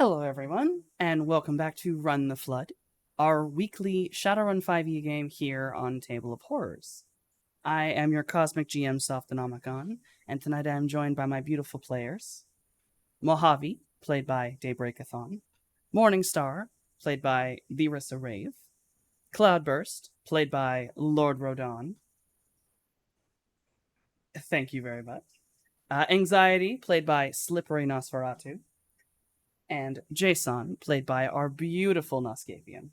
Hello, everyone, and welcome back to Run the Flood, our weekly Shadowrun 5e game here on Table of Horrors. I am your Cosmic GM, Softonomicon, and tonight I am joined by my beautiful players, Mojave, played by Daybreakathon, Morningstar, played by Virisa Rave, Cloudburst, played by Lord Rodon. Thank you very much. Anxiety, played by Slippery Nosferatu, and Jason, played by our beautiful Noscapian.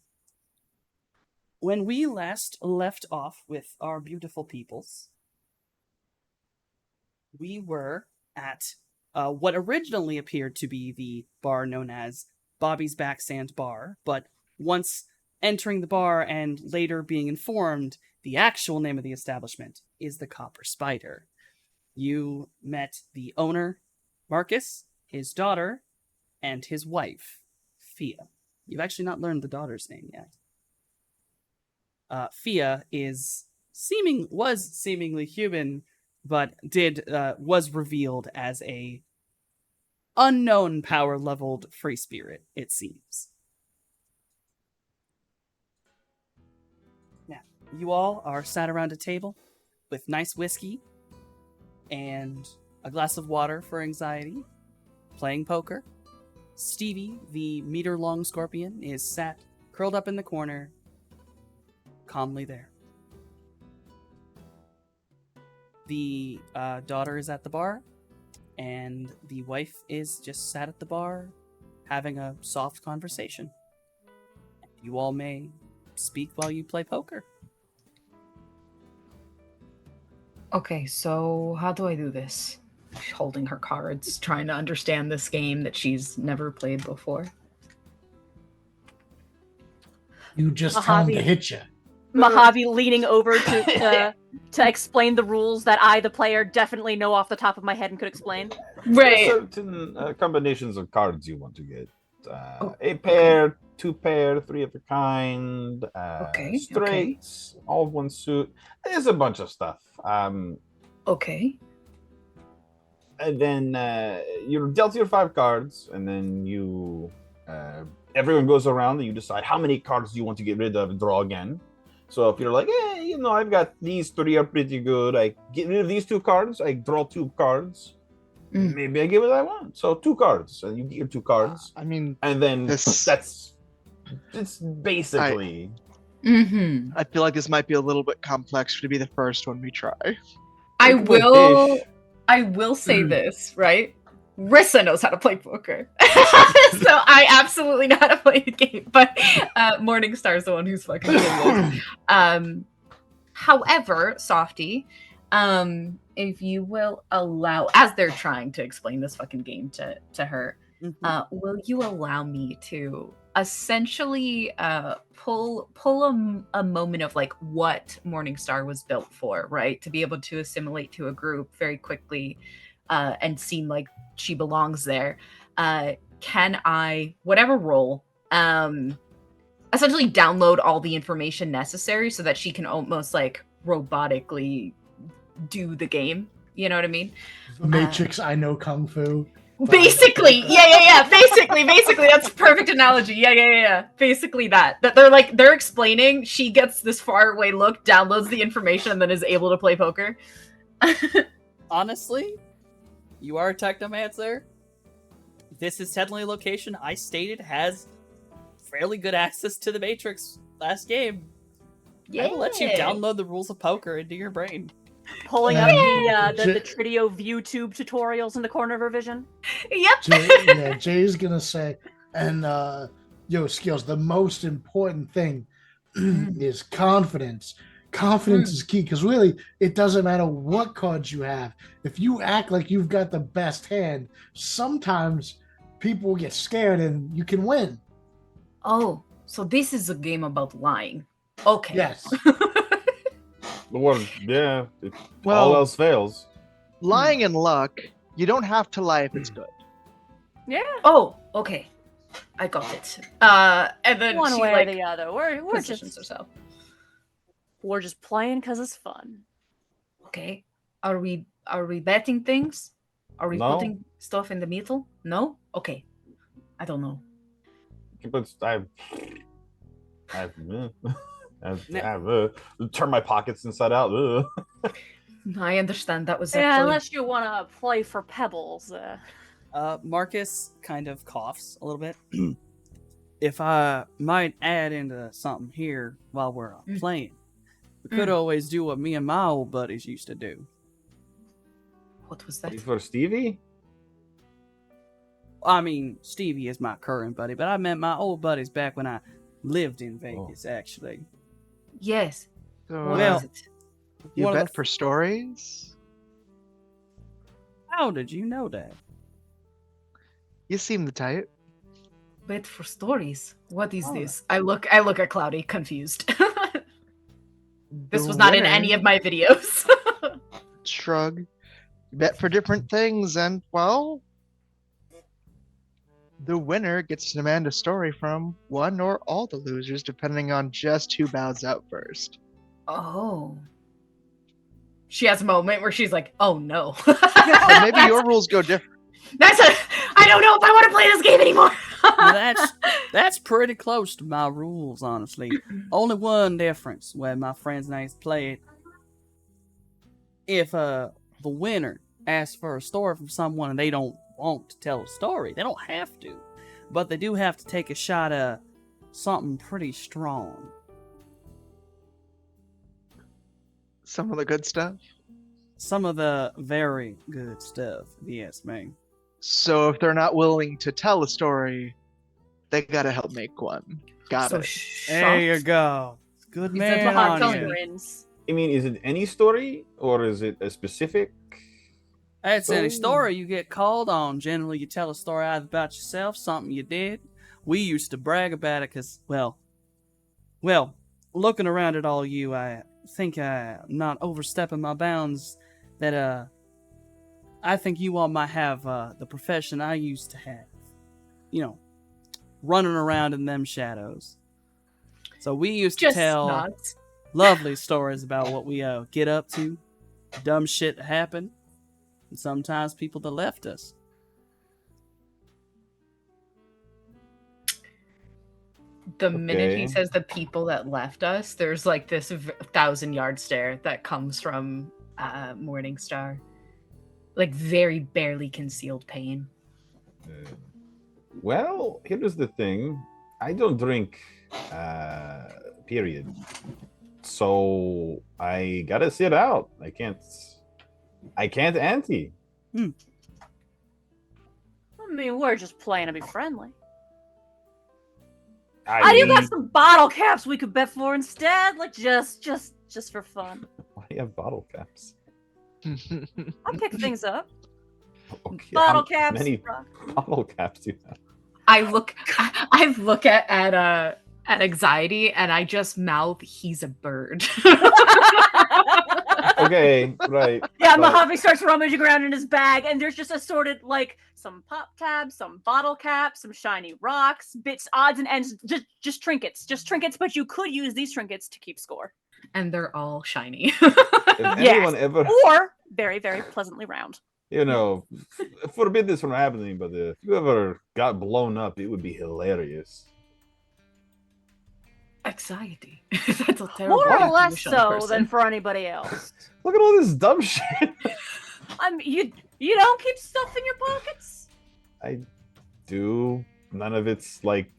When we last left off with our beautiful peoples, we were at what originally appeared to be the bar known as Bobby's Backsand Bar, but once entering the bar and later being informed, the actual name of the establishment is the Copper Spider. You met the owner, Marcus, his daughter, and his wife, Fia. You've actually not learned the daughter's name yet. Fia was seemingly human, but was revealed as a unknown power leveled free spirit, it seems. Now, you all are sat around a table with nice whiskey and a glass of water for anxiety, playing poker. Stevie, the meter-long scorpion, is sat curled up in the corner, calmly there. The daughter is at the bar, and the wife is just sat at the bar, having a soft conversation. You all may speak while you play poker. Okay, so how do I do this? She's holding her cards, trying to understand this game that she's never played before. You just tell him to hit you. Mojave leaning over to explain the rules that I, the player, definitely know off the top of my head and could explain. Right. There are certain combinations of cards you want to get. A pair, two pair, three of a kind, straights, all of one suit. There's a bunch of stuff. Okay. And then you're dealt your 5 cards, and then everyone goes around and you decide how many cards you want to get rid of and draw again. So if you're like, I've got these 3 are pretty good. I get rid of these 2 cards. I draw 2 cards. Maybe I give it I want. So 2 cards, and you get your 2 cards. And then it's basically. I feel like this might be a little bit complex to be the first one we try. I will say this, right? Rissa knows how to play poker. So I absolutely know how to play the game, but Morningstar's the one who's fucking good. However, Softy, if you will allow, as they're trying to explain this fucking game to her, will you allow me to essentially pull a moment of like what Morningstar was built for, right? To be able to assimilate to a group very quickly and seem like she belongs there. Can I, whatever role, essentially download all the information necessary so that she can almost like robotically do the game? You know what I mean? The Matrix, I know Kung Fu. Basically, yeah. Basically, that's a perfect analogy. Yeah. Basically that they're explaining. She gets this faraway look, downloads the information, and then is able to play poker. Honestly, you are a technomancer. This is technically a location I stated has fairly good access to the Matrix last game. Yeah. I will let you download the rules of poker into your brain. Pulling up the Tridio ViewTube tutorials in the corner of her vision. Yep. Jay's gonna say, and Skills, the most important thing is confidence. Confidence is key, because really, it doesn't matter what cards you have. If you act like you've got the best hand, sometimes people get scared and you can win. Oh, so this is a game about lying. Okay. Yes. Well, yeah. If all else fails. Lying and luck, you don't have to lie if it's good. Yeah. Oh, okay. I got it. And then One she way or the other. We're positions just herself. We're just playing because it's fun. Okay. Are we betting things? Are we No. putting stuff in the middle? No? Okay. I don't know. But I've turn my pockets inside out. I understand that was Yeah, actually... unless you want to play for pebbles. Marcus kind of coughs a little bit. If I might add into something here while we're playing, we could always do what me and my old buddies used to do. What was that? For Stevie? I mean, Stevie is my current buddy, but I met my old buddies back when I lived in Vegas, actually. Yes. So, What Well- is it? you one of bet the- for stories? How did you know that? You seem the type. Bet for stories. What is Oh. this? I look at Cloudy, confused. This The was not in any winner- of my videos. Shrug. You bet for different things, and, well, the winner gets to demand a story from one or all the losers, depending on just who bows out first. Oh. She has a moment where she's like, "Oh no." Or maybe your rules go different. I don't know if I want to play this game anymore. Well, that's pretty close to my rules, honestly. Only one difference where my friends and I used to play it. If the winner asks for a story from someone and they don't want to tell a story, they don't have to. But they do have to take a shot at something pretty strong. Some of the good stuff. Some of the very good stuff. Yes, man. So if they're not willing to tell a story, they gotta help make one. Got So it. There you shocked. go. Good He man said the hot on telling you. Wins. I mean, is it any story or is it a specific? That's any Oh. story you get called on. Generally, you tell a story either about yourself, something you did. We used to brag about it because, well, looking around at all you, I think I'm not overstepping my bounds. That I think you all might have the profession I used to have. You know, running around in them shadows. So we used to Just tell nods. lovely stories about what we get up to, dumb shit that happened, and sometimes people that left us. The minute he Okay. says the people that left us, there's like this 1,000-yard stare that comes from Morningstar. Like very barely concealed pain. Well, here's the thing. I don't drink, period. So I gotta sit out. I can't ante. I mean, we're just playing to be friendly. I do got some bottle caps we could bet for instead, like just for fun. Why do you have bottle caps? I pick things up. Okay, Bottle how caps. many rock. bottle caps do you have? I look at anxiety and I just mouth, "He's a bird." Okay, right. Yeah, but- Mojave starts rummaging around in his bag, and there's just assorted like some pop tabs, some bottle caps, some shiny rocks, bits, odds and ends, just trinkets, but you could use these trinkets to keep score, And they're all shiny. If anyone ever, or very, very pleasantly round. you know, forbid this from happening, but if you ever got blown up, it would be hilarious. Anxiety. That's a terrible More or less intuition so person. than for anybody else. Look at all this dumb shit. I mean, you don't keep stuff in your pockets. I do. None of it's like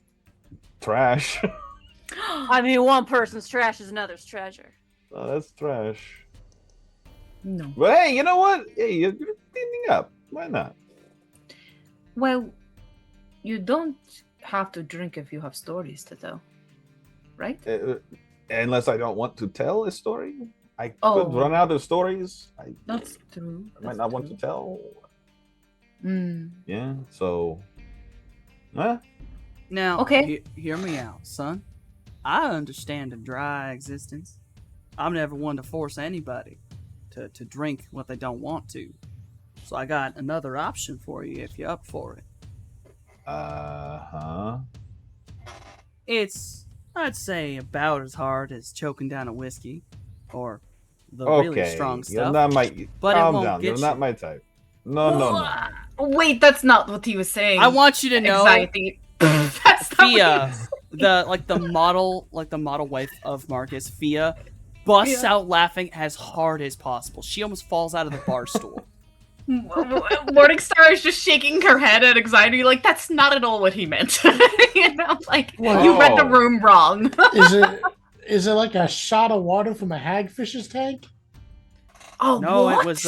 trash. I mean, one person's trash is another's treasure. Oh, that's trash. No. But hey, you know what? Hey, you're cleaning up. Why not? Well, you don't have to drink if you have stories to tell, right? Unless I don't want to tell a story. I Oh. could run out of stories. I That's true. might not want to tell. Mm. Yeah, so. Huh? Now, Okay. hear me out, son. I understand a dry existence. I'm never one to force anybody to drink what they don't want to. So I got another option for you if you're up for it. Huh. It's, I'd say, about as hard as choking down a whiskey or the really Okay. strong You're stuff. not my. but it Calm won't down. get You're you. not my type. No. Well, Wait, that's not what he was saying. I want you to know, Anxiety. That's not what he Fia, was the model wife of Marcus, Fia, busts out laughing as hard as possible. She almost falls out of the bar stool. Morningstar is just shaking her head at anxiety, like that's not at all what he meant. You know, like What? you read the Oh. room wrong. Is it like a shot of water from a hagfish's tank? Oh No, what? it was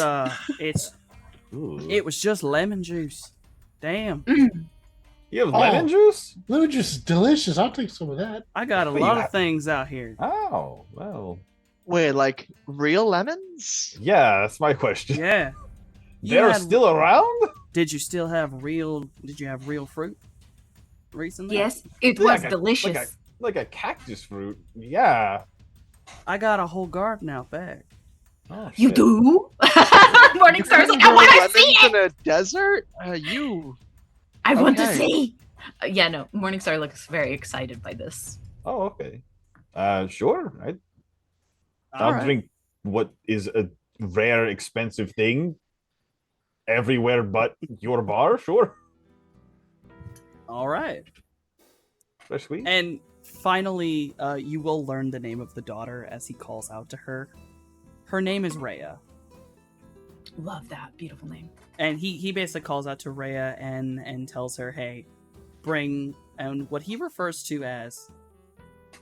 Ooh. it was just lemon juice. Damn. You have Oh. lemon juice? Lemon juice is delicious. I'll take some of that. I got a Wait, lot you of things out here. Oh, well. Wait, like real lemons? Yeah, that's my question. Yeah. You They're had- still around? Did you have real fruit recently? Yes, it Yeah, was delicious. Like a cactus fruit. Yeah. I got a whole garden out back. Oh, You shit. do? Morningstar's like, I Grow want to lemons see it. in a desert? You. I want to Okay. see. Yeah, no. Morningstar looks very excited by this. Oh, okay. Sure. I'll Alright. drink what is a rare, expensive thing everywhere but your bar. Sure. All right. Fresh squeeze. And finally, you will learn the name of the daughter as he calls out to her. Her name is Rhea. Love that beautiful name. And he basically calls out to Rhea and tells her, hey, bring, and what he refers to as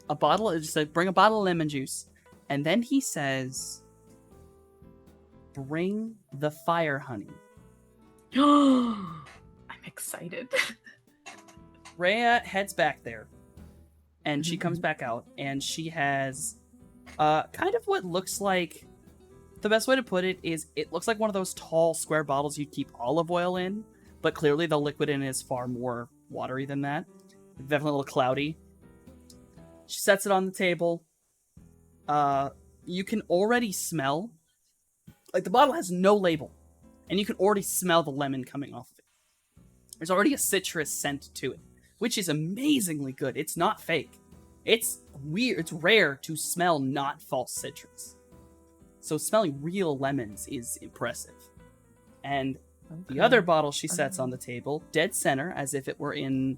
a bottle, just like, bring a bottle of lemon juice. And then he says, bring the fire honey. I'm excited. Rhea heads back there, and she comes back out, and she has kind of what looks like, the best way to put it is, it looks like one of those tall square bottles you'd keep olive oil in, but clearly the liquid in it is far more watery than that. Definitely a little cloudy. She sets it on the table. You can already smell, like the bottle has no label, and you can already smell the lemon coming off of it. There's already a citrus scent to it, which is amazingly good. It's not fake. It's weird. It's rare to smell not false citrus. So smelling real lemons is impressive. And the other bottle she sets on the table, dead center, as if it were in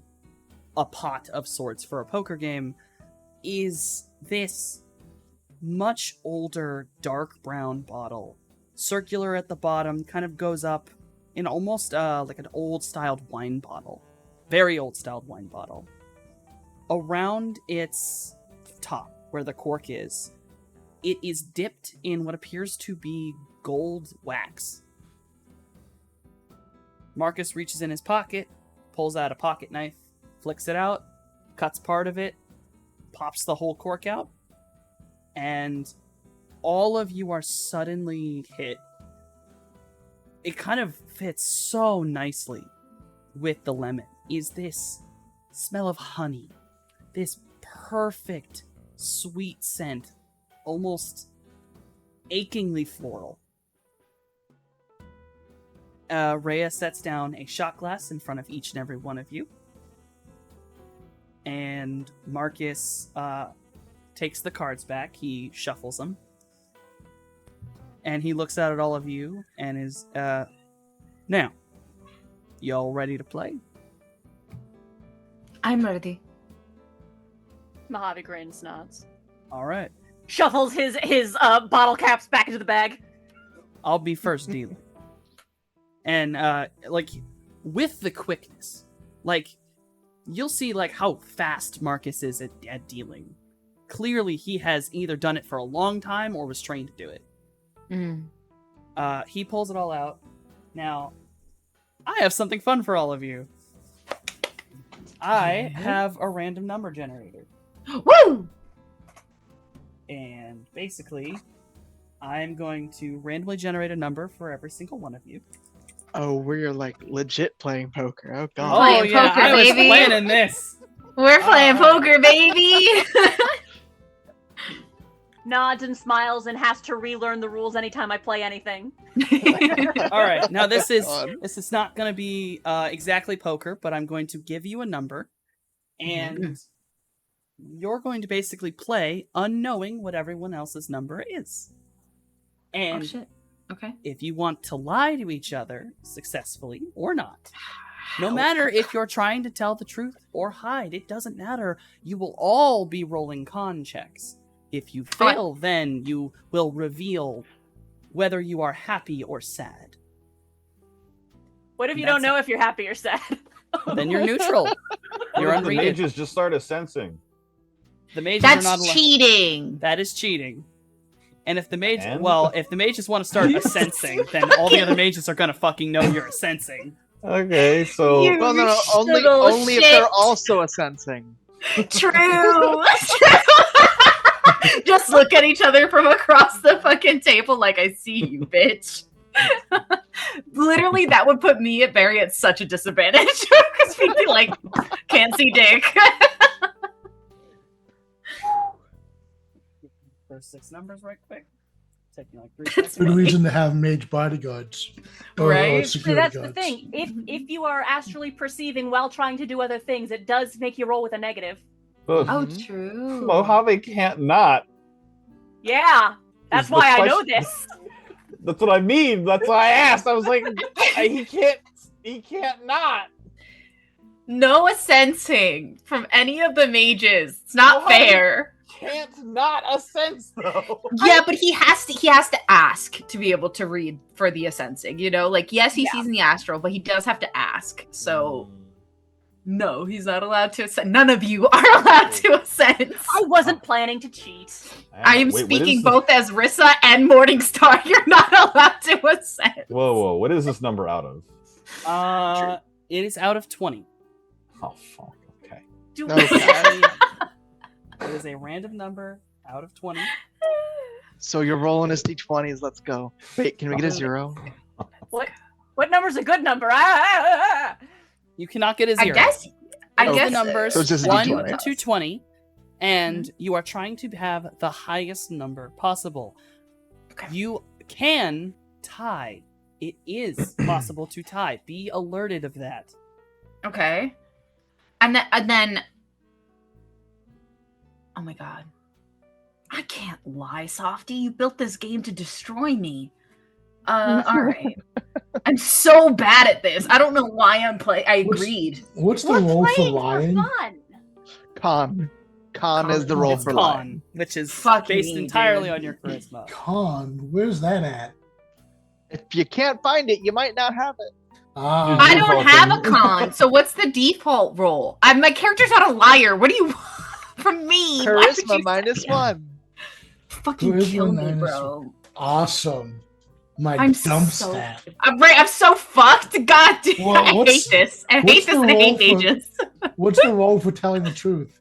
a pot of sorts for a poker game, is this much older dark brown bottle. Circular at the bottom, kind of goes up in almost like an old styled wine bottle. Very old styled wine bottle. Around its top, where the cork is, it is dipped in what appears to be gold wax. Marcus reaches in his pocket, pulls out a pocket knife, flicks it out, cuts part of it, pops the whole cork out, and all of you are suddenly hit. It kind of fits so nicely with the lemon, is this smell of honey. This perfect sweet scent, almost achingly floral. Rhea sets down a shot glass in front of each and every one of you. And Marcus takes the cards back. He shuffles them. And he looks out at all of you and is, now, y'all ready to play? I'm ready. Mojave grins, nods. All right. Shuffles his bottle caps back into the bag. I'll be first dealer. And, like, with the quickness, like, you'll see, like, how fast Marcus is at dealing. Clearly, he has either done it for a long time or was trained to do it. He pulls it all out. Now, I have something fun for all of you. I have a random number generator. Woo! And basically, I'm going to randomly generate a number for every single one of you. Oh, we're like legit playing poker. Oh Oh, god. Playing yeah, poker, I was baby. planning this. We're playing Alright. poker, baby. Nods and smiles and has to relearn the rules anytime I play anything. All right, now this is God. not going to be exactly poker, but I'm going to give you a number, and you're going to basically play unknowing what everyone else's number is. Oh And shit. Okay. if you want to lie to each other successfully or not. No matter if you're trying to tell the truth or hide, it doesn't matter. You will all be rolling con checks. If you fail, then you will reveal whether you are happy or sad. What if you don't know if you're happy or sad? Then you're neutral. You're The unrated. mages just started sensing. The mages That's are not allowed. cheating. That is cheating. And if the mage, And? well, if the mages want to start sensing, then all the other mages are gonna fucking know you're sensing. Okay, so You- Well, no, only little only if shit. they're also a sensing. True. Just look at each other from across the fucking table like I see you, bitch. Literally, that would put me at Barry at such a disadvantage because we'd be like, can't see dick. First 6 numbers, right quick. Taking like 3 Good seconds. reason to have mage bodyguards. Or Right? See, security that's guards. the thing. If you are astrally perceiving while trying to do other things, it does make you roll with a negative. ugh, Oh, Mhm. true. Mojave can't not. Yeah, that's Is why the I know question- this. That's what I mean. That's why I asked. I was like, he can't not. No sensing from any of the mages. It's not Mojave fair. Can't not a sense though. Yeah, but he has to ask to be able to read for the assensing, you know? Like, yes, he Yeah. sees in the astral, but he does have to ask. So no, he's not allowed to ascend. None of you are allowed to ascend. I wasn't planning to cheat. I am Wait, what speaking is this- both as Rissa and Morningstar. You're not allowed to ascend. Whoa, what is this number out of? It is out of 20. Oh fuck. Okay. Do Okay. It is a random number out of 20. So you're rolling his d20s. Let's go. Wait, can we get a 0? what number's a good number? Ah! You cannot get a I 0. guess. I It is guess the numbers So it's just a 1 D20. to 20, and you are trying to have the highest number possible. Okay. You can tie. It is possible to tie. Be alerted of that. Okay. And then oh my god. I can't lie, Softy. You built this game to destroy me. Alright. I'm so bad at this. I don't know why I'm playing. I What's- agreed. What's the We're role for playing lying? fun. Con. Con is the roll It's for con, lying. which is Fuck based me, entirely dude. on your charisma. Con, where's that at? If you can't find it, you might not have it. Ah, I Default don't have a thing. con, so what's the default roll? My character's not a liar. What do you want from me? Why would Charisma you -1. fucking Charisma kill me, minus bro? Awesome. My I'm dump so- stat. I'm so fucked. God damn, Well, I what's- hate this. I what's hate this the and I hate roll for- mages. What's the role for telling the truth?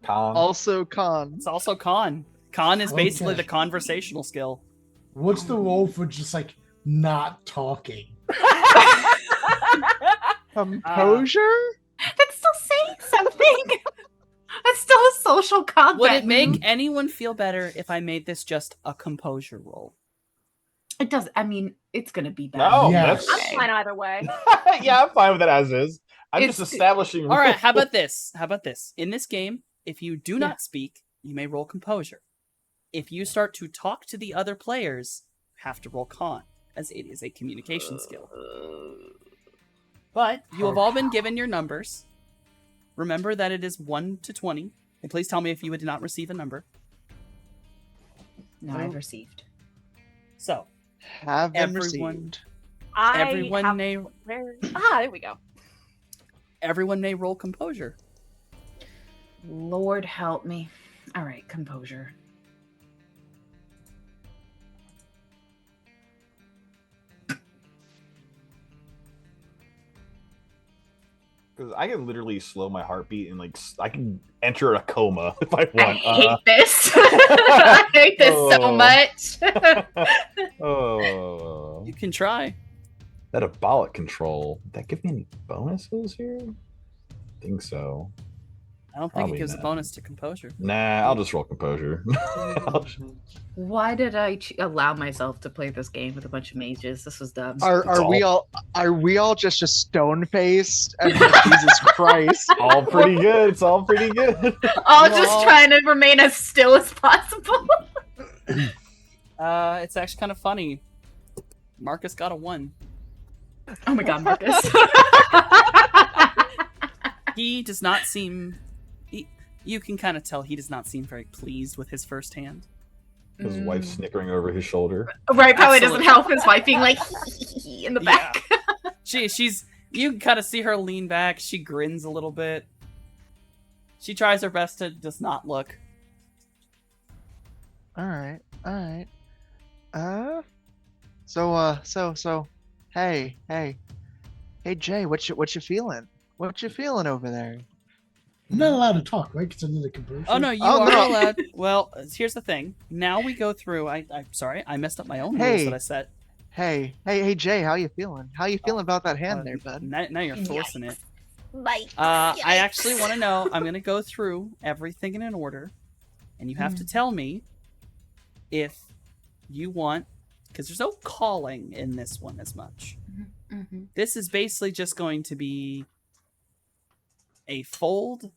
Con. Also con. It's also con. Con is basically Okay. the conversational skill. What's the role for just like not talking? Composure? That's still saying something. That's still a social combat. Would it make move. anyone feel better if I made this just a composure roll? It does. I mean, it's gonna be bad. No, Yes. that's I'm fine either way. yeah, I'm fine with that as is. I'm It's- just establishing. All right, how about this? How about this? In this game, if you do not speak, you may roll composure. If you start to talk to the other players, you have to roll con, as it is a communication skill. But you have all been given your numbers. Remember that it is 1 to 20. And please tell me if you did not receive a number. No, I've received. So, Have been Everyone- received. everyone have... may there we go. everyone may roll composure. Lord help me. All right, composure. Because I can literally slow my heartbeat and like I can enter a coma if I I want. hate this. I hate this so Oh. much. Oh, You can try. metabolic control. Did that give me any bonuses here? I think so. I don't think Probably it gives a not. bonus to composure. Nah, I'll just roll composure. Why did I allow myself to play this game with a bunch of mages? This was dumb. Are we all just stone faced and like, Jesus Christ? all pretty good. It's all pretty good. All Well- just trying to remain as still as possible. It's actually kind of funny. Marcus got a 1. Oh my god, Marcus. He does not seem. You can kind of tell he does not seem very pleased with his first hand. His wife snickering over his shoulder. Right, probably Absolutely. doesn't help his wife being like in the back. She's. You can kind of see her lean back. She grins a little bit. She tries her best to just not look. All right. So, hey, Jay, what you feeling? What you feeling over there? I'm not allowed to talk, right? Because I need a composer. Oh no, you Oh, are no. allowed. Well, here's the thing. Now we go through. I'm sorry, I messed up my own rules Hey. that I set. Hey, Jay, how you feeling? How you feeling about that hand there, bud? Now you're forcing it. Like, I actually want to know. I'm gonna go through everything in an order, and you have to tell me if you want, because there's no calling in this one as much. This is basically just going to be a fold,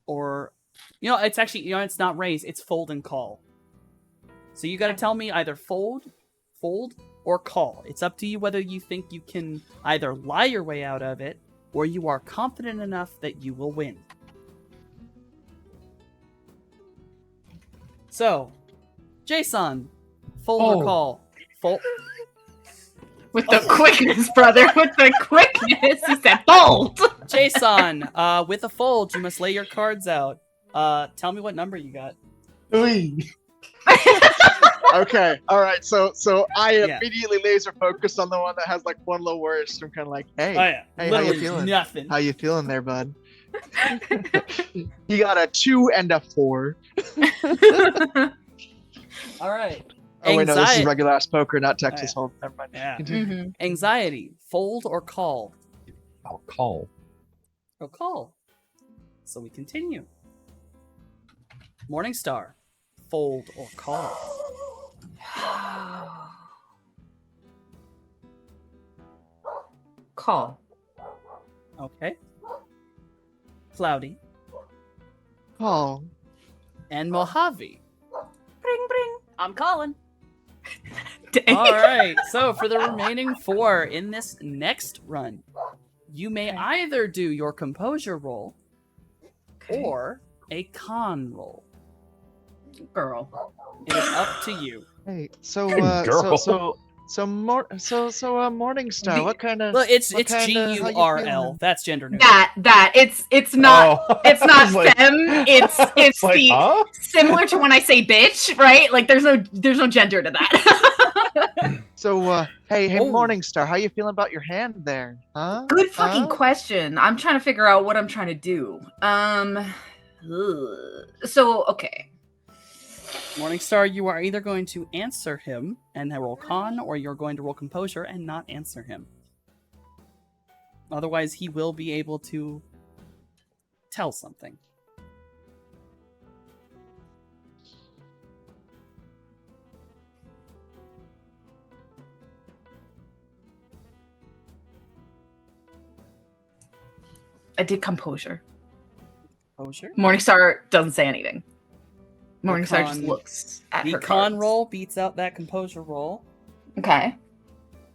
or it's actually it's not raise, it's fold and call. So you got to tell me either fold, or call. It's up to you whether you think you can either lie your way out of it, or you are confident enough that you will win. So, Jason, fold or call? Fold. with the quickness, brother, with the quickness, he said bold. Jason, with a fold, you must lay your cards out. Tell me what number you got. 3. Okay, all right. So I Yeah. immediately laser focus on the one that has like one low worst. I'm kind of like, hey, Oh yeah, hey, how you literally feeling? nothing. How you feeling there, bud? You got a 2 and a 4. All right. Oh wait, no, this is Anxiety. regular ass poker, not Texas Oh, Hold'em. Never mind. Yeah. Continue. Anxiety, fold or call? I'll call. Oh, call. So we continue. Morningstar, fold or call? Call. Okay. Cloudy Oh, and Mojave. Bring, bring. I'm calling. Dang. All right. So for the remaining 4 in this next run, you may either do your composure roll Okay. or a con roll. Girl. It is up to you. hey. So Girl. Morningstar. The- What kind of? Look, it's What kinda- how you GURL. feeling? That's gender neutral. That it's not Oh. it's I not was like- fem. It's like, the huh? similar to when I say bitch, right? Like there's no gender to that. So hey, Oh. Morningstar. How you feeling about your hand there? Huh? Good fucking Huh? question. I'm trying to figure out what I'm trying to do. So okay. Morningstar, you are either going to answer him and roll con, or you're going to roll composure and not answer him. Otherwise, he will be able to tell something. I did composure. Composure? Morningstar doesn't say anything. Morningstar just con- looks at The her con cards. roll beats out that composure roll. Okay.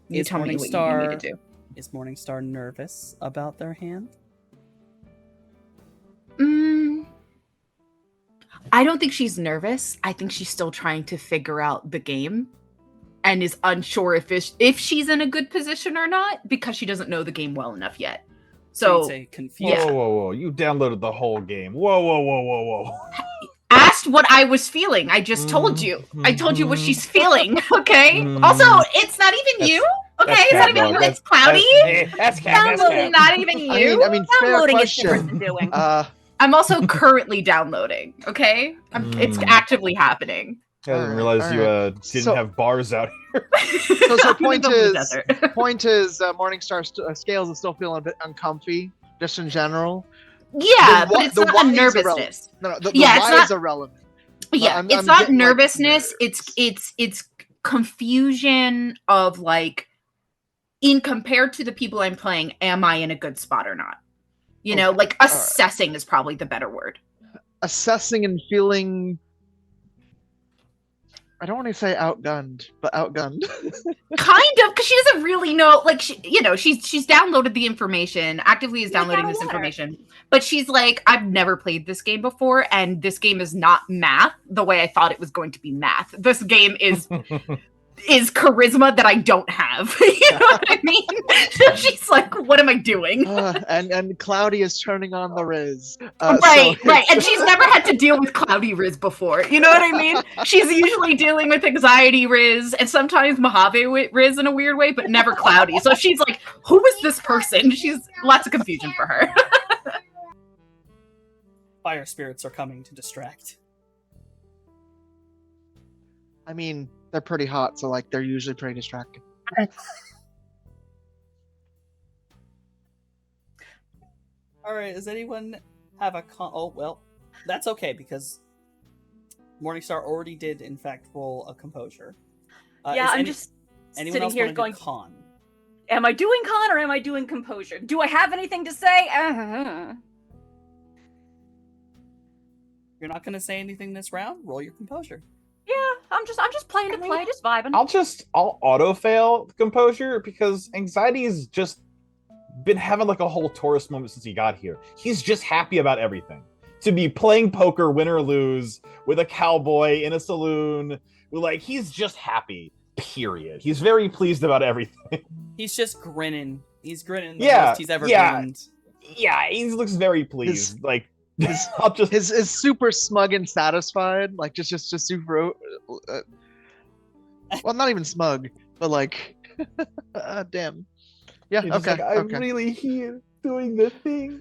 You Is tell me what you need me to Morningstar do. is Morningstar nervous about their hand? I don't think she's nervous. I think she's still trying to figure out the game and is unsure if she's in a good position or not because she doesn't know the game well enough yet. So you'd say confused. Yeah. Whoa! You downloaded the whole game. Whoa! asked what I was feeling. I just told you. I told you what she's feeling. Okay. Mm. Also, it's not even you. Okay, it's not even you. It's Cloudy. That's Downloading, not even you. I mean, fair Downloading is different question. than doing. I'm also currently downloading. Okay, it's Mm. actively happening. I didn't Alright, realize you alright. didn't So- have bars out here. So point I'm in the is, desert. Morningstar scales is still feeling a bit uncomfy, just in general. Yeah, The but why- it's the not why a is nervousness. No, the Yeah, it's why not- is irrelevant. Yeah, I'm it's not getting, like, nervousness. nervous. It's confusion of like, in compared to the people I'm playing, am I in a good spot or not? You know, Okay, like all right. assessing is probably the better word. Assessing and feeling I don't want to say outgunned, but outgunned. Kind of, because she doesn't really know. Like, she's downloaded the information, actively is Like downloading out of this water. information. But she's like, I've never played this game before, and this game is not math the way I thought it was going to be math. This game is charisma that I don't have. You know what I mean? So she's like, what am I doing? And Cloudy is turning on the Riz. Right. And she's never had to deal with cloudy Riz before. You know what I mean? She's usually dealing with anxiety Riz and sometimes Mojave Riz in a weird way, but never cloudy. So she's like, who is this person? She's lots of confusion for her. Fire spirits are coming to distract. I mean, they're pretty hot, so like they're usually pretty distracting. All right, does anyone have a oh, well, that's okay because Morningstar already did in fact roll a composure. Yeah, I'm just anyone sitting else here wanna do going, con? am I doing con or am I doing composure? Do I have anything to say? You're not gonna say anything this round? Roll your composure. Yeah, I'm just playing to play, just vibing. I'll auto fail composure because anxiety's just been having like a whole tourist moment since he got here. He's just happy about everything. To be playing poker, win or lose, with a cowboy in a saloon, like he's just happy. Period. He's very pleased about everything. He's just grinning. He's grinning the Yeah, most he's ever yeah. grinned. Yeah, he looks very pleased. His I'll just is super smug and satisfied, like just super. Well, not even smug, but like, damn. Yeah. he's just Okay. like, I'm Okay. really here doing the thing.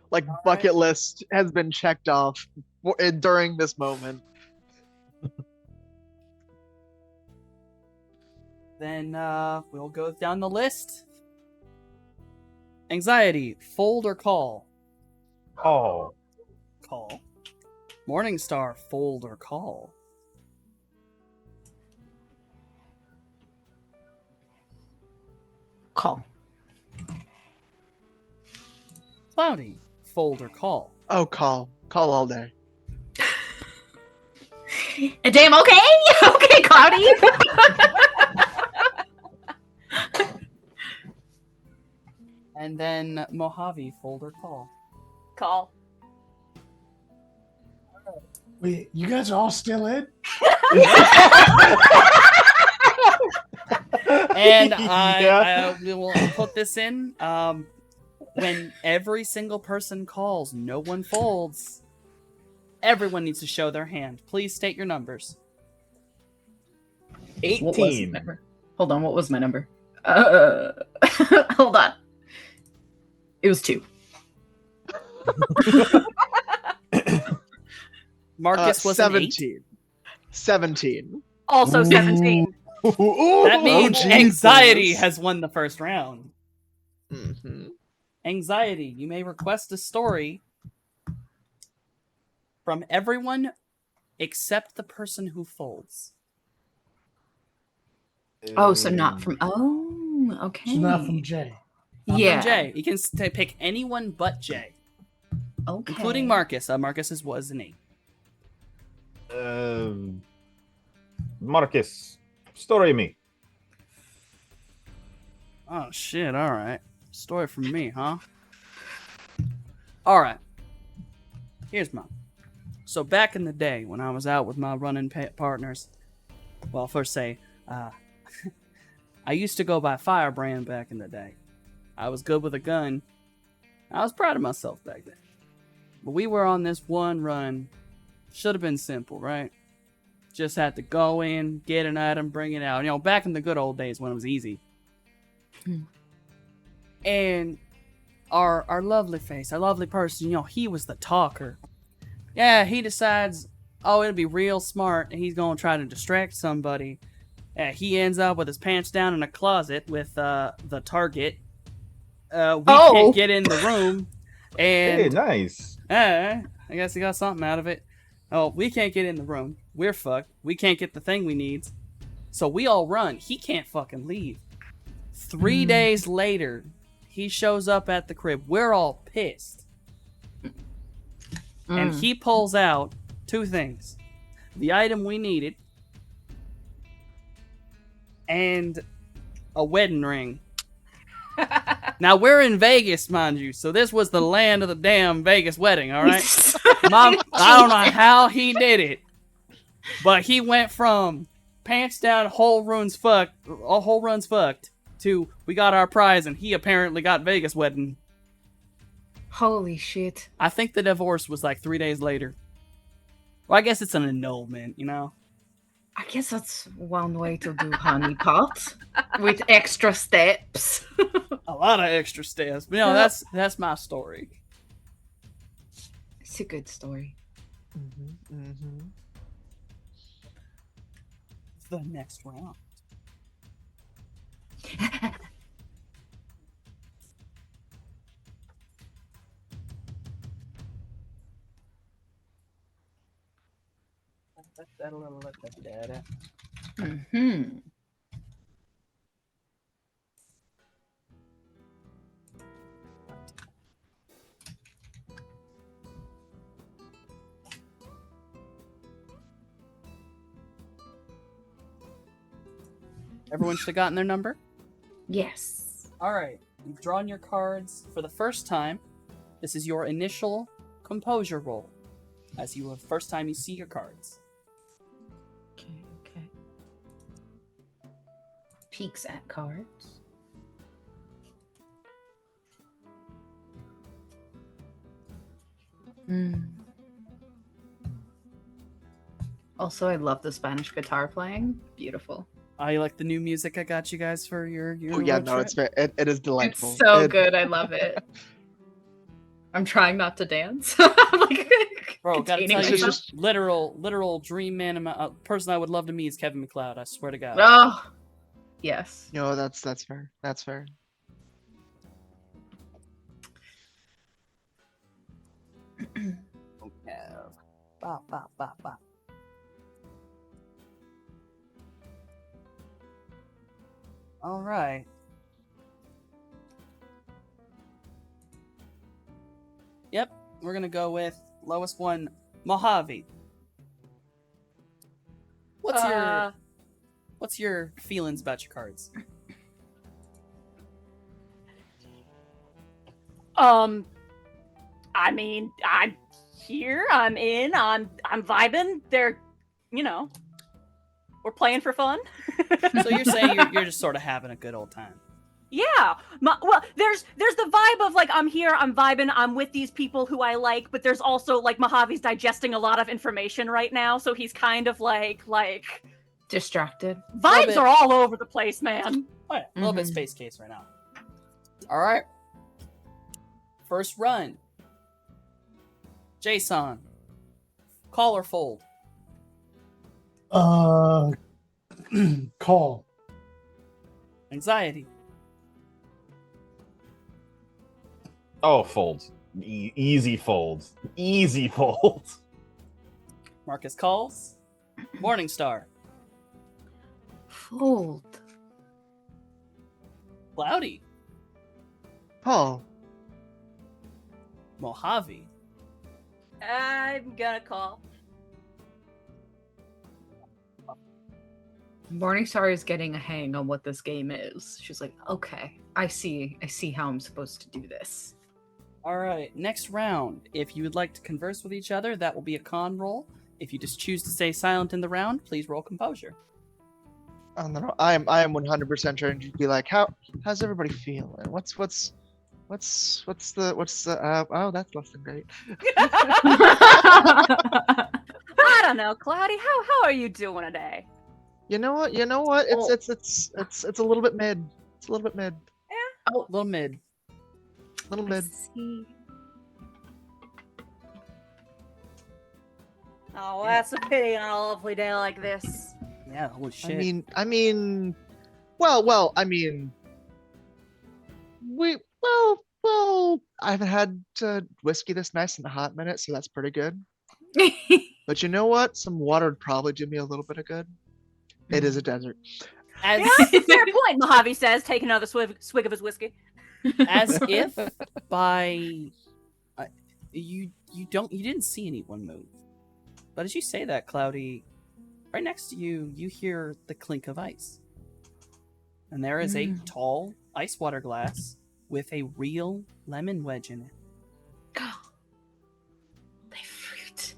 Like bucket list has been checked off during this moment. Then we'll go down the list. Anxiety, fold or call? Oh, Call. Morningstar, fold or call? Call. Cloudy, fold or call? Oh, call all day. Damn, okay? Okay, Cloudy. And then Mojave, fold or call? Call. Wait, you guys are all still in? And Yeah. I will put this in. When every single person calls, no one folds. Everyone needs to show their hand. Please state your numbers. What was my 18. number? Hold on, what was my number? Hold on. It was 2. Marcus was an 8. 17. Also Ooh. 17. That means Jesus. Anxiety has won the first round. Mm-hmm. Anxiety, you may request a story from everyone except the person who folds. Oh, so not from. Oh, okay. So not from Jay. Not Yeah. from Jay. You can pick anyone but Jay, Okay. including Marcus. Marcus was an 8. Marcus, story me. Oh shit! All right, story from me, huh? All right. Here's mine. So back in the day when I was out with my running partners, well, first say, I used to go by Firebrand back in the day. I was good with a gun. I was proud of myself back then. But we were on this one run. Should have been simple, right? Just had to go in, get an item, bring it out. You know, back in the good old days when it was easy. And our lovely face, our lovely person, you know, he was the talker. Yeah, he decides, oh, it'll be real smart, and he's gonna try to distract somebody. He ends up with his pants down in a closet with the target. We can't get in the room, Hey, and nice. I guess he got something out of it. Oh, we can't get in the room. We're fucked. We can't get the thing we need. So we all run. He can't fucking leave. 3 days later, he shows up at the crib. We're all pissed. And he pulls out 2 things. the item we needed, and a wedding ring. Now, we're in Vegas, mind you, so this was the land of the damn Vegas wedding, all right? Mom, I don't know how he did it, but he went from pants down, whole runs fucked, to we got our prize, and he apparently got Vegas wedding. Holy shit. I think the divorce was like 3 days later. Well, I guess it's an annulment, you know? I guess that's one way to do honeypot with extra steps. A lot of extra steps. But, you know, that's my story. It's a good story. The next round. Mm-hmm. Everyone should have gotten their number. Yes. All right. You've drawn your cards for the first time. This is your initial composure roll, as you first time you see your cards. Okay. Peeks at cards. Also, I love the Spanish guitar playing. Beautiful. I like the new music I got you guys for your Oh yeah, road no, trip. it's very, it is delightful. It's so It- good. I love it. I'm trying not to dance. Like, Bro, gotta containing tell you, It's myself. just- literal dream man, person I would love to meet is Kevin McLeod. I swear to God. Oh, yes. No, that's fair. That's fair. All right. Yep, we're gonna go with lowest one, Mojave. What's your feelings about your cards? I mean, I'm here. I'm in. I'm vibing. They're, we're playing for fun. So you're saying you're just sort of having a good old time. Yeah. Well, there's the vibe of like I'm here, I'm vibing, I'm with these people who I like, but there's also like Mojave's digesting a lot of information right now, so he's kind of like Distracted. vibes bit. are all over the place, man. All right, a little bit Mhm. space case right now. All right. First run. Jason. Call or fold? Call. Anxiety. Oh, fold. Easy fold. Easy fold. Marcus calls. Morningstar. Fold. Cloudy. Paul. Mojave. I'm gonna call. Morningstar is getting a hang on what this game is. She's like, okay, I see how I'm supposed to do this. All right, next round. If you would like to converse with each other, that will be a con roll. If you just choose to stay silent in the round, please roll composure. I don't know. I am 100% trying to be like, how's everybody feeling? What's the oh, that's less than great. I don't know, Cloudy. How are you doing today? You know what? It's a little bit mid. It's a little bit mid. A little mid. Little mid. See. Oh, that's a pity on a lovely day like this. Yeah, holy shit. I mean, well, I haven't had whiskey this nice in a hot minute, so that's pretty good. But you know what? Some water would probably do me a little bit of good. It is a desert. as, Yeah, fair point, Mojave says, taking another swig of his whiskey. as if by you didn't see anyone move. But as you say that, Cloudy, right next to you, you hear the clink of ice. And there is a tall ice water glass with a real lemon wedge in it. They fruit.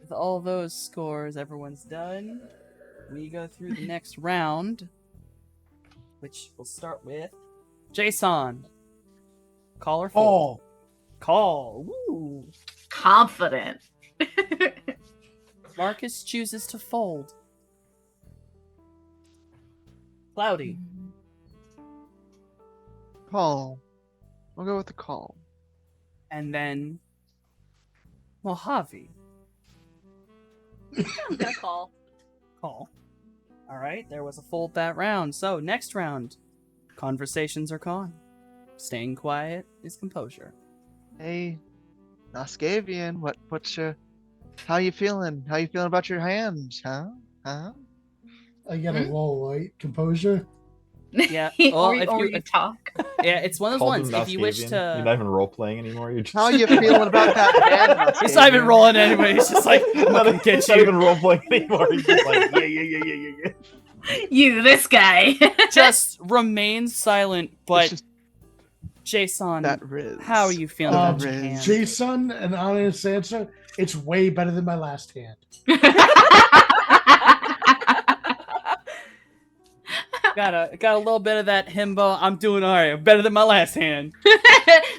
With all those scores, everyone's done. We go through the next round, which we'll start with Jason. Call or fold? Call. Woo. Confident. Marcus chooses to fold. Cloudy. Call. I'll go with the call. And then Mojave. I'm gonna call. Call. All right, there was a fold that round. So next round, conversations are gone. Staying quiet is composure. Hey, Noskavian, what's your... How you feeling? How you feeling about your hands, huh? Huh? I gotta roll, right? Composure. Yeah. or, if or you- you talk. Yeah, it's one of those Called ones. him If you wish Noskavian. to, You're not even role playing anymore. You're just How you feeling about that hand, he's not even Noskavian? rolling anyway. He's just like, I'm not, gonna get not you. even role playing anymore. He's just like, yeah. You, this guy. Just remain silent. It's But just Jason, that Riz. how are you feeling Um, about your Riz. hand? Jason, an honest answer. It's way better than my last hand. Got a little bit of that himbo. I'm doing all right. Better than my last hand.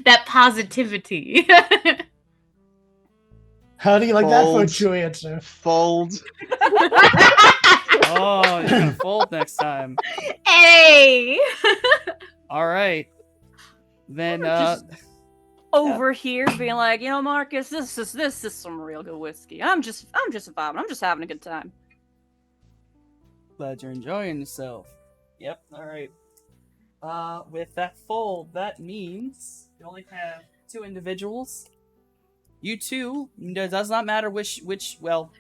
That positivity. How do you like that for a Fold. true answer? Fold. Oh, you're gonna fold next time. Hey. All right. Then Just- Over here, being like, you know, Marcus, this is some real good whiskey. I'm just vibing. I'm just having a good time. glad you're enjoying yourself. Yep. All right. With that fold, that means you only have 2 individuals. You two, it does not matter which. Well,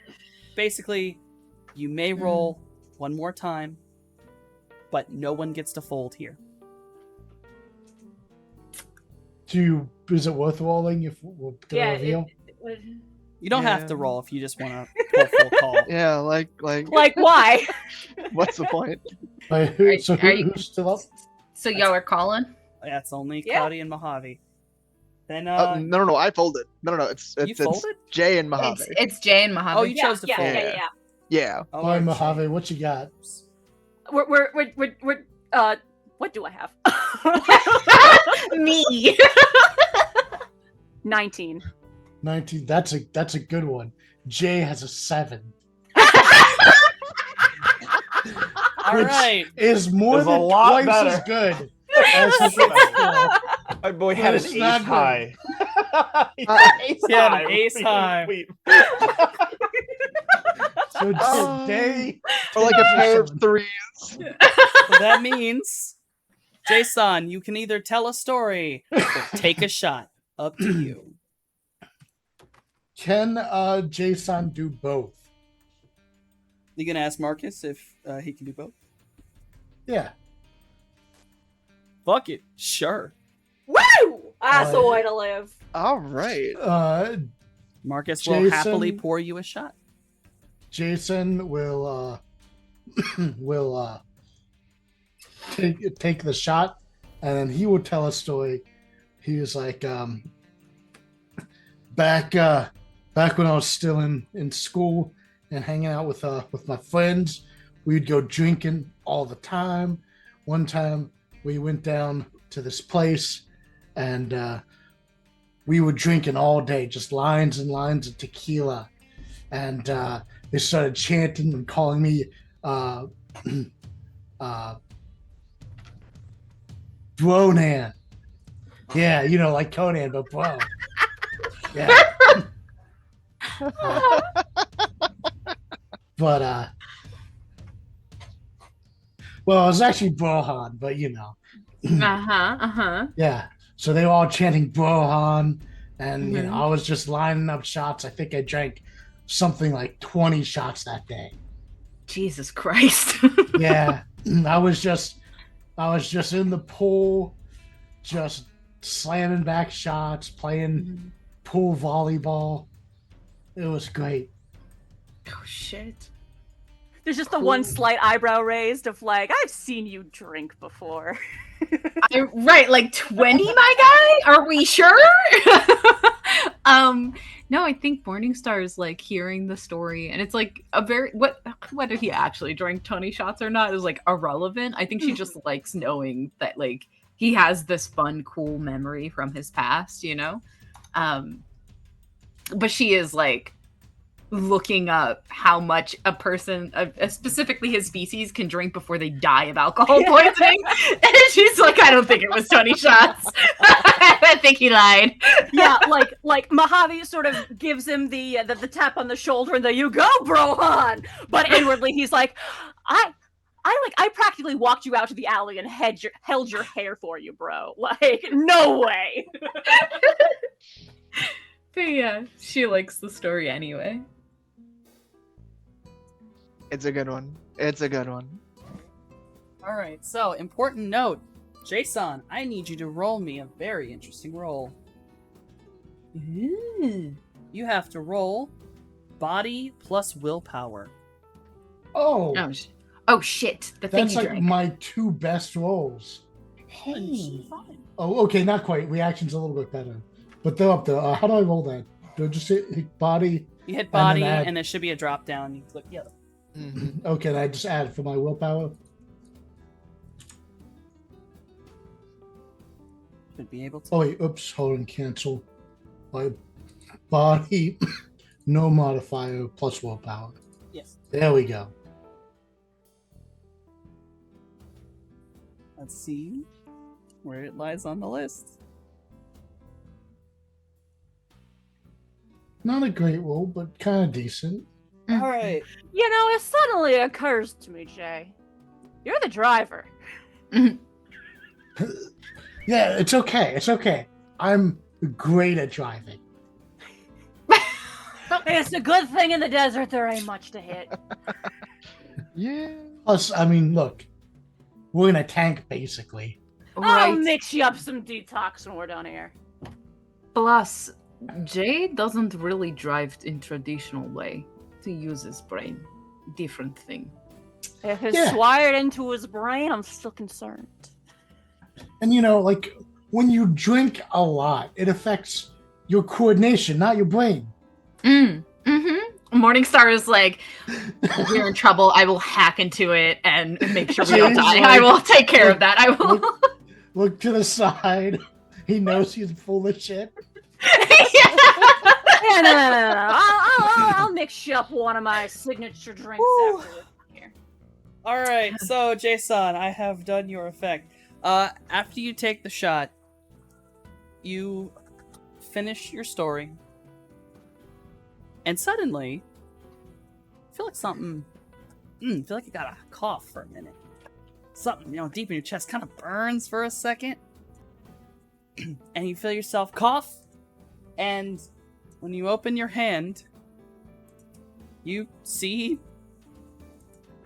basically, you may roll one more time, but no one gets to fold here. Is it worth rolling if we're gonna Yeah, reveal? You don't have to Yeah. roll if you just want to pull full call. Yeah, like, Like, why? what's the point? Like, Are you- who's still up? So y'all are calling? That's only Yeah. Cloudy and Mojave. Then No, I folded. No, it's you folded? Jay and Mojave. It's Jay and Mojave. Oh, you chose to yeah, fold. yeah. Yeah. Oh, All right, shit. Mojave, what you got? We're what do I have? Me. 19. 19. That's a good one. Jay has a 7. All Which right. is more Is a than lot twice better. as good as his score. My boy had an It's ace not good. high. He He had an high. ace high. Wait. So Oh. today, Or like a pair of threes. So that means, Jason, you can either tell a story or take a shot. Up to you. can Jason do both? You gonna ask Marcus if he can do both? Yeah. Fuck it. Sure. Woo! That's the way to live. All right. Marcus will happily Jason- pour you a shot. Jason will take the shot, and then he will tell a story. He was like, back when I was still in school and hanging out with my friends, we'd go drinking all the time. One time we went down to this place, and we were drinking all day, just lines and lines of tequila, and they started chanting and calling me Bronan. Yeah, you know, like Conan, but bro. Yeah. But well, it was actually Brohan, but you know. Yeah. So they were all chanting Brohan, and you know, I was just lining up shots. I think I drank something like 20 shots that day. Jesus Christ. Yeah. I was just in the pool, just slamming back shots, playing pool volleyball. It was great. Oh shit. There's just the one slight eyebrow raised of like, I've seen you drink before. Right, like 20, my guy? Are we sure? No, I think Morningstar is like hearing the story, and it's like a very whether he actually drank 20 shots or not is like irrelevant. I think she just likes knowing that like he has this fun, cool memory from his past, you know? But she is like looking up how much a person, specifically his species, can drink before they die of alcohol poisoning. And she's like, I don't think it was 20 shots. I think he lied. Yeah, like Mojave sort of gives him the tap on the shoulder and the "you go, Brohan," but inwardly he's like, I practically walked you out to the alley and held your hair for you, bro. Like, no way. But yeah, she likes the story anyway. It's a good one. It's a good one. All right, so important note. Jason, I need you to roll me a very interesting roll. You have to roll body plus willpower. Oh, Oh shit! The thing that's you like drank. my two best rolls. Hey. Oh, okay, not quite. Reaction's a little bit better, but they're up there. How do I roll that? Do I just hit body? You hit body, And then add- and there should be a drop down. You click the other. Mhm. Okay, and I just add for my willpower. Should be able to. Oh wait, oops, hold on, cancel. My body, no modifier plus willpower. Yes. There we go. Let's see where it lies on the list. Not a great roll, but kind of decent. Mm-hmm. All right. You know, it suddenly occurs to me, Jay. You're the driver. Yeah, it's okay. It's okay. I'm great at driving. It's a good thing in the desert there ain't much to hit. Yeah. Plus, I mean, look, we're in a tank basically. I'll Right. mix you up some detox when we're done here. Plus, Jay doesn't really drive in traditional way to use his brain. Different thing. If it's Yeah. wired into his brain, I'm still concerned. And you know, like when you drink a lot, it affects your coordination, not your brain. Morningstar is like, we're in trouble. I will hack into it and make sure we don't Jay's die. like, I will take care of that. I will. Look to the side. He knows he's full of shit. Yeah, no. I'll mix you up one of my signature drinks Woo. afterward. Here. All right. So, Jason, I have done your effect. After you take the shot, you finish your story, and suddenly, I feel like something. Feel like you got a cough for a minute. Something, deep in your chest kind of burns for a second, and you feel yourself cough, and when you open your hand, you see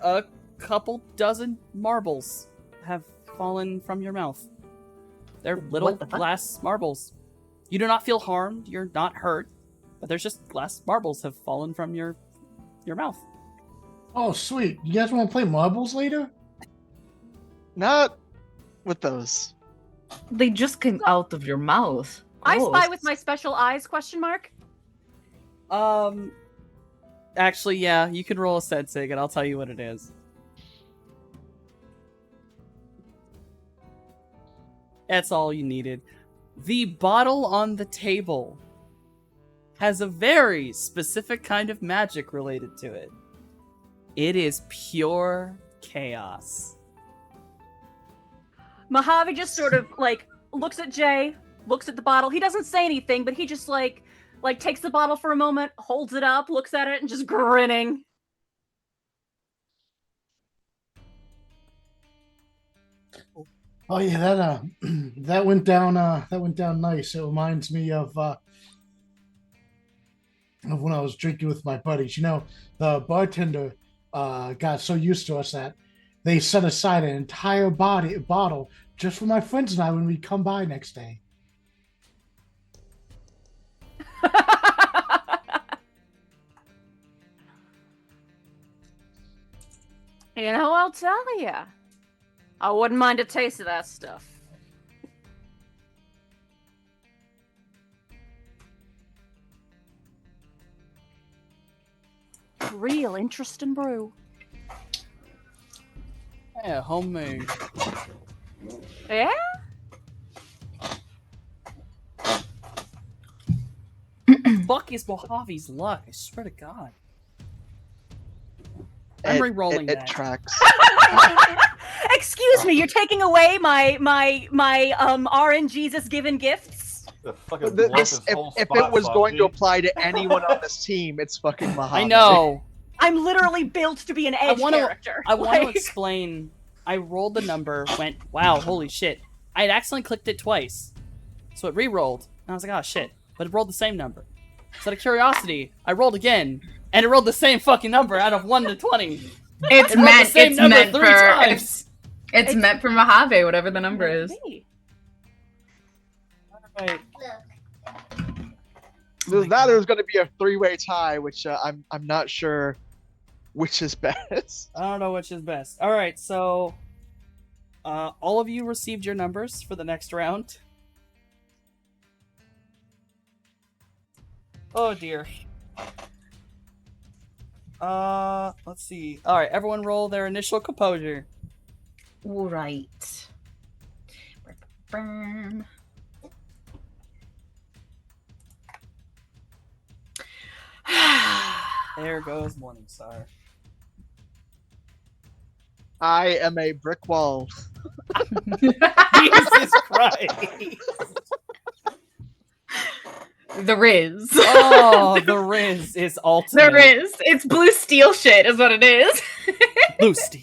a couple dozen marbles have fallen from your mouth. They're little What the fuck? glass marbles. You do not feel harmed. You're not hurt, but there's just glass marbles have fallen from your mouth. Oh, sweet. You guys want to play marbles later? Not with those. They just came out of your mouth. I spy Gross. with my special eyes? Question mark. Actually, yeah, you can roll a sensing, and I'll tell you what it is. That's all you needed. The bottle on the table has a very specific kind of magic related to it. It is pure chaos. Mojave just sort of like looks at Jay, looks at the bottle. He doesn't say anything, but he just like takes the bottle for a moment, holds it up, looks at it, and just grinning. Oh yeah, that that went down nice. It reminds me of when I was drinking with my buddies. You know, the bartender got so used to us that they set aside an entire bottle just for my friends and I when we come by next day. You know, I'll tell you. I wouldn't mind a taste of that stuff. Real interesting brew. Yeah, homemade. Yeah? Fuck is Mojave's luck? I swear to God. I'm It- re-rolling it that. tracks. Excuse me, you're taking away my RN Jesus given gifts? The fucking But blow this, his if, whole if spot, it was going to Foxy. apply to anyone on this team, it's fucking Mojave. I know. I'm literally built to be an edge character. I want to Like- explain. I rolled the number, went, wow, holy shit. I had accidentally clicked it twice. So it re-rolled. And I was like, oh shit. But it rolled the same number. So out of curiosity, I rolled again. And it rolled the same fucking number out of 1 to 20. It's It rolled meant. the same It's number meant 3 for. times. It's meant for Mojave, whatever the number is. Maybe. Right. There's that. There's going to be a 3-way tie, which I'm not sure which is best. I don't know which is best. All right, so all of you received your numbers for the next round. Oh dear. Let's see. All right, everyone roll their initial composure. All right. Burm. There goes Morningstar. I am a brick wall. Jesus Christ! The Riz. Oh, the Riz is ultimate. The Riz. It's blue steel shit, is what it is. Blue Steel.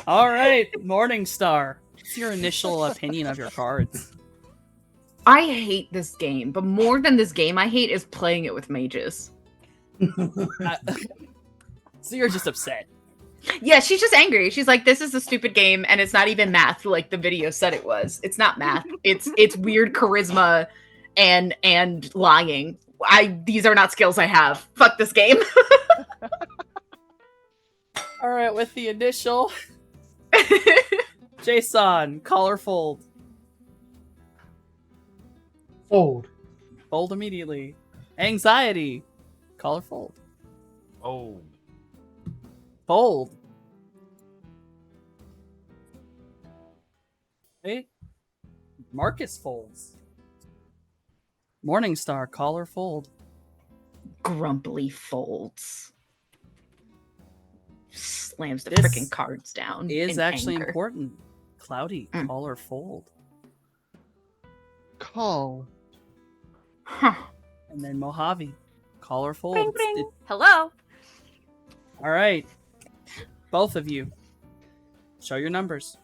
All right, Morningstar. What's your initial opinion of your cards? I hate this game, but more than this game, I hate is playing it with mages. So you're just upset. Yeah, she's just angry. She's like, "This is a stupid game, and it's not even math like the video said it was. It's not math. It's weird charisma and lying. These are not skills I have. Fuck this game." All right, with the initial Jason, collar fold. Fold. Fold immediately. Anxiety. Collar fold. Oh. Fold. Wait. Marcus folds. Morningstar, collar fold. Grumpily folds. Slams the This freaking cards down. Is in actually anger. important. Cloudy, Mm. collar fold. Call. Huh. And then Mojave, collar fold. Bring, bring. Hello. All right. Both of you. Show your numbers.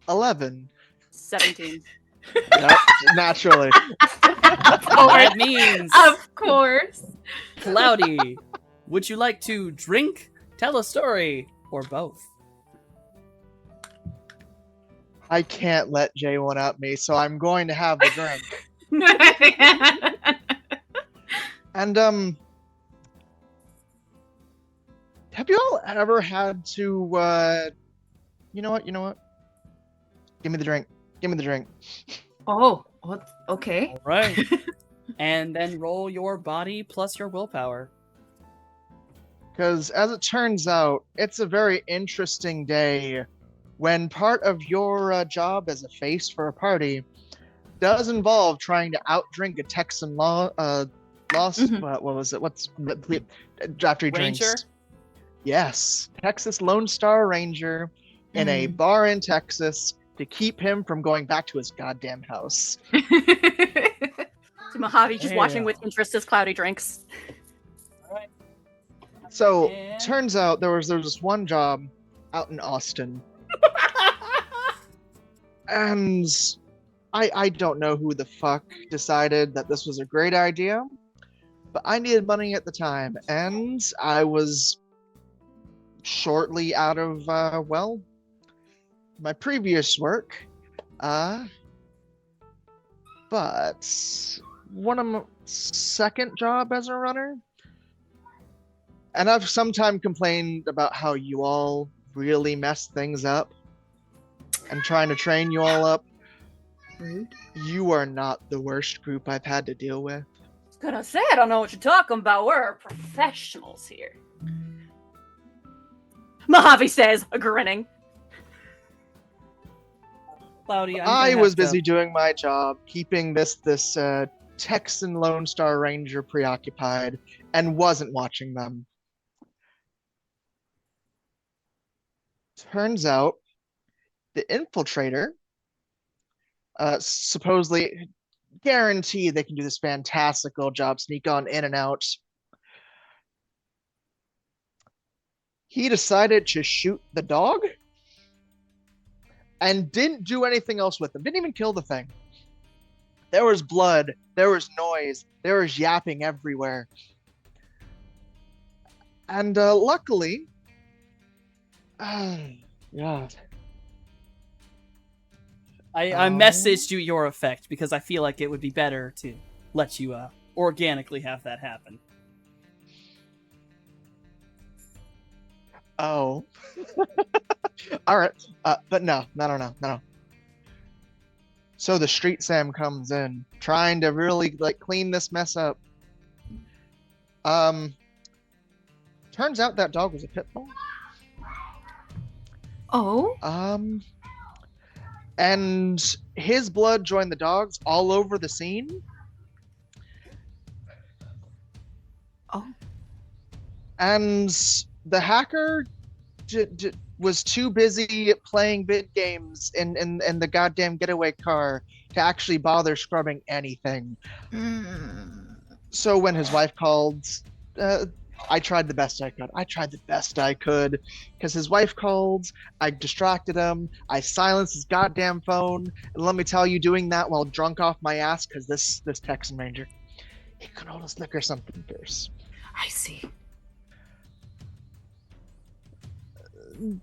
11. 17. Yep, naturally. That means, Of course. Cloudy, would you like to drink, tell a story, or both? I can't let Jay one up me, so I'm going to have the drink. And have you all ever had to you know what? Give me the drink. Give me the drink. Oh, what? Okay. All right. And then roll your body plus your willpower. Because as it turns out, it's a very interesting day when part of your job as a face for a party does involve trying to outdrink a Texan lost. Mhm. What was it? What's after he drinks? Ranger? Yes, Texas Lone Star Ranger in a bar in Texas to keep him from going back to his goddamn house. To Mojave just watching Yeah. with interest as Cloudy drinks. So Yeah. turns out there was this one job out in Austin, and I don't know who the fuck decided that this was a great idea, but I needed money at the time, and I was shortly out of my previous work, but one of my second job as a runner, And I've sometimes complained about how you all really mess things up and trying to train you all up. Rude. You are not the worst group I've had to deal with. I was gonna say, I don't know what you're talking about. We're professionals here. Mojave says, grinning. Cloudy, I'm I gonna was have to- busy doing my job, keeping this Texan Lone Star Ranger preoccupied, and wasn't watching them. Turns out, the infiltrator, supposedly guarantee they can do this fantastical job, sneak on in and out. He decided to shoot the dog and didn't do anything else with him. Didn't even kill the thing. There was blood, there was noise, there was yapping everywhere. And luckily, God. I messaged you your effect because I feel like it would be better to let you organically have that happen. Oh. All right. But no. So the Street Sam comes in, trying to really clean this mess up. Turns out that dog was a pit bull. Oh, And his blood joined the dog's all over the scene. Oh. And the hacker was too busy playing vid games in the goddamn getaway car to actually bother scrubbing anything. So when his wife called, I tried the best I could. Because his wife called, I distracted him, I silenced his goddamn phone, and let me tell you, doing that while drunk off my ass, because this Texan Ranger, he could hold his liquor something fierce. I see.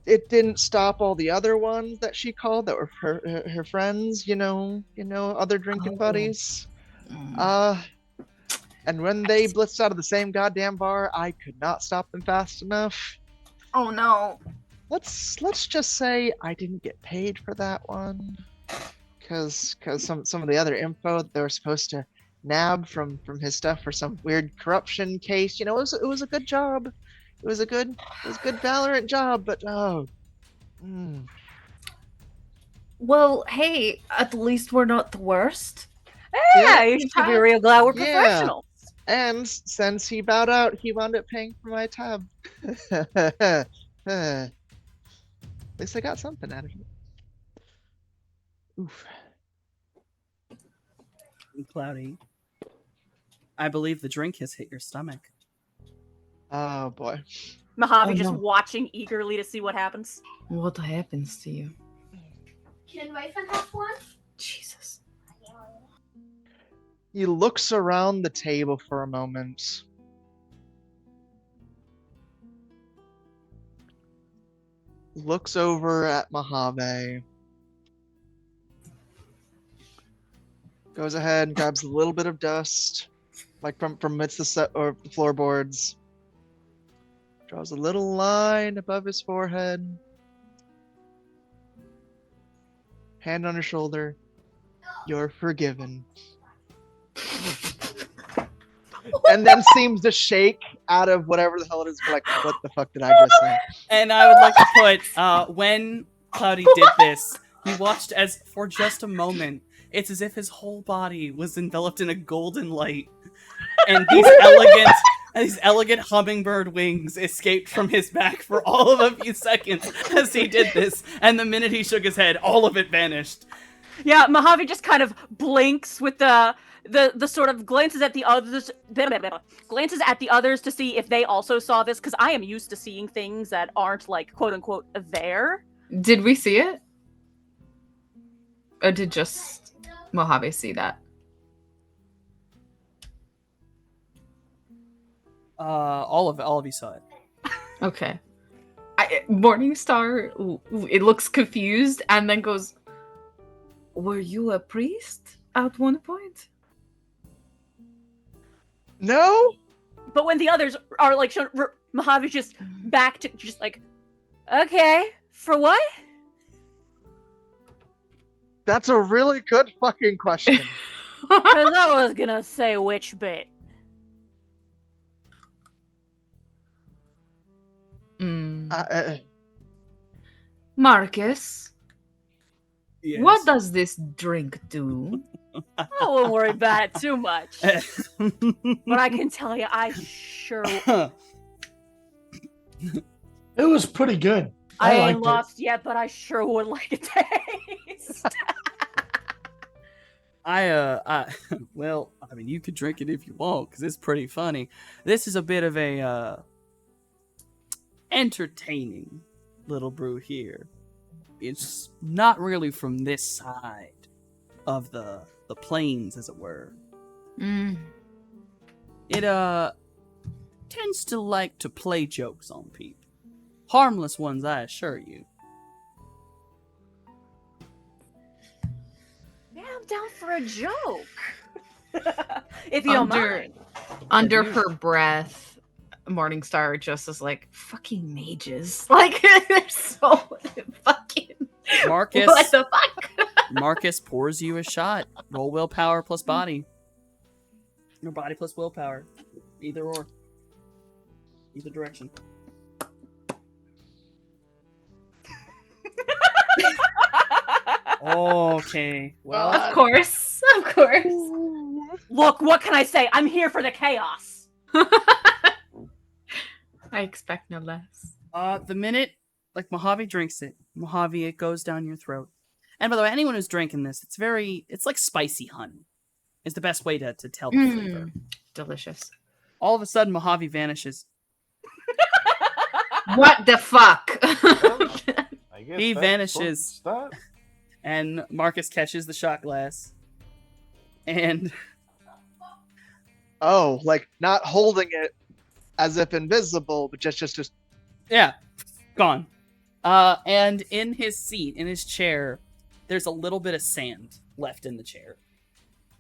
It didn't stop all the other ones that she called that were her friends, other drinking Oh. buddies. Mm. And when they blitzed out of the same goddamn bar, I could not stop them fast enough. Oh no. Let's just say I didn't get paid for that one, because some of the other info that they were supposed to nab from his stuff for some weird corruption case, it was a good job. It was a good Valorant job, but Well, hey, at least we're not the worst. Yeah, you should be real glad we're Yeah. professionals. And since he bowed out, he wound up paying for my tab. At least I got something out of it. Oof. Cloudy, I believe the drink has hit your stomach. Oh boy. Mojave Oh, just no. watching eagerly to see what happens. What happens to you? Can Ryfen have one? Jesus. He looks around the table for a moment. Looks over at Mojave. Goes ahead and grabs a little bit of dust, like from amidst the floorboards. Draws a little line above his forehead. Hand on her shoulder. You're forgiven. And then seems to shake out of whatever the hell it is. Like, what the fuck did I just say? And I would like to put, when Cloudy did this, he watched as, for just a moment, it's as if his whole body was enveloped in a golden light. And these elegant hummingbird wings escaped from his back for all of a few seconds as he did this. And the minute he shook his head, all of it vanished. Yeah, Mojave just kind of blinks with the sort of glances at the others, to see if they also saw this, because I am used to seeing things that aren't like quote unquote there. Did we see it? Or did just Mojave see that? All of you saw it. Okay. Morningstar, it looks confused and then goes, "Were you a priest at one point?" No? But when the others are like shown, Mojave's just back to just like, okay, for what? That's a really good fucking question. Because I was gonna say which bit. Marcus, Yes. what does this drink do? I won't worry about it too much. But I can tell you, I sure It was pretty good. I ain't liked it. lost yet, but I sure would like a taste. Well, I mean, you could drink it if you want, because it's pretty funny. This is a bit of a, entertaining little brew here. It's not really from this side of the plains, as it were. It, tends to like to play jokes on people. Harmless ones, I assure you. Yeah, I'm down for a joke. If you don't mind. Under her breath, Morningstar just is like, fucking mages. Like, they're so fucking... Marcus, What the fuck? Marcus pours you a shot. Roll willpower plus body. Or body plus willpower. Either or. Either direction. Okay. Well, Of course. Look, what can I say? I'm here for the chaos. I expect no less. the minute like Mojave drinks it, Mojave, it goes down your throat. And by the way, anyone who's drinking this, it's like spicy honey. Is the best way to tell the flavor. Delicious. All of a sudden, Mojave vanishes. What the fuck? I guess He that vanishes. sorts that. And Marcus catches the shot glass. And Oh, like not holding it as if invisible, but just yeah, gone. And in his seat, in his chair, there's a little bit of sand left in the chair.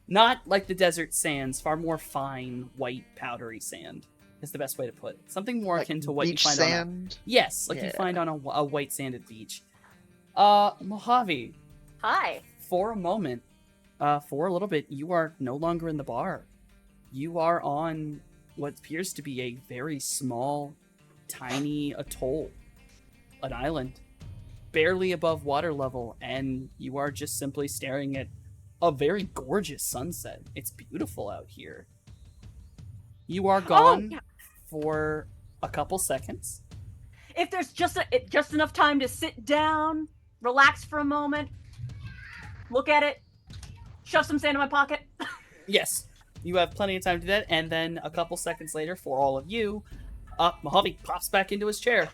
Not like the desert sands, far more fine, white, powdery sand is the best way to put it. Something more like akin to what you beach find on sand. yes, like you Yeah. find on a white sanded beach. Mojave, Hi. for a moment, for a little bit, you are no longer in the bar. You are on what appears to be a very small, tiny atoll, an island, barely above water level, and you are just simply staring at a very gorgeous sunset. It's beautiful out here. You are gone yeah. for a couple seconds. If there's just enough time to sit down, relax for a moment, look at it, shove some sand in my pocket. Yes, you have plenty of time to do that, and then a couple seconds later, for all of you, Mojave pops back into his chair.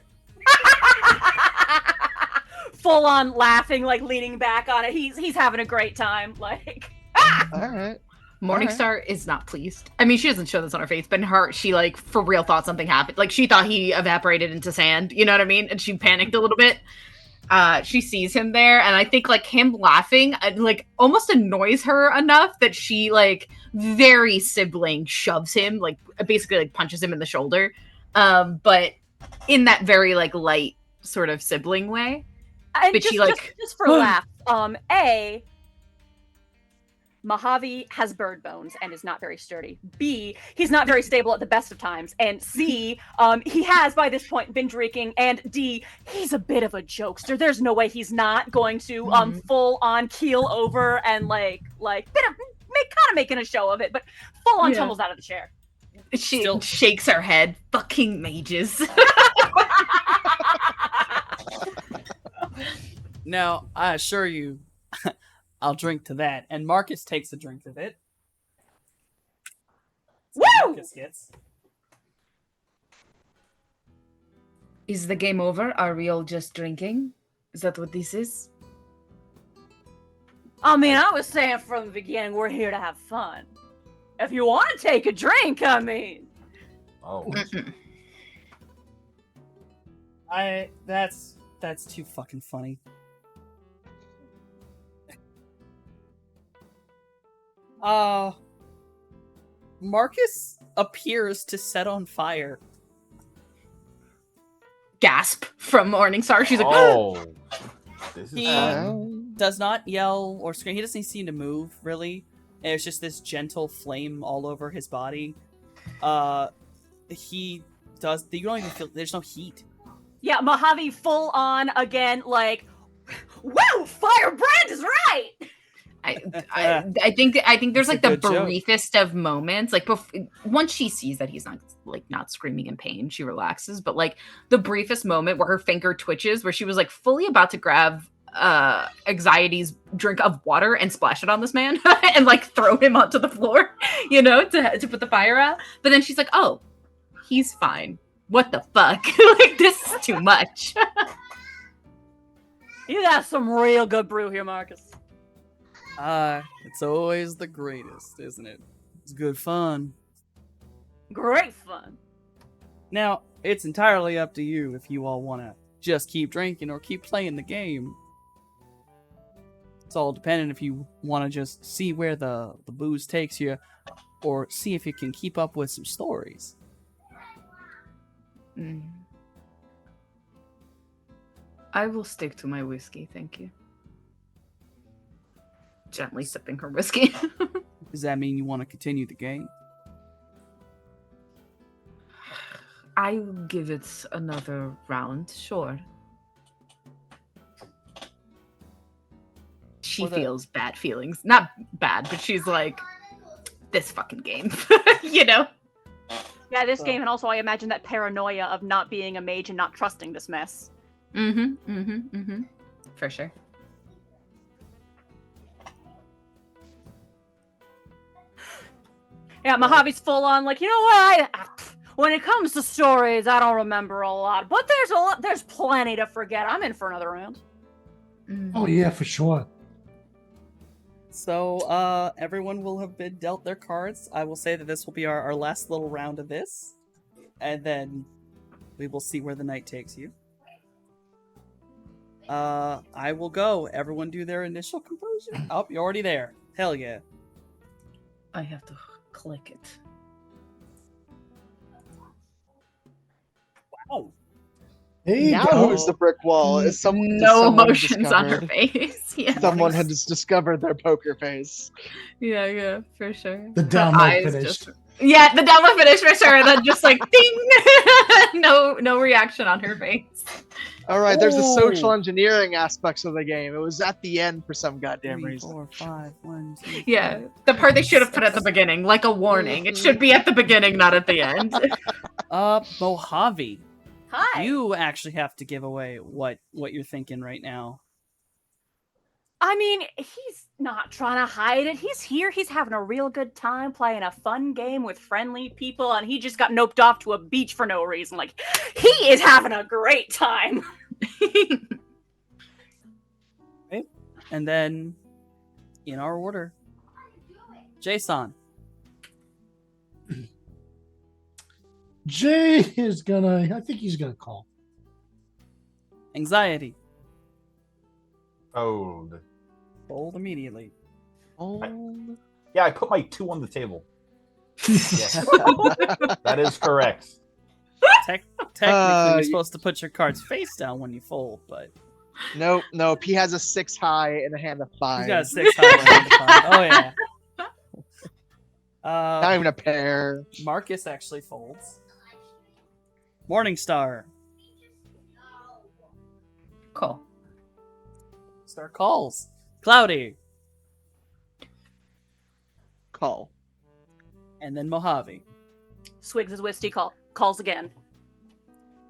Full on laughing, like leaning back on it. He's having a great time. Like, All right. Morningstar is not pleased. I mean, she doesn't show this on her face, but in her, she like for real thought something happened. Like she thought he evaporated into sand. You know what I mean? And she panicked a little bit. She sees him there, and I think like him laughing like almost annoys her enough that she like very sibling shoves him, like basically like punches him in the shoulder. But in that very like light sort of sibling way. and But she, like, just for laughs. Mojave has bird bones and is not very sturdy. B, he's not very stable at the best of times. And C, he has by this point been drinking. And D, he's a bit of a jokester. There's no way he's not going to full on keel over and like kind of making a show of it, but full on Yeah. tumbles out of the chair. She Still- shakes her head. Fucking mages. Now, I assure you, I'll drink to that. And Marcus takes a drink of it. So Woo! Marcus gets. Is the game over? Are we all just drinking? Is that what this is? I mean, I was saying from the beginning, we're here to have fun. If you want to take a drink, I mean. Oh, That's too fucking funny. Marcus appears to set on fire gasp from Morningstar. She's like, Oh, this is He- fun. Does not yell or scream. He doesn't seem to move really. It's just this gentle flame all over his body. He does. You don't even feel. There's no heat. Yeah, Mojave full on again, like, wow, Firebrand is right. I think there's It's a like the good joke. briefest of moments. Like once she sees that he's not screaming in pain, she relaxes. But like the briefest moment where her finger twitches, where she was like fully about to grab Anxiety's drink of water and splash it on this man and like throw him onto the floor, to put the fire out. But then she's like, oh, he's fine. What the fuck? Like this is too much. You got some real good brew here, Marcus. It's always the greatest, isn't it? It's good fun. Great fun. Now, it's entirely up to you if you all want to just keep drinking or keep playing the game. It's all dependent if you want to just see where the booze takes you or see if you can keep up with some stories. I will stick to my whiskey, thank you. Gently sipping her whiskey. Does that mean you want to continue the game? I will give it another round, sure. She Or the- feels bad feelings. Not bad, but she's like, this fucking game. Yeah, this So- game, and also I imagine that paranoia of not being a mage and not trusting this mess. For sure. Yeah, Mojave's full on like, you know what? When it comes to stories, I don't remember a lot, but there's plenty to forget. I'm in for another round. Oh yeah, for sure. So, everyone will have been dealt their cards. I will say that this will be our last little round of this. And then we will see where the night takes you. I will go. Everyone do their initial composure. Oh, you're already there. Hell yeah. I have to click it. Wow. There you Now go. who's the brick wall? Is No someone emotions on her discovered- face. Yeah. Someone had just discovered their poker face. Yeah, for sure. The Her download eyes finished. Yeah, the download finished for sure. Then just like ding, no reaction on her face. All right, there's the social Ooh. engineering aspects of the game. It was at the end for some goddamn 3, reason. 4, 5, 1, 2, Yeah, the part they should have put at the beginning, like a warning. It should be at the beginning, not at the end. Mojave. Hi. You actually have to give away what you're thinking right now. I mean, he's not trying to hide it. He's here. He's having a real good time playing a fun game with friendly people, and he just got noped off to a beach for no reason. Like, he is having a great time. And then, in our order, Jason. Jay is gonna. I think he's gonna call. Anxiety. Fold. Fold immediately. Oh. Yeah, I put my 2 on the table. Yes. That is correct. Technically, you're y- supposed to put your cards face down when you fold, but Nope. He has a 6 high and a hand of 5. he's got a 6 high hand to five. Oh yeah. Not even a pair. Marcus actually folds. Morningstar. Cool. Star calls. Cloudy. Call. And then Mojave. Swigs his whiskey, calls again.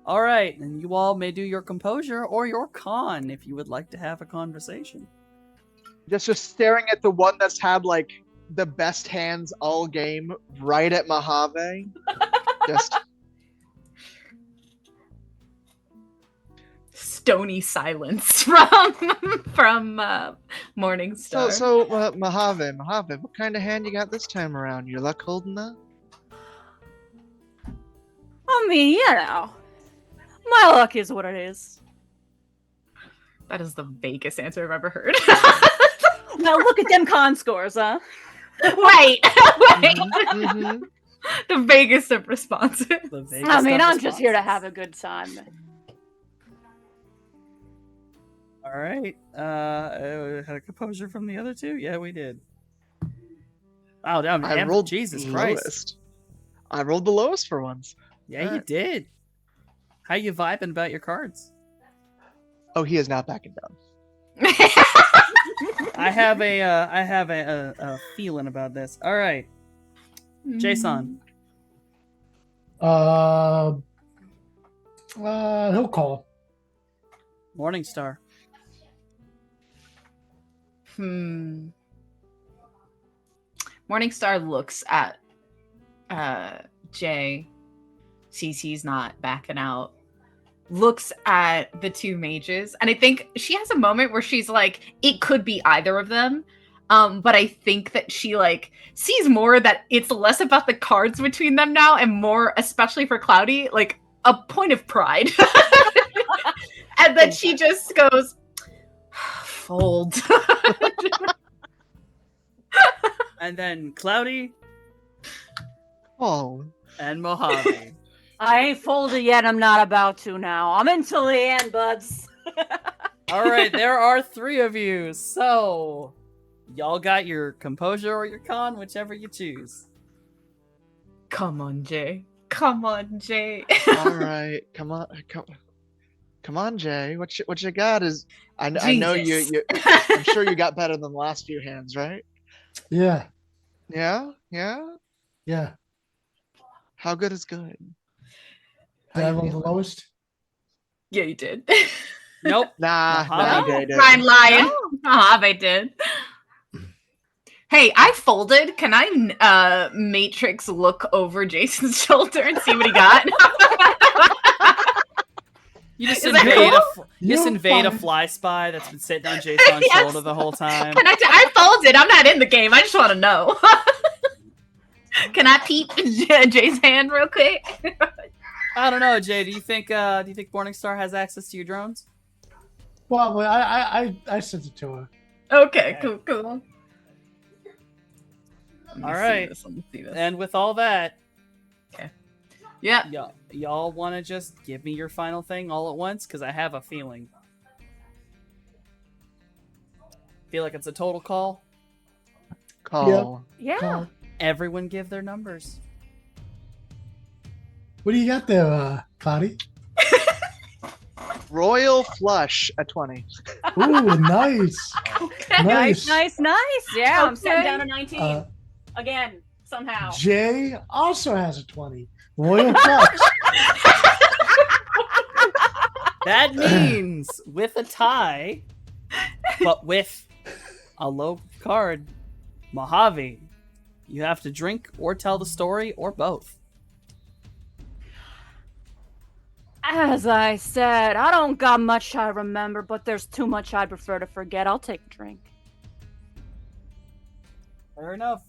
All right, and you all may do your composure or your con if you would like to have a conversation. Just staring at the one that's had like the best hands all game right at Mojave. Just Stony silence from Morningstar. so Mojave, what kind of hand you got this time around? Your luck holding that? I mean, you know, my luck is what it is. That is the vaguest answer I've ever heard. Now look at them con scores, huh? right. Mhm. The vaguest of responses. The Vegas I mean, stuff I'm just here to responses. have a good time. All right. Had a composure from the other two? Yeah, we did. Oh, damn. I rolled Jesus the Christ. lowest. I rolled the lowest for once. Yeah, you Alright. did. How you vibing about your cards? Oh, he is not backing down. I have a feeling about this. All right, Jason. He'll call. Morningstar. Morningstar looks at Jay, sees he's not backing out, looks at the two mages, and I think she has a moment where she's like, it could be either of them. But I think that she like sees more that it's less about the cards between them now and more, especially for Cloudy, like a point of pride. And then she just goes, fold. And then Cloudy Oh, and Mojave. I ain't folded yet. I'm not about to now. I'm into Leanne, buds. All right, there are 3 of you. So, y'all got your composure or your con, whichever you choose. Come on, Jay. Come on, Jay. all right. Come on, Jay. What you got is I know you. Jesus. I'm sure you got better than the last few hands, right? Yeah. Yeah. Yeah. How good is good? Did I roll the lowest? Yeah, you did. Nope. Nah, Mojave they did. Ryan lying. Mojave did. Hey, I folded. Can I Matrix look over Jason's shoulder and see what he got? You just Is that invade cool? a fly spy that's been sitting on Jason's Yes. shoulder the whole time. I folded. I'm not in the game. I just want to know. Can I peep Jay's hand real quick? I don't know, Jay. Do you think Morningstar has access to your drones? Well, I sent it to her. Okay, cool. Let me All see right. this, let me see this. And with all that, Yeah. y'all want to just give me your final thing all at once? Because I have a feeling. Feel like it's a total call. Call. Yeah. Call. Everyone give their numbers. What do you got there, Cloudy? Royal flush at 20. Ooh, nice. Nice. Yeah, I'm Okay. setting down a 19 Uh, again somehow. Jay also has a 20. Royal flush. That means with a tie, but with a low card, Mojave, you have to drink or tell the story or both. As I said, I don't got much I remember, but there's too much I'd prefer to forget. I'll take a drink. Fair enough.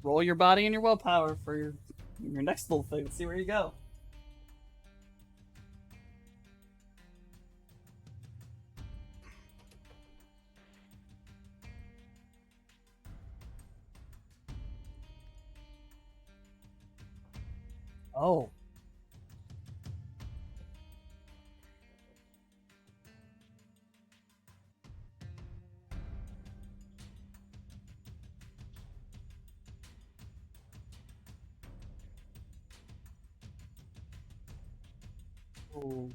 Roll your body and your willpower for your next little thing. Let's see where you go. Oh. Ooh.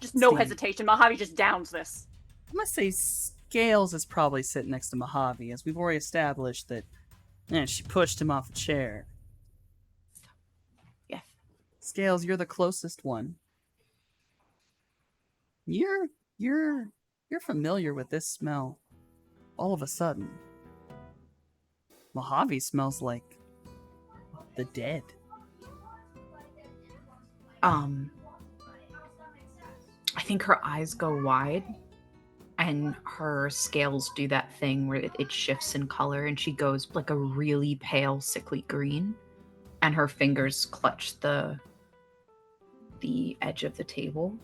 Just no Steve. hesitation. Mojave just downs this. I'm gonna say Scales is probably sitting next to Mojave, as we've already established that she pushed him off a chair. Yes. Scales, you're the closest one. You're familiar with this smell. All of a sudden, Mojave smells like the dead. I think her eyes go wide and her scales do that thing where it shifts in color and she goes like a really pale, sickly green, and her fingers clutch the edge of the table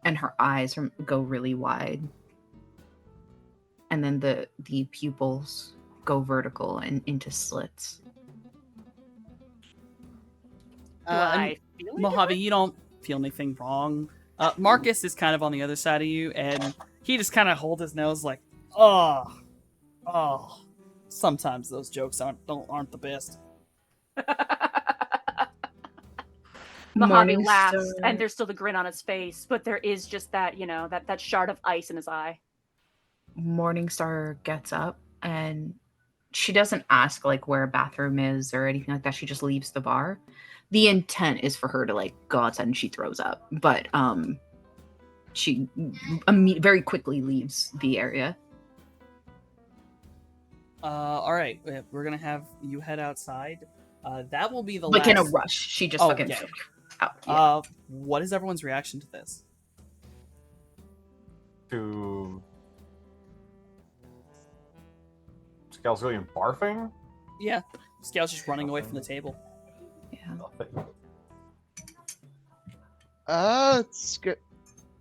and her eyes go really wide. And then the pupils go vertical and into slits. Do I And feel any Mojave, different? feel anything wrong. Marcus is kind of on the other side of you, and he just kind of holds his nose like, oh. Sometimes those jokes aren't the best. Mojave laughs, Morningstar- and there's still the grin on his face, but there is just that, that shard of ice in his eye. Morningstar gets up and she doesn't ask like where a bathroom is or anything like that. She just leaves the bar. The intent is for her to like go outside and she throws up, but she very quickly leaves the area. All right, we're gonna have you head outside. That will be the Like last... in a rush. She just Oh, fucking yeah. out. Yeah. What is everyone's reaction to this? To Scalzillion barfing? Yeah, Scale's just running away from the table. Yeah. Nothing.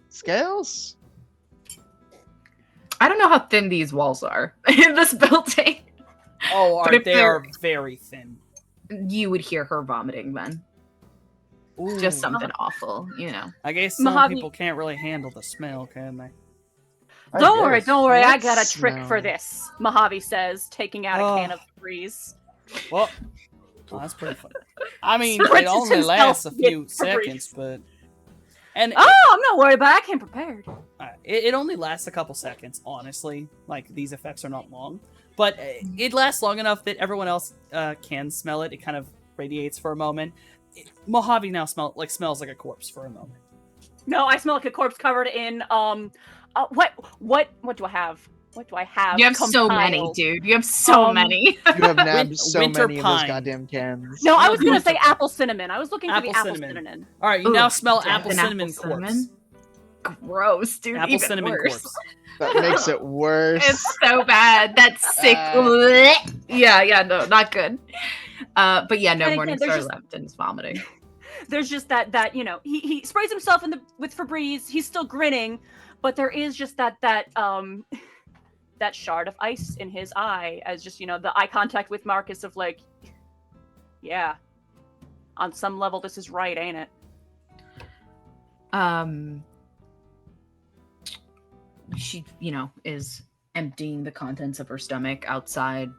Scales? I don't know how thin these walls are in this building. Oh, But if they they're- are very thin. You would hear her vomiting then. Ooh, Just something awful, you know. I guess some Mojave- people can't really handle the smell, can they? Don't worry, I What got a trick for smell? this, Mojave says, taking out a can Oh. of Febreze. Well, that's pretty funny. I mean, Spritz it only himself lasts a with few Febreze. seconds, but and Oh, I'm not worried about it. I came prepared. it only lasts a couple seconds. Honestly, like these effects are not long, but it lasts long enough that everyone else can smell it. It kind of radiates for a moment. Mojave now smells like a corpse for a moment. No, I smell like a corpse covered in what do I have? What do I have? You have so many, compiled? dude. You have so Um, many. You have nabbed so winter many of pine. those goddamn cans. No, I was gonna Winter say pine. apple cinnamon. I was looking for Apple the apple cinnamon. cinnamon. All right, you Ooh, now smell death apple and cinnamon apple corpse. cinnamon? Gross, dude. Apple Even cinnamon worse. corpse. That makes it worse. It's so bad. That's sick. Yeah, no, not good. But yeah, no, And again, there's Morningstar just- left and is vomiting. There's just that he sprays himself with Febreze. He's still grinning, but there is just that that shard of ice in his eye as just the eye contact with Marcus of like, yeah, on some level this is right, ain't it? She, is emptying the contents of her stomach outside.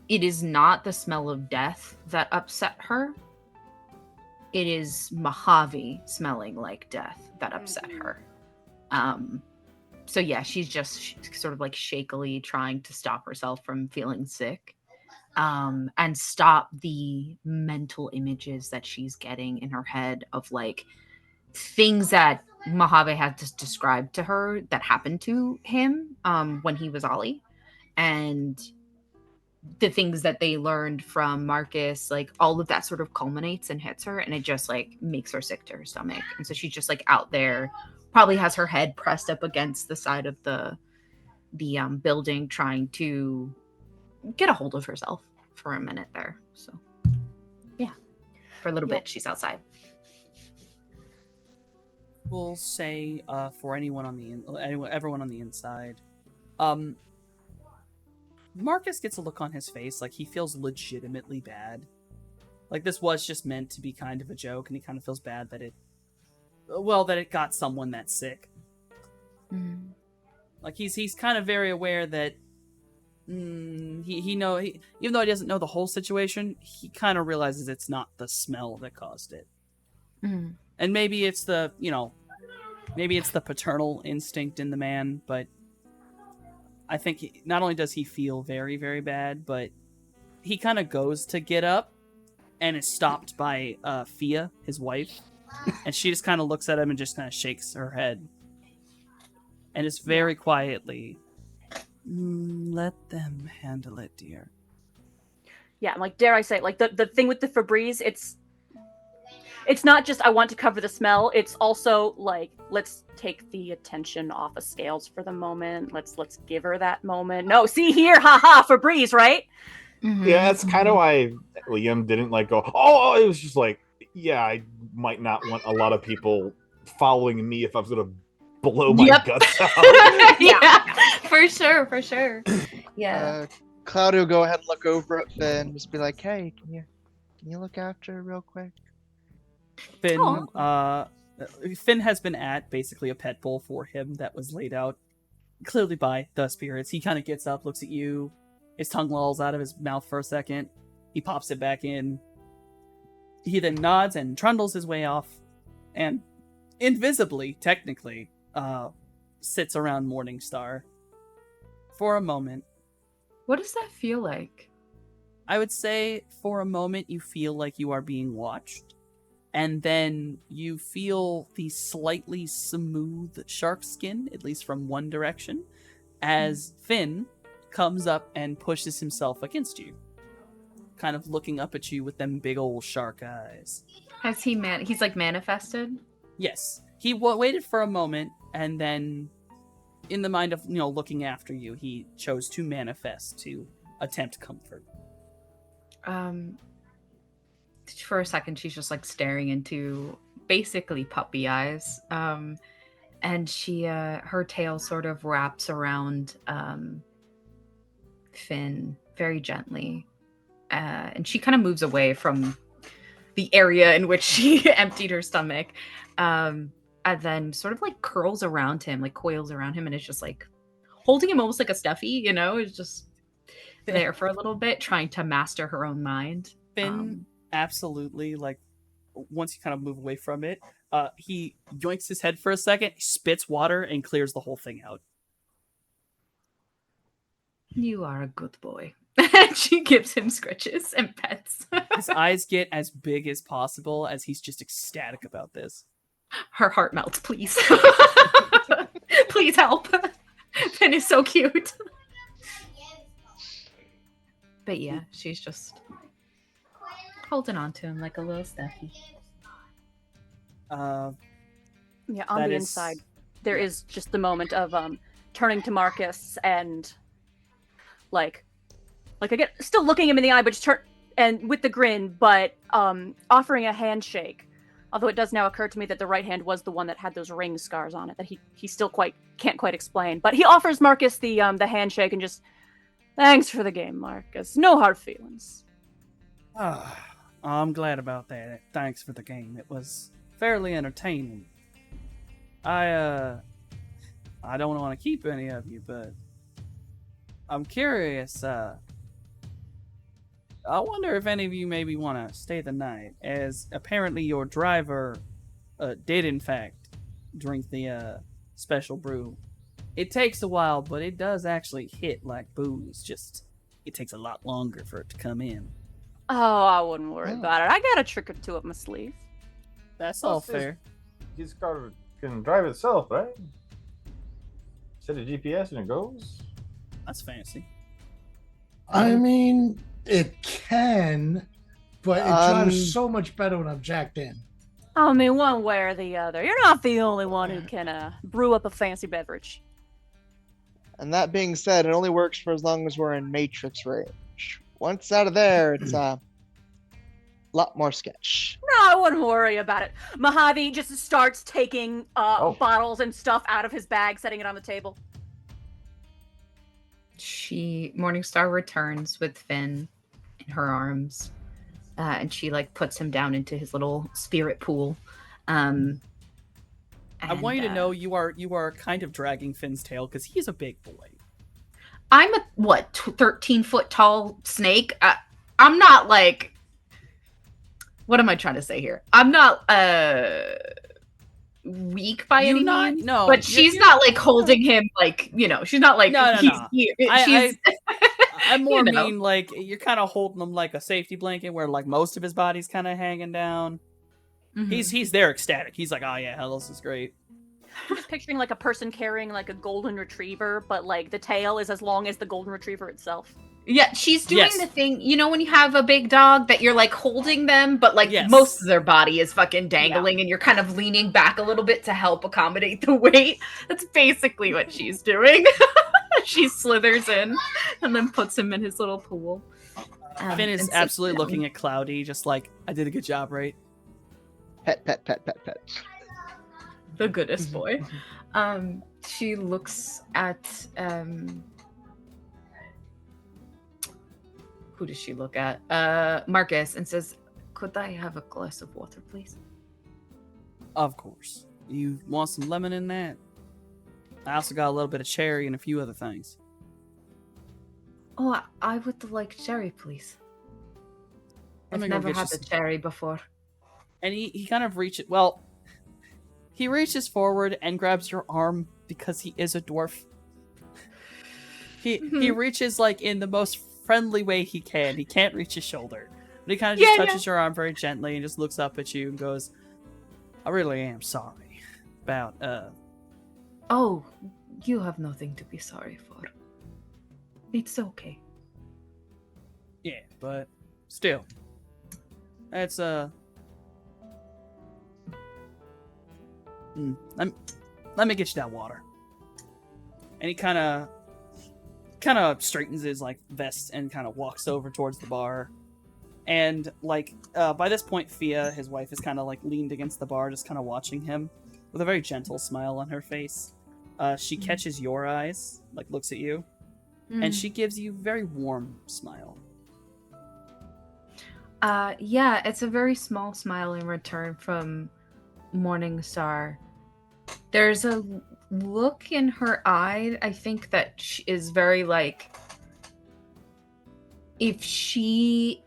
It is not the smell of death that upset her. It is Mojave smelling like death that upset her. So yeah, she's sort of like shakily trying to stop herself from feeling sick, and stop the mental images that she's getting in her head of like things that Mojave had to describe to her that happened to him when he was Ollie, and the things that they learned from Marcus, like all of that sort of culminates and hits her, and it just like makes her sick to her stomach. And so she's just like out there, probably has her head pressed up against the side of the building, trying to get a hold of herself for a minute there. So yeah, for a little bit she's outside. We'll say for everyone on the inside, Marcus gets a look on his face like he feels legitimately bad. Like this was just meant to be kind of a joke, and he kind of feels bad that it got someone that sick. Mm. Like he's kind of very aware that even though he doesn't know the whole situation, he kind of realizes it's not the smell that caused it. Mm. And maybe it's the paternal instinct in the man, but I think not only does he feel very, very bad, but he kind of goes to get up and is stopped by Fia, his wife, and she just kind of looks at him and just kind of shakes her head. And just very quietly, let them handle it, dear. Yeah, like dare I say, like the thing with the Febreze, it's not just I want to cover the smell. It's also like let's take the attention off of Scales for the moment. Let's give her that moment. No, see here, haha, Febreze, right? Mhm. Yeah, that's kind of why Liam didn't like go. Oh, it was just like, yeah, I might not want a lot of people following me if I was gonna blow my Yep. guts out. Yeah, for sure. Yeah. Claudio, go ahead and look over at Finn. Just be like, hey, can you look after her real quick? Finn, Aw. Finn has been at basically a pet bowl for him that was laid out clearly by the spirits. He kind of gets up, looks at you, his tongue lolls out of his mouth for a second. He pops it back in. He then nods and trundles his way off, and invisibly, technically, sits around Morningstar for a moment. What does that feel like? I would say for a moment you feel like you are being watched, and then you feel the slightly smooth shark skin, at least from one direction, as Finn comes up and pushes himself against you, kind of looking up at you with them big old shark eyes. Has he he's like manifested? Yes, he waited for a moment, and then, in the mind of looking after you, he chose to manifest to attempt comfort. For a second, she's just like staring into basically puppy eyes. And she, her tail sort of wraps around Finn very gently. And she kind of moves away from the area in which she emptied her stomach. And then sort of like curls around him, like coils around him, and it's just like holding him almost like a stuffy, it's just there for a little bit, trying to master her own mind. Finn, absolutely, like, once you kind of move away from it, he yoinks his head for a second, spits water, and clears the whole thing out. You are a good boy. And she gives him scritches and pets. His eyes get as big as possible as he's just ecstatic about this. Her heart melts, please. Please help. Finn is so cute. But yeah, she's just holding on to him like a little Steffi. Yeah, on the inside, there is just the moment of turning to Marcus and like again, still looking him in the eye, but just and with the grin, but offering a handshake. Although it does now occur to me that the right hand was the one that had those ring scars on it that he still can't quite explain. But he offers Marcus the handshake and just, thanks for the game, Marcus. No hard feelings. I'm glad about that. Thanks for the game. It was fairly entertaining. I don't want to keep any of you, but I'm curious. I wonder if any of you maybe want to stay the night, as apparently your driver did in fact drink the special brew. It takes a while, but it does actually hit like booze. Just it takes a lot longer for it to come in. Oh, I wouldn't worry about it. I got a trick or two up my sleeve. That's all fair. His car can drive itself, right? Set a GPS and it goes. That's fancy. I mean, it can, but it drives so much better when I'm jacked in. I mean, one way or the other. You're not the only one who can brew up a fancy beverage. And that being said, it only works for as long as we're in Matrix range. Once out of there, it's a lot more sketch. No, I wouldn't worry about it. Mojave just starts taking bottles and stuff out of his bag, setting it on the table. Morningstar returns with Finn in her arms, and she like puts him down into his little spirit pool. I want you to know you are kind of dragging Finn's tail because he's a big boy. I'm a 13-foot tall snake. I'm not like. What am I trying to say here? I'm not weak by any means. No, but she's not like holding him like she's not like no. She's I more mean like you're kind of holding him like a safety blanket where like most of his body's kind of hanging down. Mm-hmm. He's there ecstatic. He's like, oh yeah, hell, this is great. I'm just picturing like a person carrying like a golden retriever, but like the tail is as long as the golden retriever itself. Yeah, she's doing the thing, when you have a big dog that you're like holding them, but like most of their body is fucking dangling and you're kind of leaning back a little bit to help accommodate the weight. That's basically what she's doing. She slithers in and then puts him in his little pool. Finn is absolutely looking at Cloudy, just like, I did a good job, right? Pet. The goodest boy. She looks at who does she look at? Marcus, and says, "Could I have a glass of water, please?" Of course. You want some lemon in that? I also got a little bit of cherry and a few other things. Oh, I would like cherry, please. Let I've me go never get you had the some. cherry before. And he kind of reaches, well, he reaches forward and grabs your arm because he is a dwarf. He reaches like in the most friendly way he can. He can't reach his shoulder. But he kind of just touches your arm very gently and just looks up at you and goes, I really am sorry about, Oh, you have nothing to be sorry for. It's okay. yeah, but still. That's, let me get you that water. And he kind of straightens his like vest and kind of walks over towards the bar. And like by this point, Fia, his wife, is kind of like leaned against the bar, just kind of watching him with a very gentle smile on her face. She catches your eyes, like looks at you, and she gives you a very warm smile. Yeah, it's a very small smile in return from Morningstar. There's a look in her eye, I think, that is very like, if she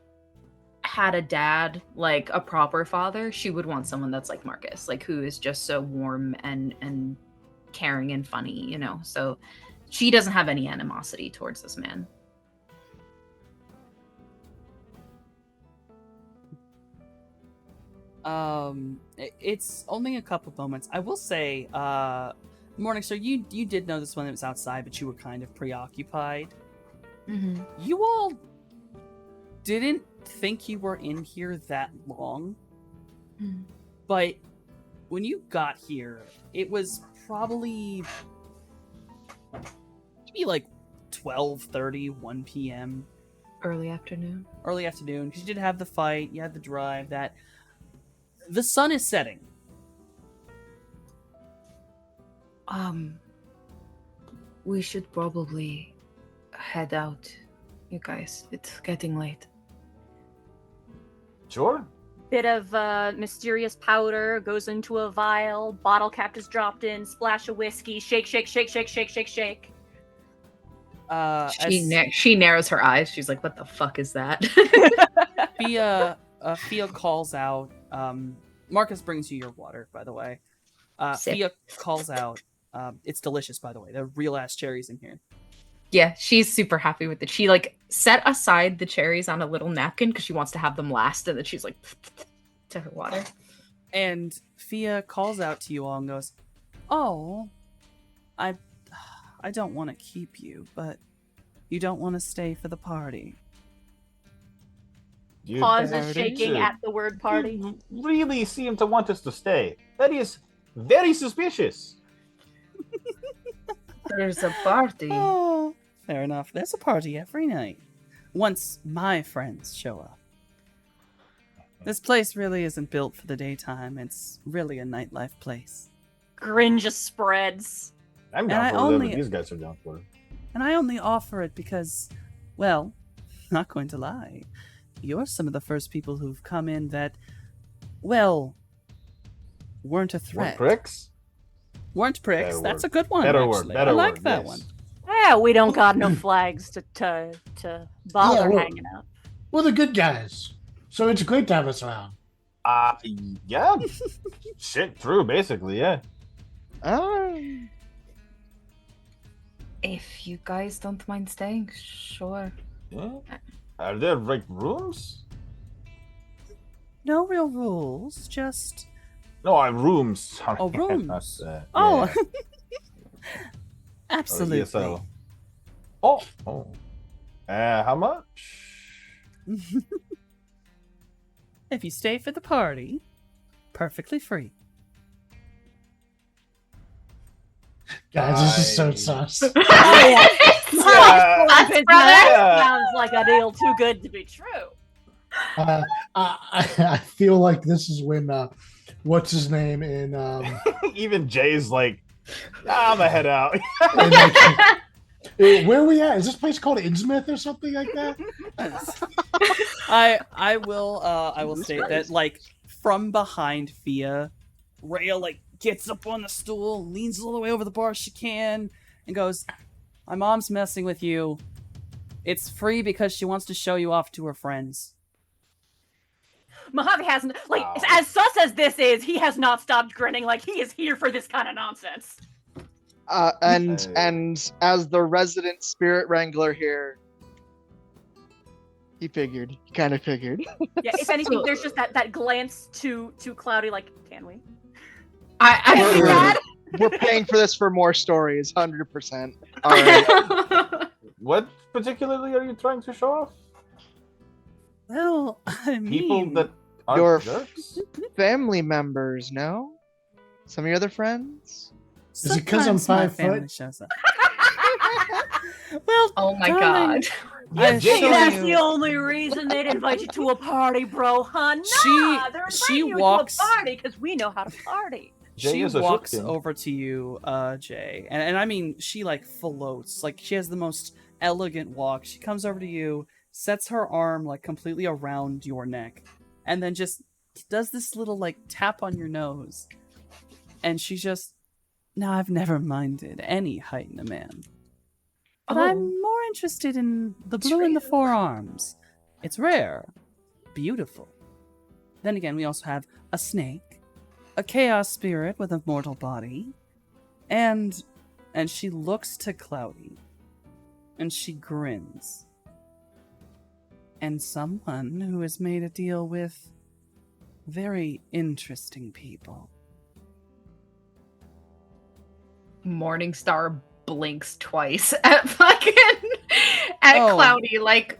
had a dad, like a proper father, she would want someone that's like Marcus, like who is just so warm and caring and funny, you know. So she doesn't have any animosity towards this man. It's only a couple moments. I will say, Morningstar, you did know this when it was outside, but you were kind of preoccupied. Mm-hmm. You all didn't think you were in here that long, but when you got here, it was probably maybe like 12:30, 1 p.m. Early afternoon. Early afternoon, because you did have the fight, you had the drive, that the sun is setting. We should probably head out, you guys. It's getting late. Sure. Bit of mysterious powder goes into a vial. Bottle cap is dropped in. Splash of whiskey. Shake, shake, shake, shake, shake, shake, shake. She narrows her eyes. She's like, "What the fuck is that?" Fia calls out. Marcus brings you your water, by the way. Sick. Fia calls out. It's delicious, by the way. They're real ass cherries in here. Yeah, she's super happy with it. She like set aside the cherries on a little napkin because she wants to have them last, and then she's like to her water. And Fia calls out to you all and goes, "Oh, I don't want to keep you, but you don't want to stay for the party." You Pauses shaking at the word party. You really seem to want us to stay. That is very suspicious. There's a party. Oh, fair enough. There's a party every night. Once my friends show up. This place really isn't built for the daytime. It's really a nightlife place. Grin just spreads. I'm And down I for only- whatever these guys are down for. And I only offer it because, well, not going to lie, you're some of the first people who've come in that, well, weren't a What threat. pricks? Weren't pricks. Better That's word. a good one. Better word, actually. better I like word, that yes. one. Yeah, we don't got no flags to bother Yeah, well- hanging up. We're the good guys, so it's great to have us around. Yeah. Shit, true, basically, yeah. If you guys don't mind staying, sure. Yeah. Are there, like, rooms? No real rules, just No, rooms. Sorry. Oh, rooms. Not, oh, yeah. absolutely. ESL. Oh. How much? If you stay for the party, perfectly free. Guys, this is so I- sus. Yeah. Business brother. sounds like a deal too good to be true. I feel like this is when what's his name in Even Jay's like, I'm gonna head out. where are we at? Is this place called Innsmouth or something like that? I will state that, like, from behind Fia, Rhea like gets up on the stool, leans all the way over the bar as she can, and goes, "My mom's messing with you. It's free because she wants to show you off to her friends." Mojave hasn't, like, Wow. as sus as this is, he has not stopped grinning. Like, he is here for this kind of nonsense. And as the resident spirit wrangler here, he figured. He kind of figured. Yeah, if anything, there's just that glance to Cloudy, like, can we? I We're- Dad? We're paying for this for more stories, 100%. All right. What particularly are you trying to show off? Well, I mean, People that are Your jerks? Family members, no? Some of your other friends? Is it 'cause I'm sometimes my 5 family foot? shows up. Well, Oh my darling, god. I Jay, assure That's you- the only reason they'd invite you to a party, bro, huh? Nah, they're inviting she you walks- to a party because we know how to party. Jay she is a walks shitkin. over to you, Jay, and I mean, she like floats, like she has the most elegant walk. She comes over to you, sets her arm like completely around your neck, and then just does this little like tap on your nose, and she just, "Now I've never minded any height in a man, but I'm more interested in the blue in the forearms. It's rare, beautiful. Then again, we also have a snake, a chaos spirit with a mortal body, and she looks to Cloudy, and she grins. And someone who has made a deal with very interesting people." Morningstar blinks twice at fucking at Oh. Cloudy, like,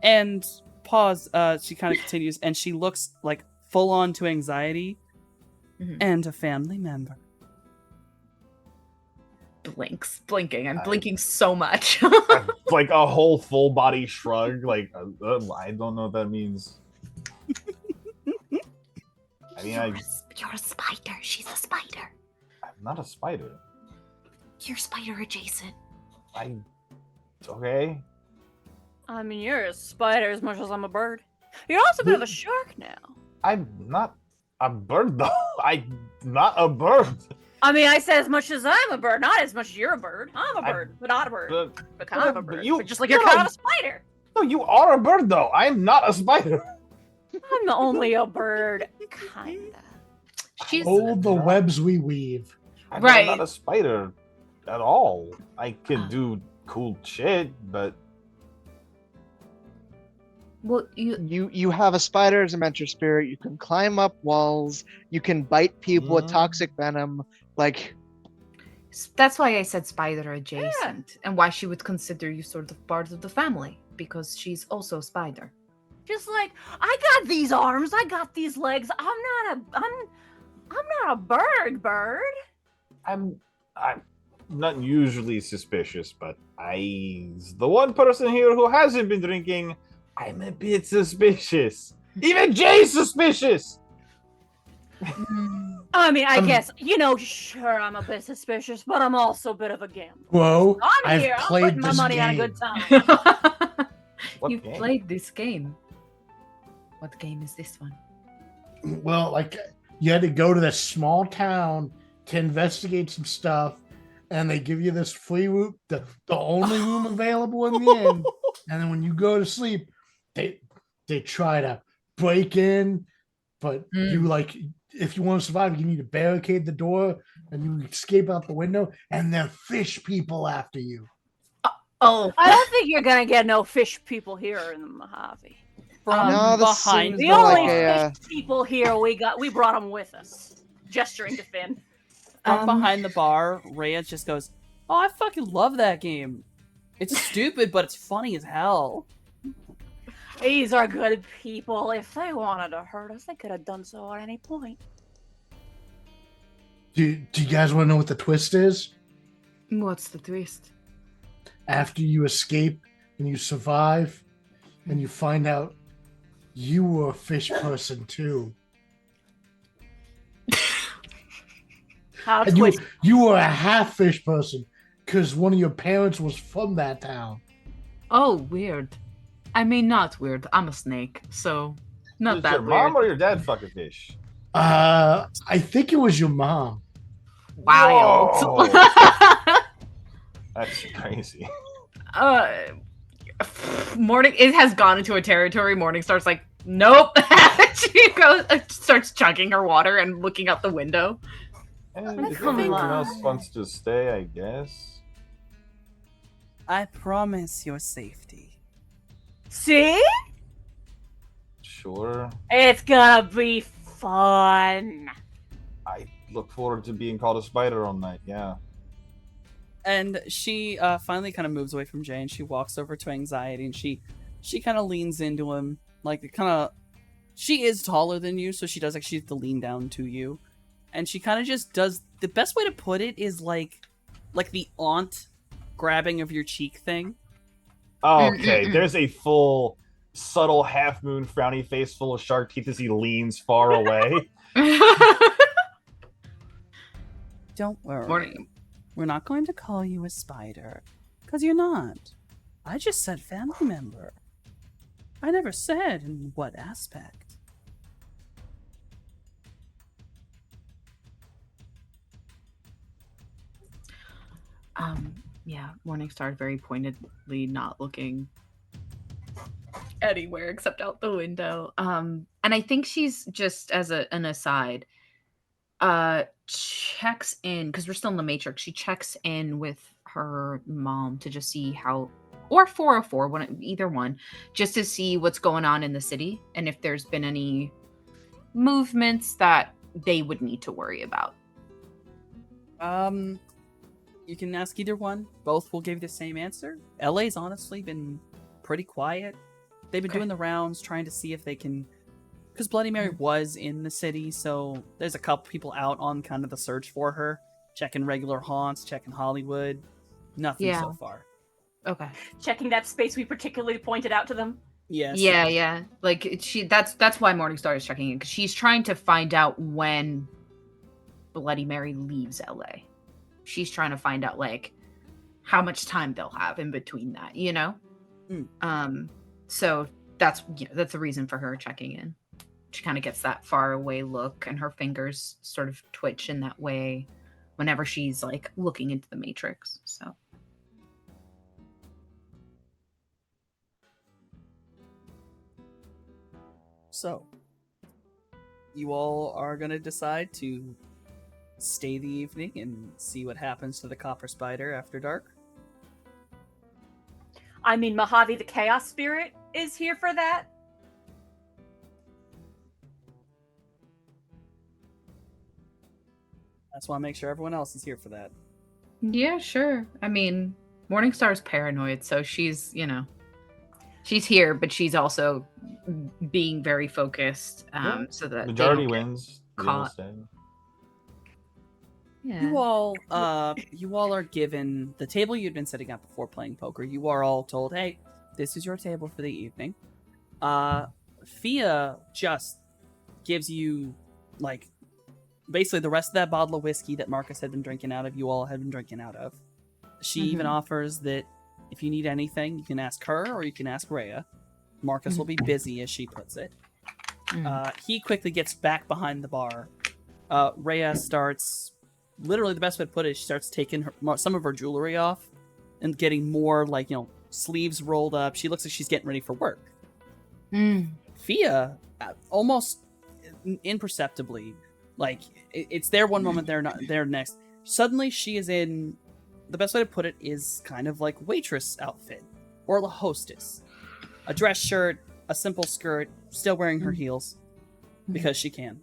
And pause, she kind of continues, and she looks like full on to anxiety, Mhm. and a family member. blinking. I'm blinking so much. Like a whole full body shrug. Like, I don't know what that means. I mean, You're a spider. She's a spider. I'm not a spider. You're spider adjacent. Okay. I mean, you're a spider as much as I'm a bird. You're also a bit of a shark now. I'm not a bird, though. I'm not a bird. I mean, I said as much as I'm a bird, not as much as you're a bird. I'm a I- bird, but not a bird. But, But kind of a but bird. you- But just like no, you're kind no. of a spider. no, you are a bird, though. I'm not a spider. I'm only a bird, kinda. She's Oh, the webs we weave. I'm Right. not a spider at all. I can do cool shit, but well, You have a spider as a mentor spirit. You can climb up walls. You can bite people with Mm. toxic venom. Like, that's why I said spider adjacent, and why she would consider you sort of part of the family, because she's also a spider. Just like I got these arms, I got these legs. I'm not a bird. I'm not usually suspicious, but the one person here who hasn't been drinking, I'm a bit suspicious. Even Jay's suspicious. I mean, I guess sure, I'm a bit suspicious, but I'm also a bit of a gambler. Whoa, I'm I've here. I'm played putting my this money on a game. good time. What You've game? played this game. What game is this one? Well, like you had to go to this small town to investigate some stuff, and they give you this free room, the only room available in the inn. And then when you go to sleep, they try to break in, but you like if you want to survive, you need to barricade the door and you escape out the window, and they're fish people after you. Oh, I don't think you're gonna get no fish people here in the Mojave. From No, this behind seems The more only like a, fish people here we brought them with us. Gesturing to Finn. From behind the bar, Rhea just goes, "Oh, I fucking love that game. It's stupid, but it's funny as hell." These are good people. If they wanted to hurt us, they could have done so at any point. Do you guys want to know what the twist is? what's the twist? After you escape and you survive, and you find out you were a fish person too. How And twist? you were a half fish person because one of your parents was from that town. Oh, weird. I mean, not weird. I'm a snake, so not Did that your weird. mom or your dad fuck a fish? I think it was your mom. Wild. Whoa. That's crazy. Morning, it has gone into a territory. Morningstar's like, nope. She starts chugging her water and looking out the window. And if Come anyone on. else wants to stay, I guess. I promise your safety. See? Sure. It's gonna be fun. I look forward to being called a spider all night. Yeah. And she finally kind of moves away from Jay, and she walks over to Anxiety, and she kind of leans into him, like kind of. She is taller than you, so she does actually have to lean down to you, and she kind of just does. The best way to put it is like the aunt grabbing of your cheek thing. Okay, there's a full, subtle half moon frowny face full of shark teeth as he leans far away. Don't worry. Morning. We're not going to call you a spider, because you're not. I just said family member. I never said in what aspect. Yeah, Morningstar very pointedly not looking anywhere except out the window. And I think she's just as an aside, checks in because we're still in the Matrix. She checks in with her mom to just see how, or 404, either one, just to see what's going on in the city and if there's been any movements that they would need to worry about. You can ask either one. Both will give you the same answer. LA's honestly been pretty quiet. They've been doing the rounds, trying to see if they can. Because Bloody Mary was in the city, so there's a couple people out on kind of the search for her, checking regular haunts, checking Hollywood. Nothing so far. Okay. Checking that space we particularly pointed out to them. Yes. Yeah. Like that's why Morningstar is checking in because she's trying to find out when Bloody Mary leaves LA. She's trying to find out like how much time they'll have in between that, you know? So that's the reason for her checking in. She kind of gets that far away look and her fingers sort of twitch in that way whenever she's like looking into the Matrix. So, you all are going to decide to stay the evening and see what happens to the Copper Spider after dark? I mean, Mojave the Chaos Spirit is here for that. I just want to make sure everyone else is here for that. Yeah, sure. I mean, Morningstar's paranoid, so she's, she's here, but she's also being very focused, so that Majority they don't get wins. caught. Yeah. You all are given the table you'd been setting up before playing poker. You are all told, hey, this is your table for the evening. Fia just gives you, like, basically the rest of that bottle of whiskey that Marcus had been drinking out of, you all had been drinking out of. She even offers that if you need anything, you can ask her or you can ask Rhea. Marcus will be busy, as she puts it. He quickly gets back behind the bar. Rhea starts, literally the best way to put it is she starts taking some of her jewelry off and getting more, like, sleeves rolled up. She looks like she's getting ready for work. Fia, almost imperceptibly, like, it's there one moment, they're not there next. Suddenly she is in, the best way to put it is kind of like waitress outfit or a hostess. A dress shirt, a simple skirt, still wearing her heels because she can.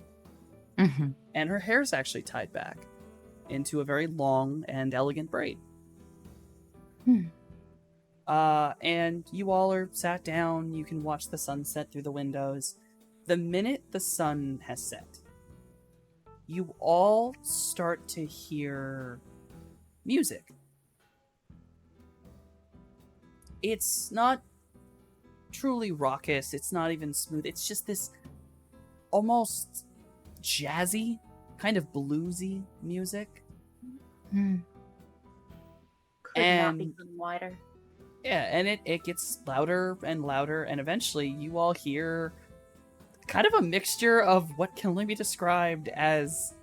And her hair's actually tied back into a very long and elegant braid. And you all are sat down. You can watch the sunset through the windows. The minute the sun has set, you all start to hear music. It's not truly raucous. It's not even smooth. It's just this almost jazzy, kind of bluesy music. Could not be done wider. Yeah, and it gets louder and louder, and eventually you all hear kind of a mixture of what can only be described as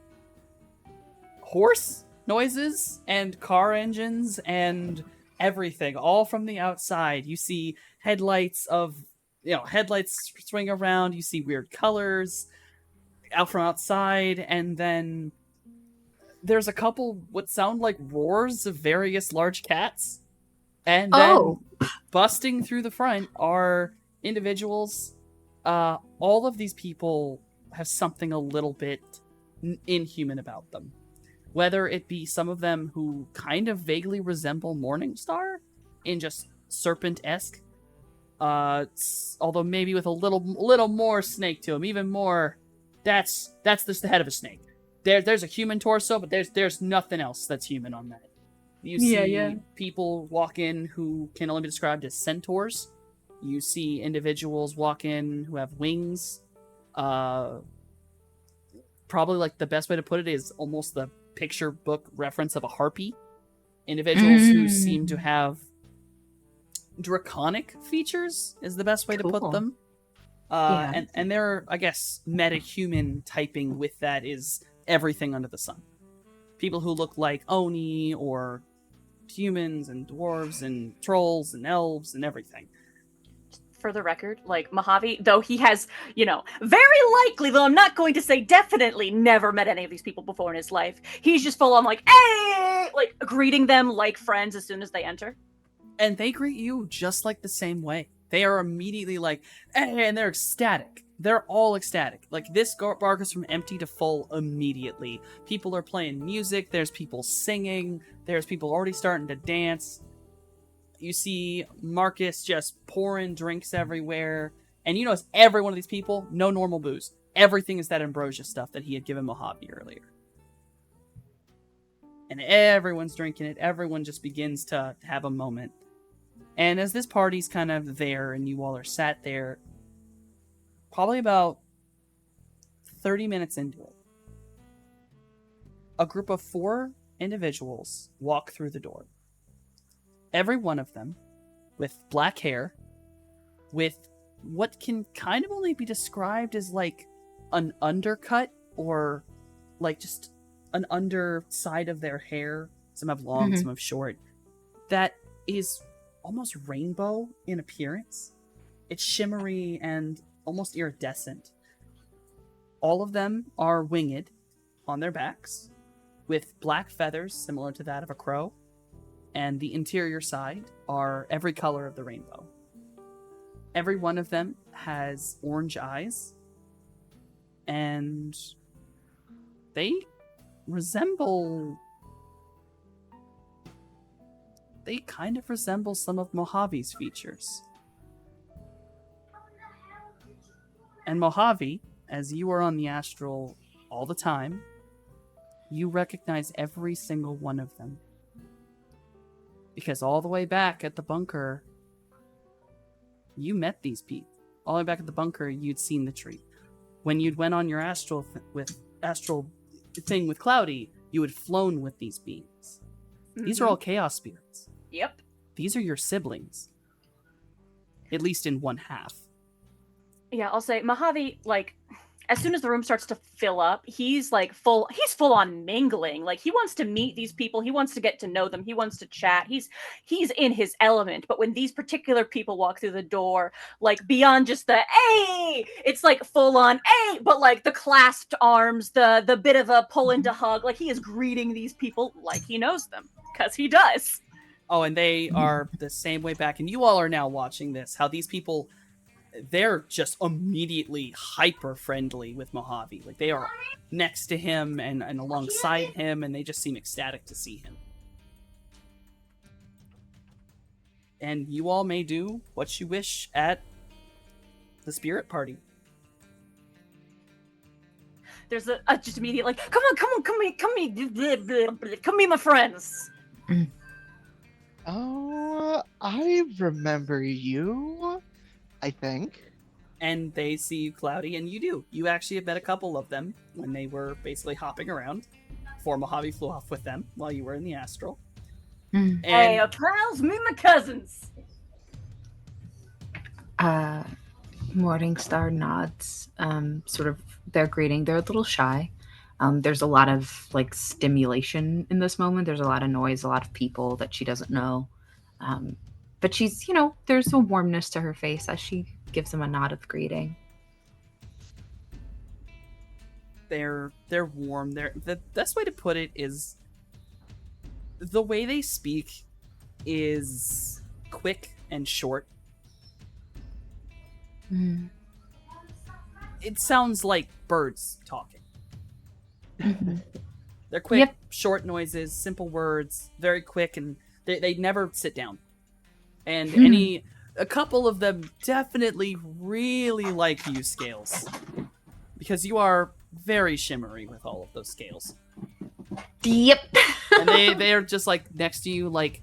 horse noises and car engines and everything, all from the outside. You see headlights swing around. You see weird colors out from outside, and then there's a couple what sound like roars of various large cats. And then busting through the front are individuals. All of these people have something a little bit inhuman about them. Whether it be some of them who kind of vaguely resemble Morningstar in just serpent-esque, although maybe with a little more snake to him, even more. That's just the head of a snake. There's a human torso, but there's nothing else that's human on that. You see people walk in who can only be described as centaurs. You see individuals walk in who have wings. Probably like the best way to put it is almost the picture book reference of a harpy. Individuals who seem to have draconic features is the best way to put them. And their, I guess, meta-human typing with that is everything under the sun. People who look like Oni or humans and dwarves and trolls and elves and everything. For the record, like Mojave, though he has, very likely, though I'm not going to say definitely never met any of these people before in his life, he's just full on like, hey, like greeting them like friends as soon as they enter. And they greet you just like the same way. They are immediately like, hey, and they're ecstatic. They're all ecstatic. Like, this bar goes from empty to full immediately. People are playing music. There's people singing. There's people already starting to dance. You see Marcus just pouring drinks everywhere. And you notice every one of these people, no normal booze. Everything is that ambrosia stuff that he had given Mojave earlier. And everyone's drinking it. Everyone just begins to have a moment. And as this party's kind of there and you all are sat there, probably about 30 minutes into it, a group of 4 individuals walk through the door. Every one of them with black hair, with what can kind of only be described as like an undercut or like just an underside of their hair. Some have long, some have short. That is almost rainbow in appearance. It's shimmery and almost iridescent. All of them are winged on their backs with black feathers similar to that of a crow, and the interior side are every color of the rainbow. Every one of them has orange eyes, and they kind of resemble some of Mojave's features. And Mojave, as you are on the astral all the time, you recognize every single one of them. Because all the way back at the bunker, you met these people. All the way back at the bunker, you'd seen the tree. When you'd went on your astral thing with Cloudy, you had flown with these beings. These are all chaos spirits. Yep. These are your siblings. At least in one half. Yeah, I'll say Mojave, like, as soon as the room starts to fill up, he's full on mingling. Like, he wants to meet these people, he wants to get to know them, he wants to chat. He's in his element. But when these particular people walk through the door, like, beyond just the hey, it's like full on hey, but like the clasped arms, the bit of a pull into hug, like he is greeting these people like he knows them, because he does. Oh, and they are the same way back, and you all are now watching this, how these people, they're just immediately hyper friendly with Mojave. Like, they are next to him and alongside him, and they just seem ecstatic to see him. And you all may do what you wish at the spirit party. There's a just immediate like, come meet my friends. Oh, I remember you, I think. And they see you, Cloudy, and you do. You actually have met a couple of them when they were basically hopping around before Mojave flew off with them while you were in the astral. And Hey, pals, meet my cousins. Morningstar nods, sort of their greeting. They're a little shy. There's a lot of like stimulation in this moment. There's a lot of noise, a lot of people that she doesn't know. But she's, there's a warmness to her face as she gives them a nod of greeting. They're warm. The best way to put it is the way they speak is quick and short. Mm. It sounds like birds talking. Mm-hmm. They're quick, Yep. short noises, simple words, very quick, and they never sit down. And a couple of them definitely really like you, Scales, because you are very shimmery with all of those scales. Yep. And they are just like next to you, like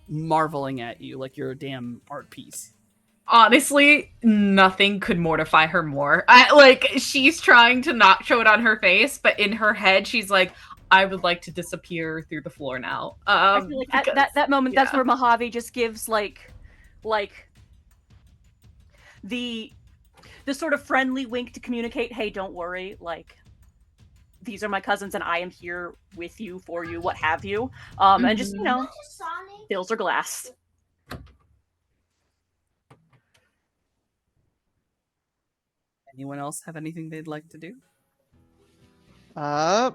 marveling at you like you're a damn art piece. Honestly, nothing could mortify her more. She's trying to not show it on her face, but in her head, she's like, I would like to disappear through the floor now. I feel like Because- at that moment, that's yeah. where Mojave just gives like the sort of friendly wink to communicate, hey, don't worry, like these are my cousins and I am here with you, for you, what have you. And just, fills her glass. Anyone else have anything they'd like to do?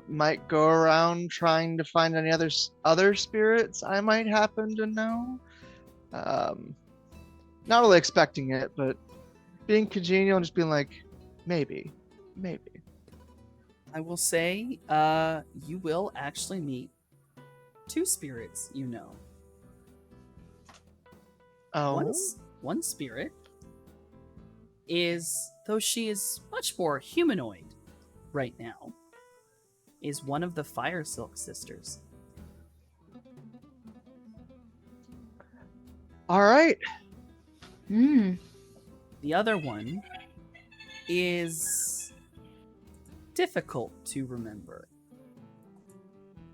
Might go around trying to find any other spirits I might happen to know. Not really expecting it, but being congenial and just being like, maybe. I will say, you will actually meet two spirits you know. Oh, One spirit is, though she is much more humanoid right now, is one of the Fire Silk sisters. all right. Mm. The other one is difficult to remember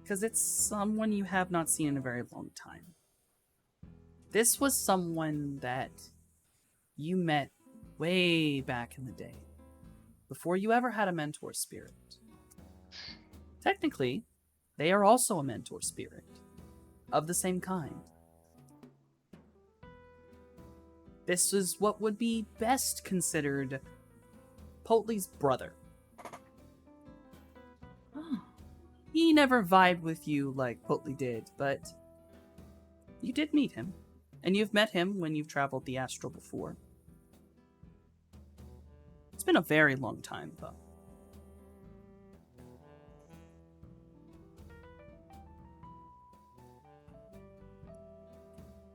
because it's someone you have not seen in a very long time. This was someone that you met way back in the day, before you ever had a mentor spirit. Technically, they are also a mentor spirit of the same kind. This is what would be best considered Potley's brother. Oh. He never vibed with you like Potley did, but you did meet him. And you've met him when you've traveled the astral before. It's been a very long time, though.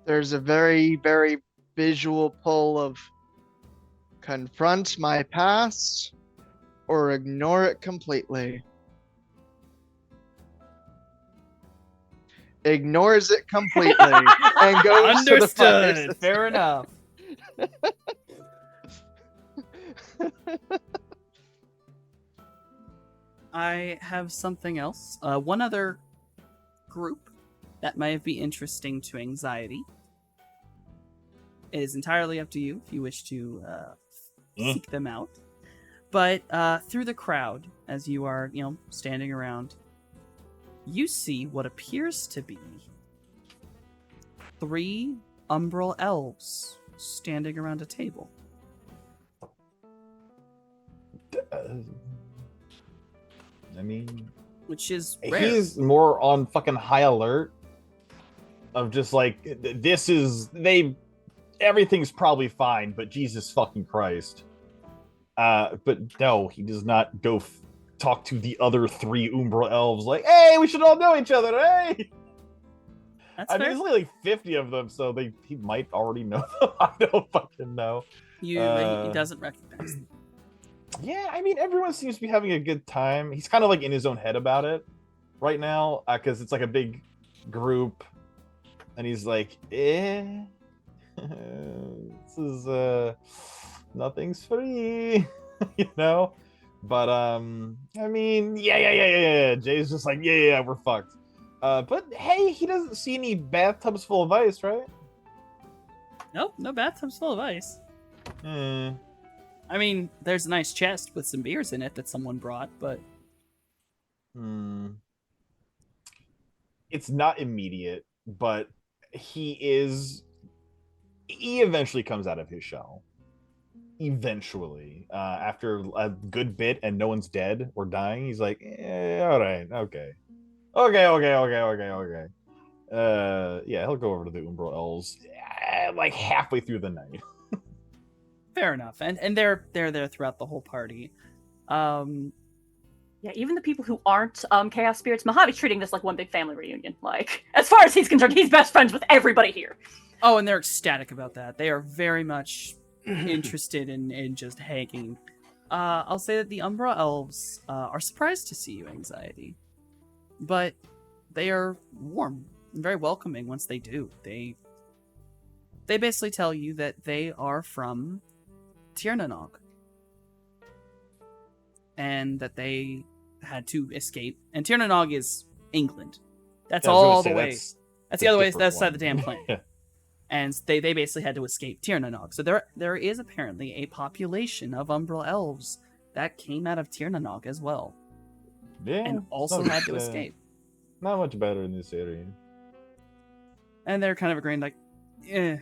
There's a very, very visual pull of confront my past or ignore it completely. Ignores it completely and goes to the fire. Fair enough. I have something else. One other group that might be interesting to Anxiety. It is entirely up to you if you wish to seek them out. But through the crowd, as you are, standing around, you see what appears to be 3 umbral elves standing around a table. I mean, Which is rare. he's more on fucking high alert of just like everything's probably fine, but Jesus fucking Christ. But no, he does not go talk to the other 3 Umbral elves like, hey, we should all know each other, hey. That's I mean, fair. there's only like 50 of them, so he might already know them. I don't fucking know. He doesn't recognize them. Yeah, I mean, everyone seems to be having a good time. He's kind of like in his own head about it right now, because it's like a big group, and he's like, this is nothing's free, But I mean, yeah. Jay's just like, yeah, we're fucked. But hey, he doesn't see any bathtubs full of ice, right? Nope, no bathtubs full of ice. I mean, there's a nice chest with some beers in it that someone brought, but It's not immediate, but he eventually comes out of his shell. Eventually, after a good bit and no one's dead or dying, he's like, all right, okay. Yeah, he'll go over to the Umbral Elves like halfway through the night. fair enough. And they're there throughout the whole party. Yeah, even the people who aren't chaos spirits, Mojave's treating this like one big family reunion. Like, as far as he's concerned, he's best friends with everybody here. Oh, and they're ecstatic about that. They are very much interested in just hanging. I'll say that the Umbra Elves are surprised to see you, Anxiety. But they are warm and very welcoming once they do. They basically tell you that they are from Tirnanog. And that they had to escape. And Tirnanog is England. That's all the way. That's the other way. That's side of the damn planet. Yeah. And they basically had to escape Tirnanog. So there is apparently a population of Umbral Elves that came out of Tirnanog as well. Yeah, And also not had to much, escape. Not much better in this area. And they're kind of agreeing like, eh.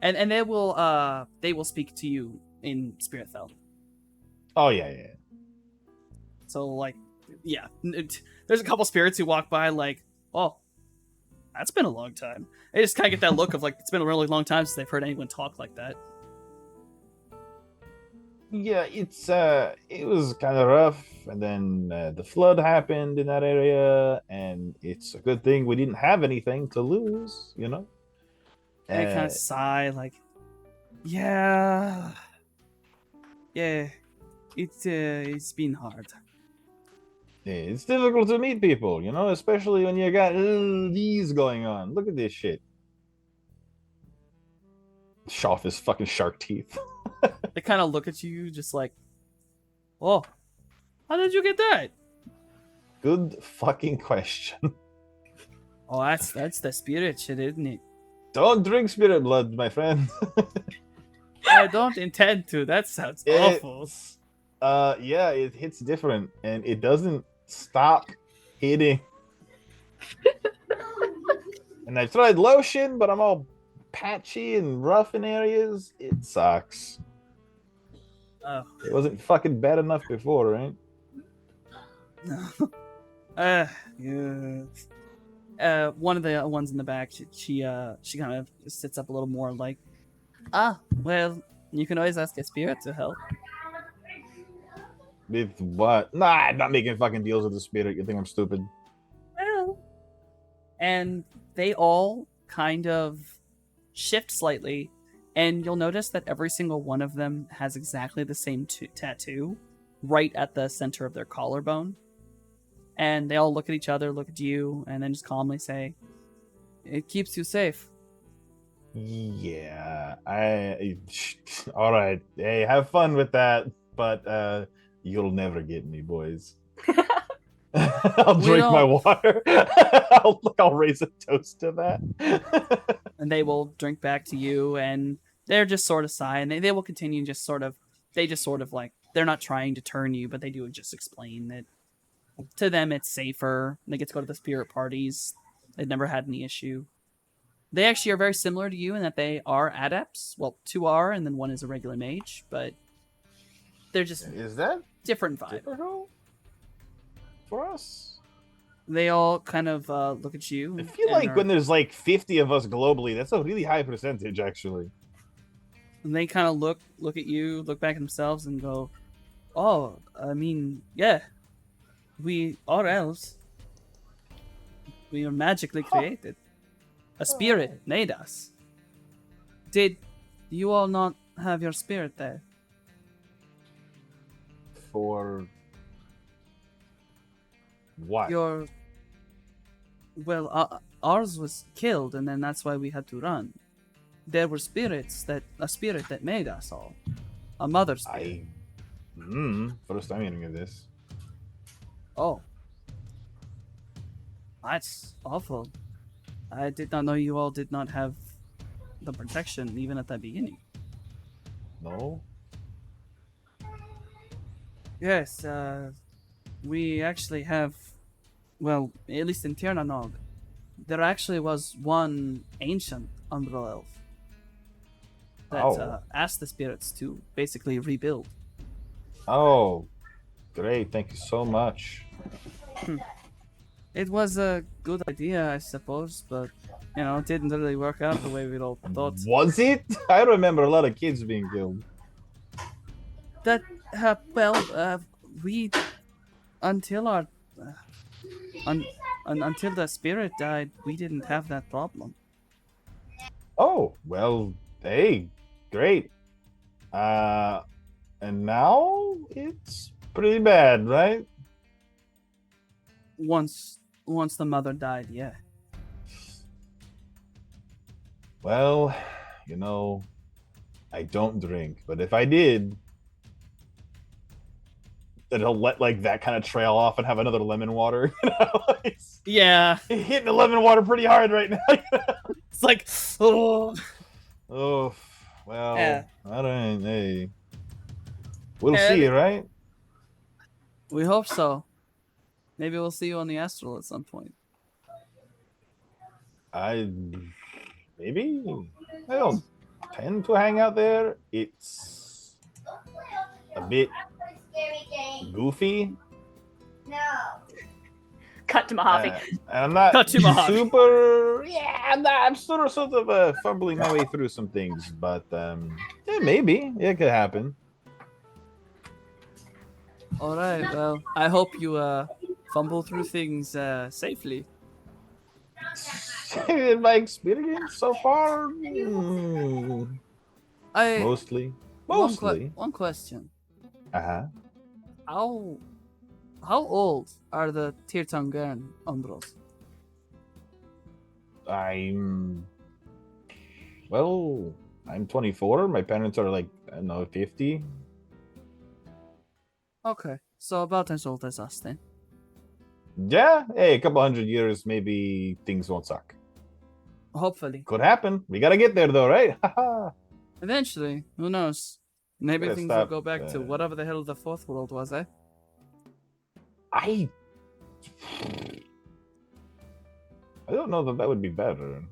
And they will speak to you in Spiritfell. Oh yeah. So like, yeah. There's a couple spirits who walk by like, oh, that's been a long time. They just kind of get that look of like, it's been a really long time since they've heard anyone talk like that. Yeah, it was kind of rough, and then the flood happened in that area, and it's a good thing we didn't have anything to lose, you know. And they kind of sigh like, yeah, it's been hard. It's difficult to meet people, you know, especially when you got these going on. Look at this shit. Show off his fucking shark teeth. They kind of look at you just like, oh, how did you get that? Good fucking question. Oh, that's the spirit shit, isn't it? Don't drink spirit blood, my friend. I don't intend to. That sounds awful. Yeah, it hits different, and it doesn't stop hitting. And I've tried lotion, but I'm all patchy and rough in areas. It sucks. Oh. It wasn't fucking bad enough before, right? No. Yeah. One of the ones in the back, she kind of sits up a little more, like, well, you can always ask a spirit to help. With what? Nah, I'm not making fucking deals with the spirit. You think I'm stupid? Well, and they all kind of shift slightly, and you'll notice that every single one of them has exactly the same tattoo right at the center of their collarbone. And they all look at each other, look at you, and then just calmly say, "It keeps you safe." Yeah, all right. Hey, have fun with that, but you'll never get me, boys. I'll drink my water. I'll raise a toast to that. And they will drink back to you, and they're just sort of sigh, and they will continue just sort of, like, they're not trying to turn you, but they do just explain that to them it's safer. They get to go to the spirit parties. They've never had any issue. They actually are very similar to you in that they are adepts. Well, 2 are, and then 1 is a regular mage, but they're just Is that different vibe. typical for us? They all kind of look at you. I feel like when there's like 50 of us globally, that's a really high percentage, actually. And they kind of look at you, look back at themselves, and go, "Oh, I mean, yeah, we are elves. We are magically created. A spirit made us. Did you all not have your spirit there?" For what? Ours was killed, and then that's why we had to run. There were a spirit that made us all. A mother spirit. First time hearing of this. Oh. That's awful. I did not know you all did not have the protection even at the beginning. No, Yes, we actually have, well, at least in Tirnanog, there actually was one ancient Umbral elf that Oh. asked the spirits to basically rebuild. Oh, great. Thank you so much. It was a good idea, I suppose, but, it didn't really work out the way we all thought. Was it? I remember a lot of kids being killed. That, we, until our, until the spirit died, we didn't have that problem. Oh, well, hey, great. And now it's pretty bad, right? Once the mother died, yeah. Well, I don't drink, but if I did, then he'll let like that kind of trail off and have another lemon water. Yeah, Hitting the lemon water pretty hard right now. it's like, oh. Oh, well, Yeah. all right, hey. We'll Yeah, see, right? We hope so. Maybe we'll see you on the astral at some point. Maybe I don't tend to hang out there. It's a bit goofy. Cut to Mojave. And I'm not Cut to Mojave. super. Yeah, I'm sort of fumbling my way through some things, but yeah, maybe it could happen. All right. Well, I hope you fumble through things safely. In my experience so far, I mostly. one question. Uh-huh. How old are the Tirtangern Umbrals? I'm 24. My parents are like, I don't know, 50. Okay, so about as old as us then. Yeah, hey, a couple 100 years, maybe things won't suck. Hopefully, Could happen. We gotta get there though, right? Haha. eventually. Who knows? Maybe Gotta things will stop, go back to uh, whatever the hell the fourth world was, eh? I don't know that would be better.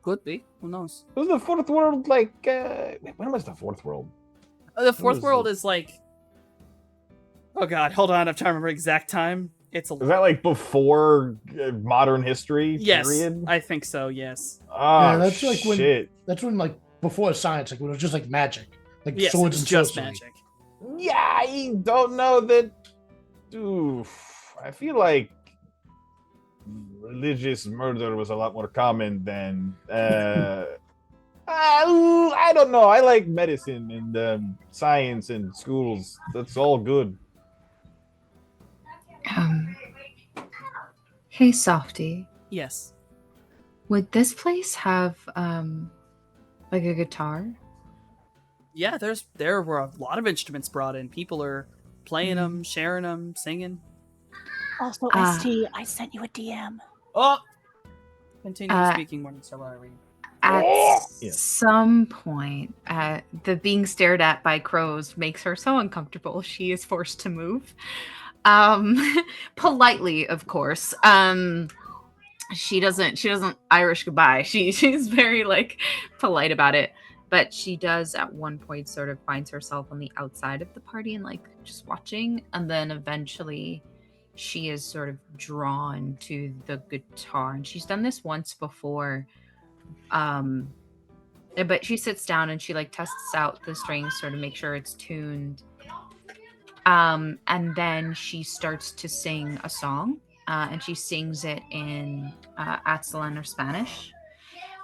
Could be. Who knows? Was the fourth world like? When was the fourth world? The fourth was world it? is like. Oh God, hold on. I'm trying to remember exact time. It's a Is that like before modern history? yes. Period? I think so. Yes. Oh, Yeah, that's like when- shit. That's when like before science, like when it was just like magic, like Yes. swords It's and just sorcery. magic. Yeah, I don't know that. Oof, I feel like religious murder was a lot more common than. I don't know. I like medicine and science and schools. That's all good. Hey, Softy. Yes. Would this place have like a guitar? Yeah. There were a lot of instruments brought in. People are playing them, sharing them, singing. Also, Ah. ST, I sent you a DM. Oh. Continue Uh, speaking, Morningstar Irene. At Yeah. some point, the being stared at by crows makes her so uncomfortable she is forced to move. Politely, of course. She doesn't Irish goodbye. She's very like polite about it. But she does at one point sort of finds herself on the outside of the party and like just watching, and then eventually she is sort of drawn to the guitar. And she's done this once before. But she sits down and she like tests out the strings sort of make sure it's tuned. And then she starts to sing a song, and she sings it in Atzalan or Spanish.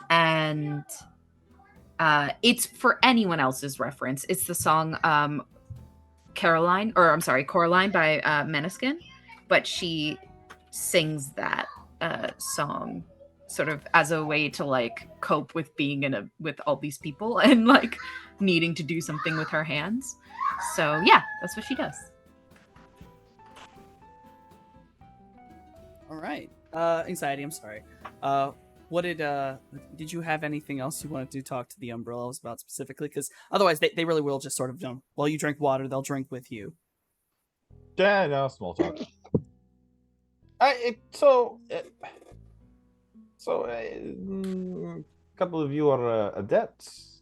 And it's for anyone else's reference. It's the song Coraline by Meniskin, but she sings that song sort of as a way to like cope with being with all these people and like needing to do something with her hands. So yeah, that's what she does. All right. Anxiety. I'm sorry. What did you have anything else you wanted to talk to the Umbrellas about specifically? Because otherwise, they really will just sort of, while you drink water, they'll drink with you. Yeah, no, small talk. A couple of you are adepts.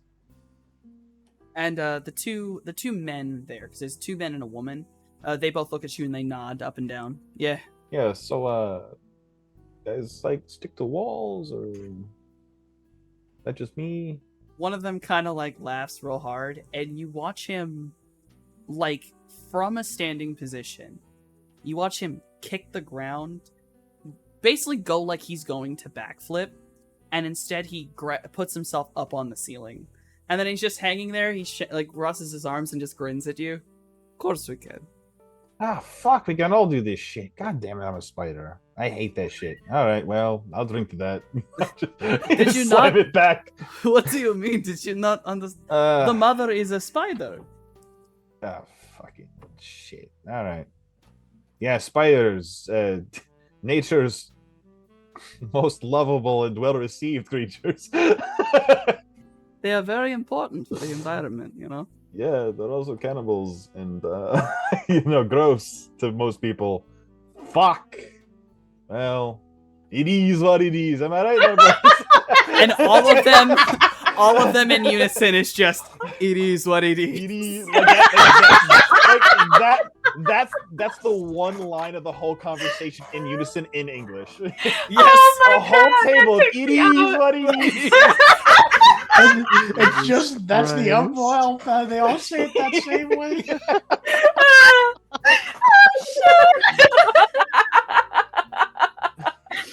And the two men there, because there's two men and a woman, they both look at you and they nod up and down. Yeah. Yeah, so guys like stick to walls, or that just me? One of them kind of like laughs real hard, and you watch him, like, from a standing position, you watch him kick the ground, basically go like he's going to backflip, and instead he puts himself up on the ceiling. And then he's just hanging there, he like crosses his arms and just grins at you. Of course we can. Ah, fuck, we can all do this shit. God damn it, I'm a spider. I hate that shit. All right, well, I'll drink to that. Did you Slam not? it back? What do you mean? Did you not understand? The mother is a spider. Oh, fucking shit. All right. Yeah, spiders. Nature's most lovable and well-received creatures. They are very important for the environment, you know? Yeah, they're also cannibals and, gross to most people. Fuck. Well, it is what it is. Am I right, my boys? And all of them in unison is just, it is what it is. It is. Like that's the one line of the whole conversation in unison in English. Yes. Oh A whole table. It is what it is. And it's just that's the Right. umbrella. They all say it that same way.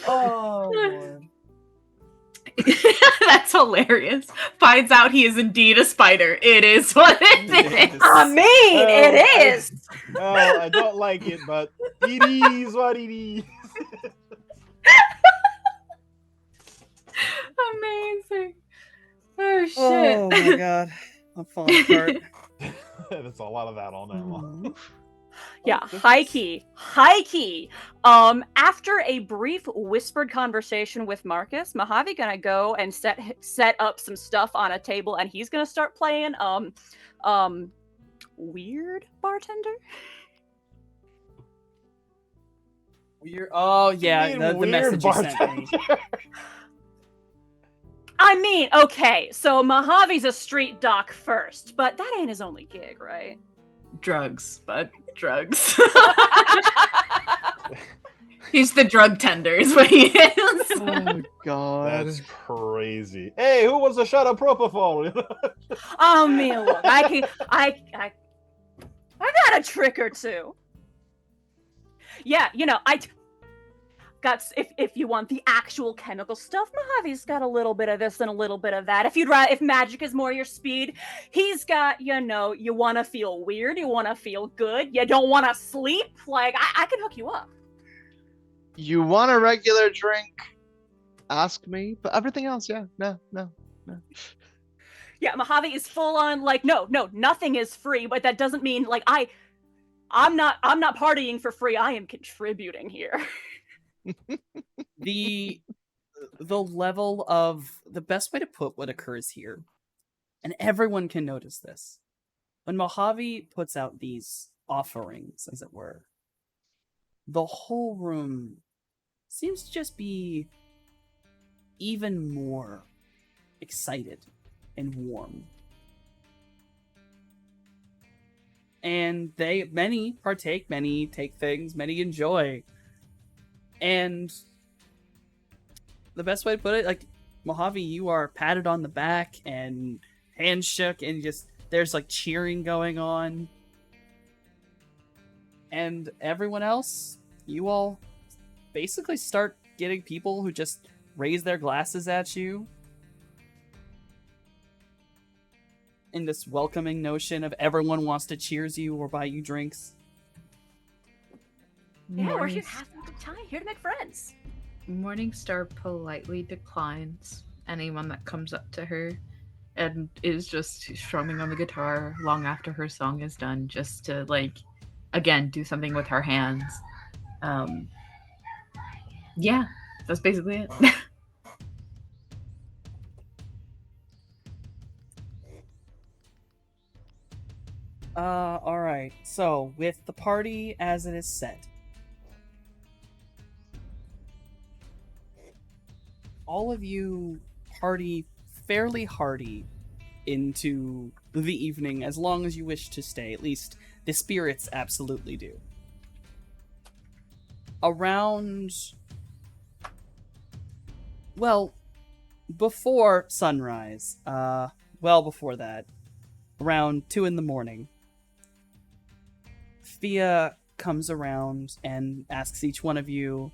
Oh, Lord. That's hilarious. Finds out he is indeed a spider. It is what it is. I mean, it is. Oh, I don't like it, but it is what it is. Amazing. Oh shit. Oh my god. I'm falling apart. That's a lot of that all night long. Yeah, high key. After a brief whispered conversation with Marcus, Mojave gonna go and set up some stuff on a table, and he's gonna start playing weird bartender. Weird. Oh yeah, the Weird message you sent me. bartender. I mean, okay, so Mojave's a street doc first, but that ain't his only gig, right? Drugs, but drugs. He's the drug tender, is what he is. Oh God. That's crazy. Hey, who wants a shot of propofol? Oh man, look, I got a trick or two. Yeah, I got if you want the actual chemical stuff, Mojave's got a little bit of this and a little bit of that. If magic is more your speed, he's got, you want to feel weird, you want to feel good, you don't want to sleep. Like I can hook you up. You want a regular drink? Ask me. But everything else, yeah, no. Yeah, Mojave is full on like no, nothing is free, but that doesn't mean like I'm not partying for free. I am contributing here. The level of the best way to put what occurs here, and everyone can notice this, when Mojave puts out these offerings, as it were, the whole room seems to just be even more excited and warm. And many partake, many take things, many enjoy. And the best way to put it, like, Mojave, you are patted on the back and hands shook, and just there's like cheering going on. And everyone else, you all basically start getting people who just raise their glasses at you in this welcoming notion of everyone wants to cheers you or buy you drinks. Yeah, we're here half the time, here to make friends. Morningstar politely declines anyone that comes up to her and is just strumming on the guitar long after her song is done, just to, like, again, do something with her hands. Yeah, that's basically it. Alright. So, with the party as it is set, all of you party fairly hearty into the evening as long as you wish to stay. At least the spirits absolutely do. Around, well, before sunrise, well before that, around 2 in the morning, Fia comes around and asks each one of you,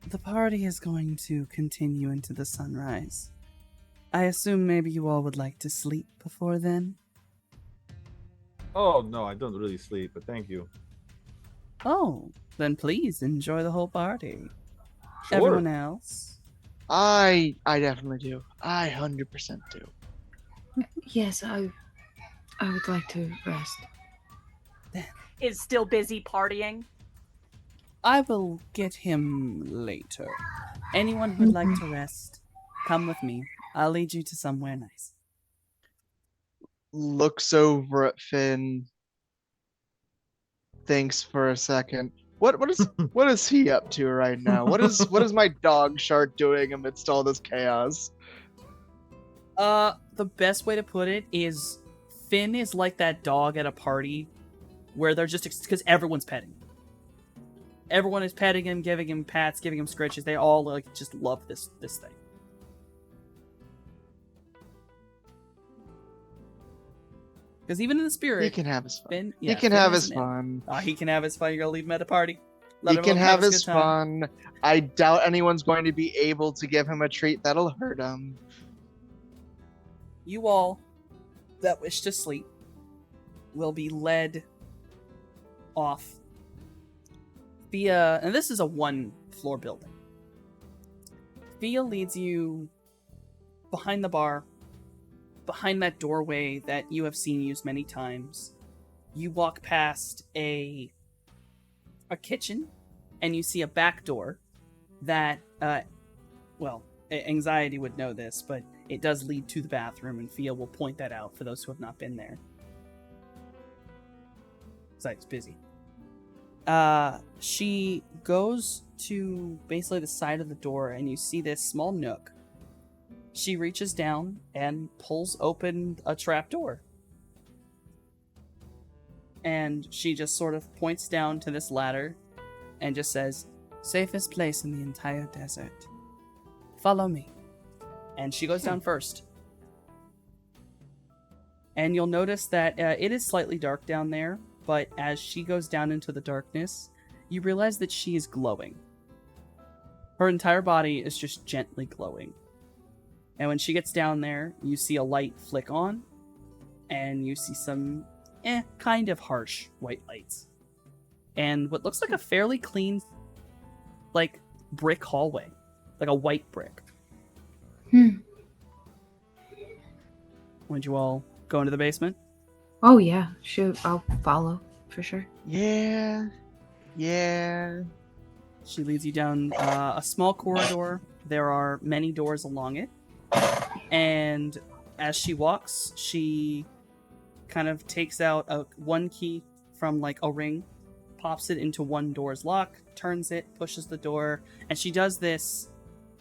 the party is going to continue into the sunrise. I assume maybe you all would like to sleep before then? Oh no, I don't really sleep, but thank you. Oh, then please enjoy the whole party. Sure. Everyone else? I definitely do. I 100% do. Yes, I would like to rest. Is still busy partying. I will get him later. Anyone who'd like to rest, come with me. I'll lead you to somewhere nice. Looks over at Finn. Thinks for a second. What is he up to right now? What is my dog shark doing amidst all this chaos? The best way to put it is Finn is like that dog at a party where they're just, because everyone's petting him. Everyone is petting him, giving him pats, giving him scritches. They all like just love this thing. Because even in the spirit, He can have his fun. Finn, He can Finn have is his an fun. He can have his fun. You're gonna leave him at a party. He can have a his good time. fun. I doubt anyone's going to be able to give him a treat that'll hurt him. You all that wish to sleep will be led off via, and this is a 1-floor building. Via leads you behind the bar, behind that doorway that you have seen used many times. You walk past a kitchen, and you see a back door that, Anxiety would know this, but it does lead to the bathroom, and Fia will point that out for those who have not been there. Site's busy. She goes to basically the side of the door, and you see this small nook. She reaches down and pulls open a trap door. And she just sort of points down to this ladder and just says, "Safest place in the entire desert. Follow me." And she goes down first. And you'll notice that it is slightly dark down there, but as she goes down into the darkness, you realize that she is glowing. Her entire body is just gently glowing. And when she gets down there, you see a light flick on, and you see some kind of harsh white lights. And what looks like a fairly clean, like, brick hallway. Like a white brick. Would you all go into the basement? Oh yeah, shoot, I'll follow for sure. Yeah. She leads you down a small corridor. There are many doors along it. And as she walks, she kind of takes out one key from like a ring, pops it into one door's lock, turns it, pushes the door, and she does this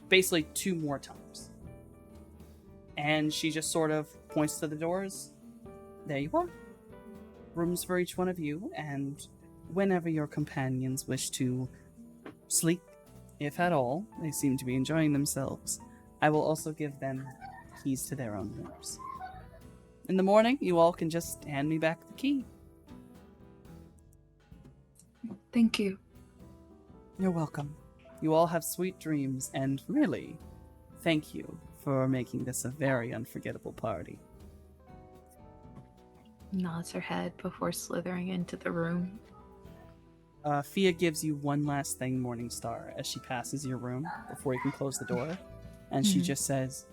basically 2 more times. And she just sort of points to the doors. There you are. Rooms for each one of you, and whenever your companions wish to sleep, if at all, they seem to be enjoying themselves, I will also give them keys to their own rooms. In the morning, you all can just hand me back the key. Thank you. You're welcome. You all have sweet dreams, and really, thank you for making this a very unforgettable party. Nods her head before slithering into the room. Fia gives you one last thing, Morningstar, as she passes your room before you can close the door. And she just says,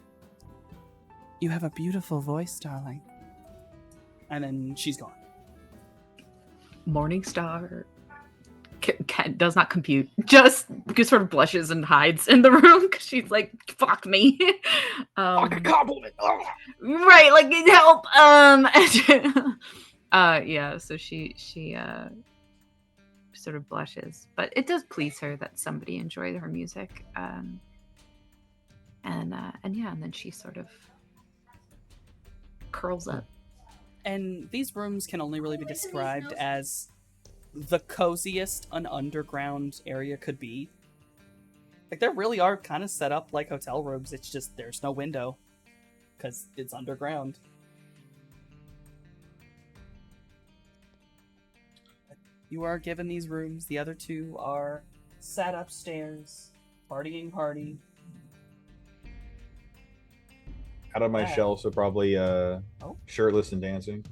"You have a beautiful voice, darling." And then she's gone. Morningstar does not compute. Just sort of blushes and hides in the room because she's like, "Fuck me." Fucking compliment. Ugh. Right, like help. Yeah. So she sort of blushes, but it does please her that somebody enjoyed her music. And then she sort of curls up. And these rooms can only really be described as the coziest an underground area could be. Like, they really are kind of set up like hotel rooms. It's just there's no window because it's underground. You are given these rooms. The other two are sat upstairs, partying party. Out of my Yeah. shell, so probably shirtless and dancing.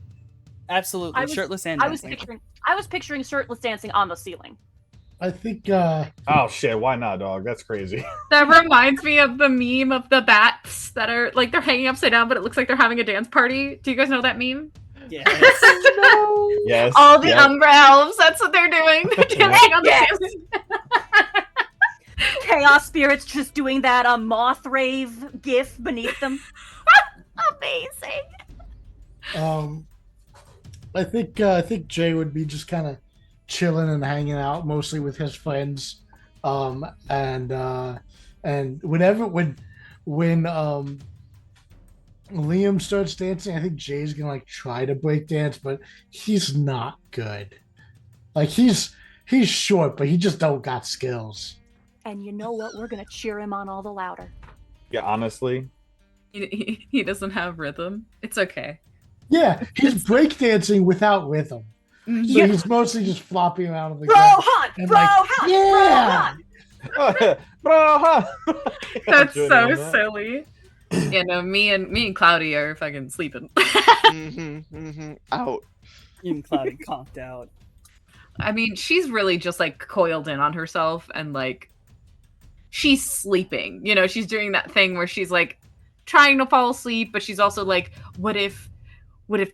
Absolutely, shirtless and I was dancing. picturing shirtless dancing on the ceiling. I think Oh shit, why not, dog? That's crazy. That reminds me of the meme of the bats that are like they're hanging upside down, but it looks like they're having a dance party. Do you guys know that meme? Yes. Yes. All the yep. Umbra elves, that's what they're doing. They're dancing on the Yes. ceiling. Chaos spirits just doing that moth rave gif beneath them. Amazing. I think Jay would be just kind of chilling and hanging out, mostly with his friends. And when Liam starts dancing, I think Jay's gonna like try to break dance, but he's not good. Like he's short, but he just don't got skills. And you know what? We're gonna cheer him on all the louder. Yeah, honestly. He doesn't have rhythm. It's okay. Yeah, he's breakdancing without rhythm. So Yeah. he's mostly just flopping around on the Bro ground. hunt! And Bro like, hunt! yeah! Bro hunt! Bro, huh? That's Doing so all that. silly. Yeah, no, me and Cloudy are fucking sleeping. Out. Even Cloudy conked out. I mean, she's really just like coiled in on herself and like she's sleeping. You know, she's doing that thing where she's like trying to fall asleep, but she's also like, what if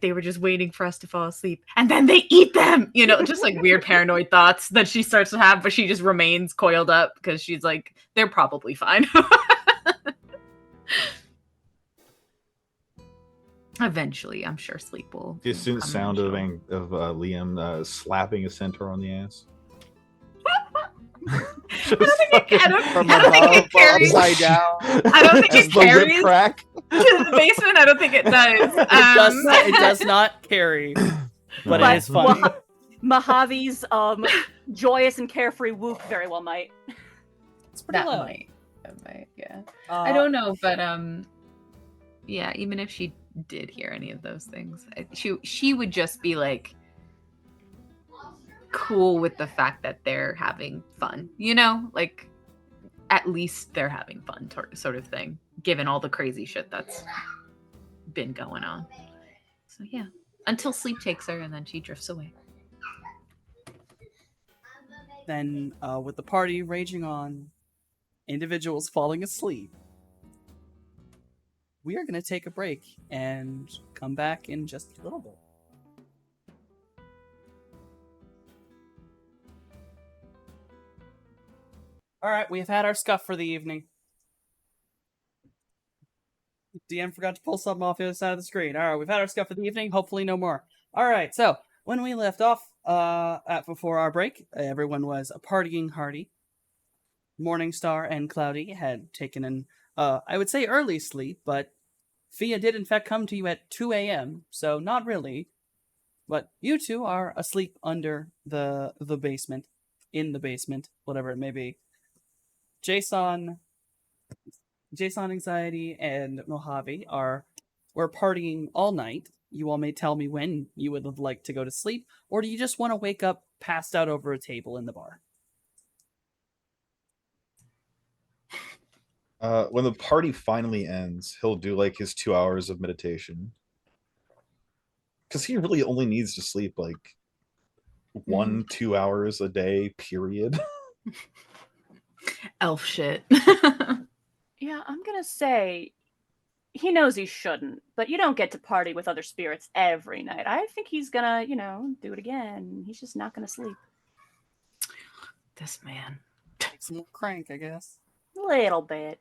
they were just waiting for us to fall asleep and then they eat them? You know, just like weird paranoid thoughts that she starts to have, but she just remains coiled up because she's like, they're probably fine. Eventually, I'm sure sleep will. Distant come sound and of show. Liam slapping a centaur on the ass. I don't think From I don't think above, it carries. upside down. I don't think it Just a lip carries to crack. the basement. I don't think it does. It does not carry, but No. it is funny. Mojave's joyous and carefree whoop very well might. It's pretty That low. might, yeah. Uh, I don't know, but yeah. Even if she did hear any of those things, she would just be like cool with the fact that they're having fun. You know, like at least they're having fun, sort of thing. Given all the crazy shit that's been going on. So yeah, until sleep takes her, and then she drifts away. Then, with the party raging on, individuals falling asleep, we are going to take a break and come back in just a little bit. All right, we have had our scuff for the evening. DM forgot to pull something off the other side of the screen. All right, we've had our scuff for the evening. Hopefully, no more. All right, so when we left off before our break, everyone was partying hardy. Morningstar and Cloudy had taken an, I would say early sleep, but Fia did in fact come to you at 2 a.m., so not really. But you two are asleep under the basement, in the basement, whatever it may be. Jason Anxiety, and Mojave were partying all night. You all may tell me when you would have liked to go to sleep, or do you just want to wake up passed out over a table in the bar? When the party finally ends, he'll do like his 2 hours of meditation. Because he really only needs to sleep like 1-2 hours a day, period. Elf shit. Yeah, I'm gonna say he knows he shouldn't, but you don't get to party with other spirits every night. I think he's gonna, do it again. He's just not gonna sleep. this man. Take some more crank, I guess. Little bit.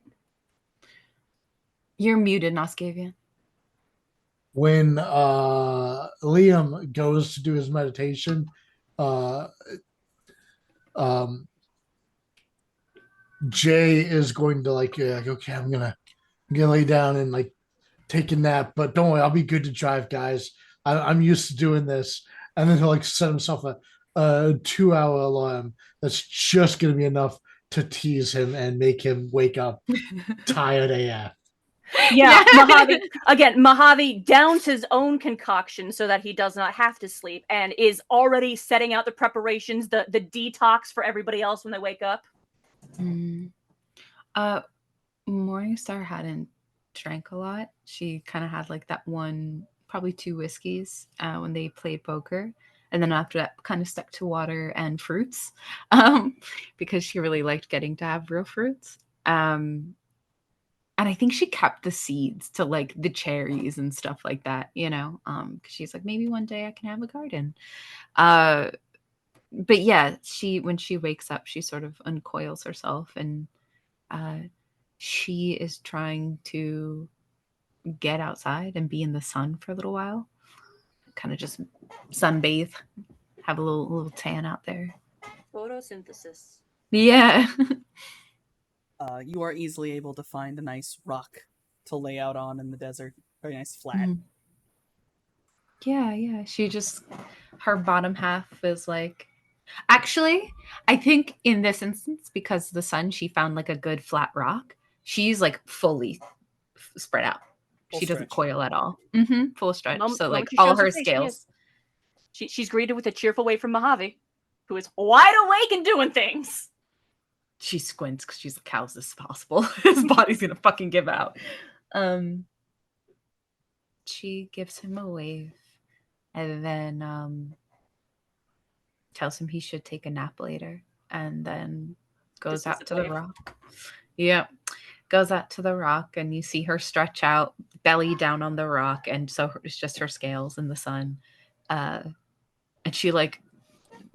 You're muted, Noscavian. When Liam goes to do his meditation, uh, Jay is going to like okay, I'm gonna lay down and like take a nap, but don't worry, I'll be good to drive, guys. I'm used to doing this. And then he'll like set himself a 2-hour alarm that's just gonna be enough to tease him and make him wake up tired AF. Yeah, Mojave downs his own concoction so that he does not have to sleep and is already setting out the preparations, the detox for everybody else when they wake up. Morningstar hadn't drank a lot. She kind of had like that one, probably 2 whiskeys when they played poker. And then after that, kind of stuck to water and fruits because she really liked getting to have real fruits. And I think she kept the seeds to like the cherries and stuff like that, you know, because she's like, maybe one day I can have a garden. But yeah, when she wakes up, she sort of uncoils herself and she is trying to get outside and be in the sun for a little while, kind of just sunbathe, have a little tan out there. Photosynthesis. Yeah. You are easily able to find a nice rock to lay out on in the desert. Very nice flat. Mhm. Yeah. She just, her bottom half is like, actually, I think in this instance, because of the sun, she found like a good flat rock. She's like fully spread out. Full She doesn't stretch. coil at all. Full stretch. So like She all shows her face, scales. She's greeted with a cheerful wave from Mojave, who is wide awake and doing things. She squints because she's like, how's this possible? His body's gonna fucking give out. She gives him a wave and then tells him he should take a nap later, and then goes out to the rock. Yeah, goes out to the rock, and you see her stretch out, belly down on the rock, and so it's just her scales in the sun. And she like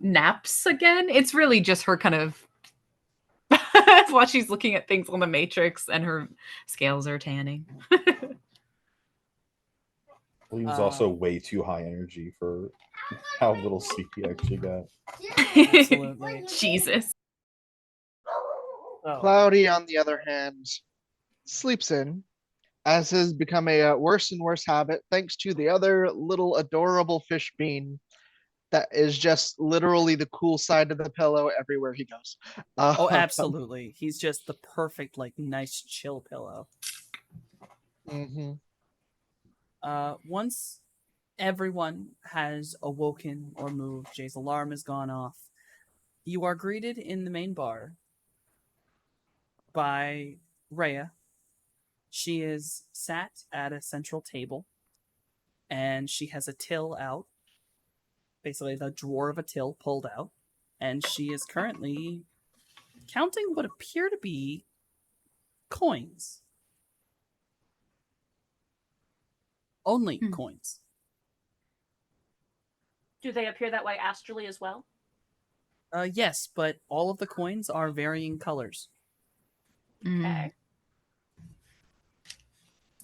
naps again. It's really just her kind of while she's looking at things on the Matrix, and her scales are tanning. William's also way too high energy for how little sleep he actually got. Absolutely. Jesus. Oh. Cloudy, on the other hand, sleeps in, as has become a worse and worse habit thanks to the other little adorable fish bean that is just literally the cool side of the pillow everywhere he goes. Oh, absolutely. He's just the perfect, like, nice chill pillow. Mm-hmm. Once everyone has awoken or moved, Jay's alarm has gone off, you are greeted in the main bar by Rhea. She is sat at a central table, and she has a till out, basically the drawer of a till pulled out, and she is currently counting what appear to be coins. Only coins. Do they appear that way astrally as well? Yes, but all of the coins are varying colors. Okay.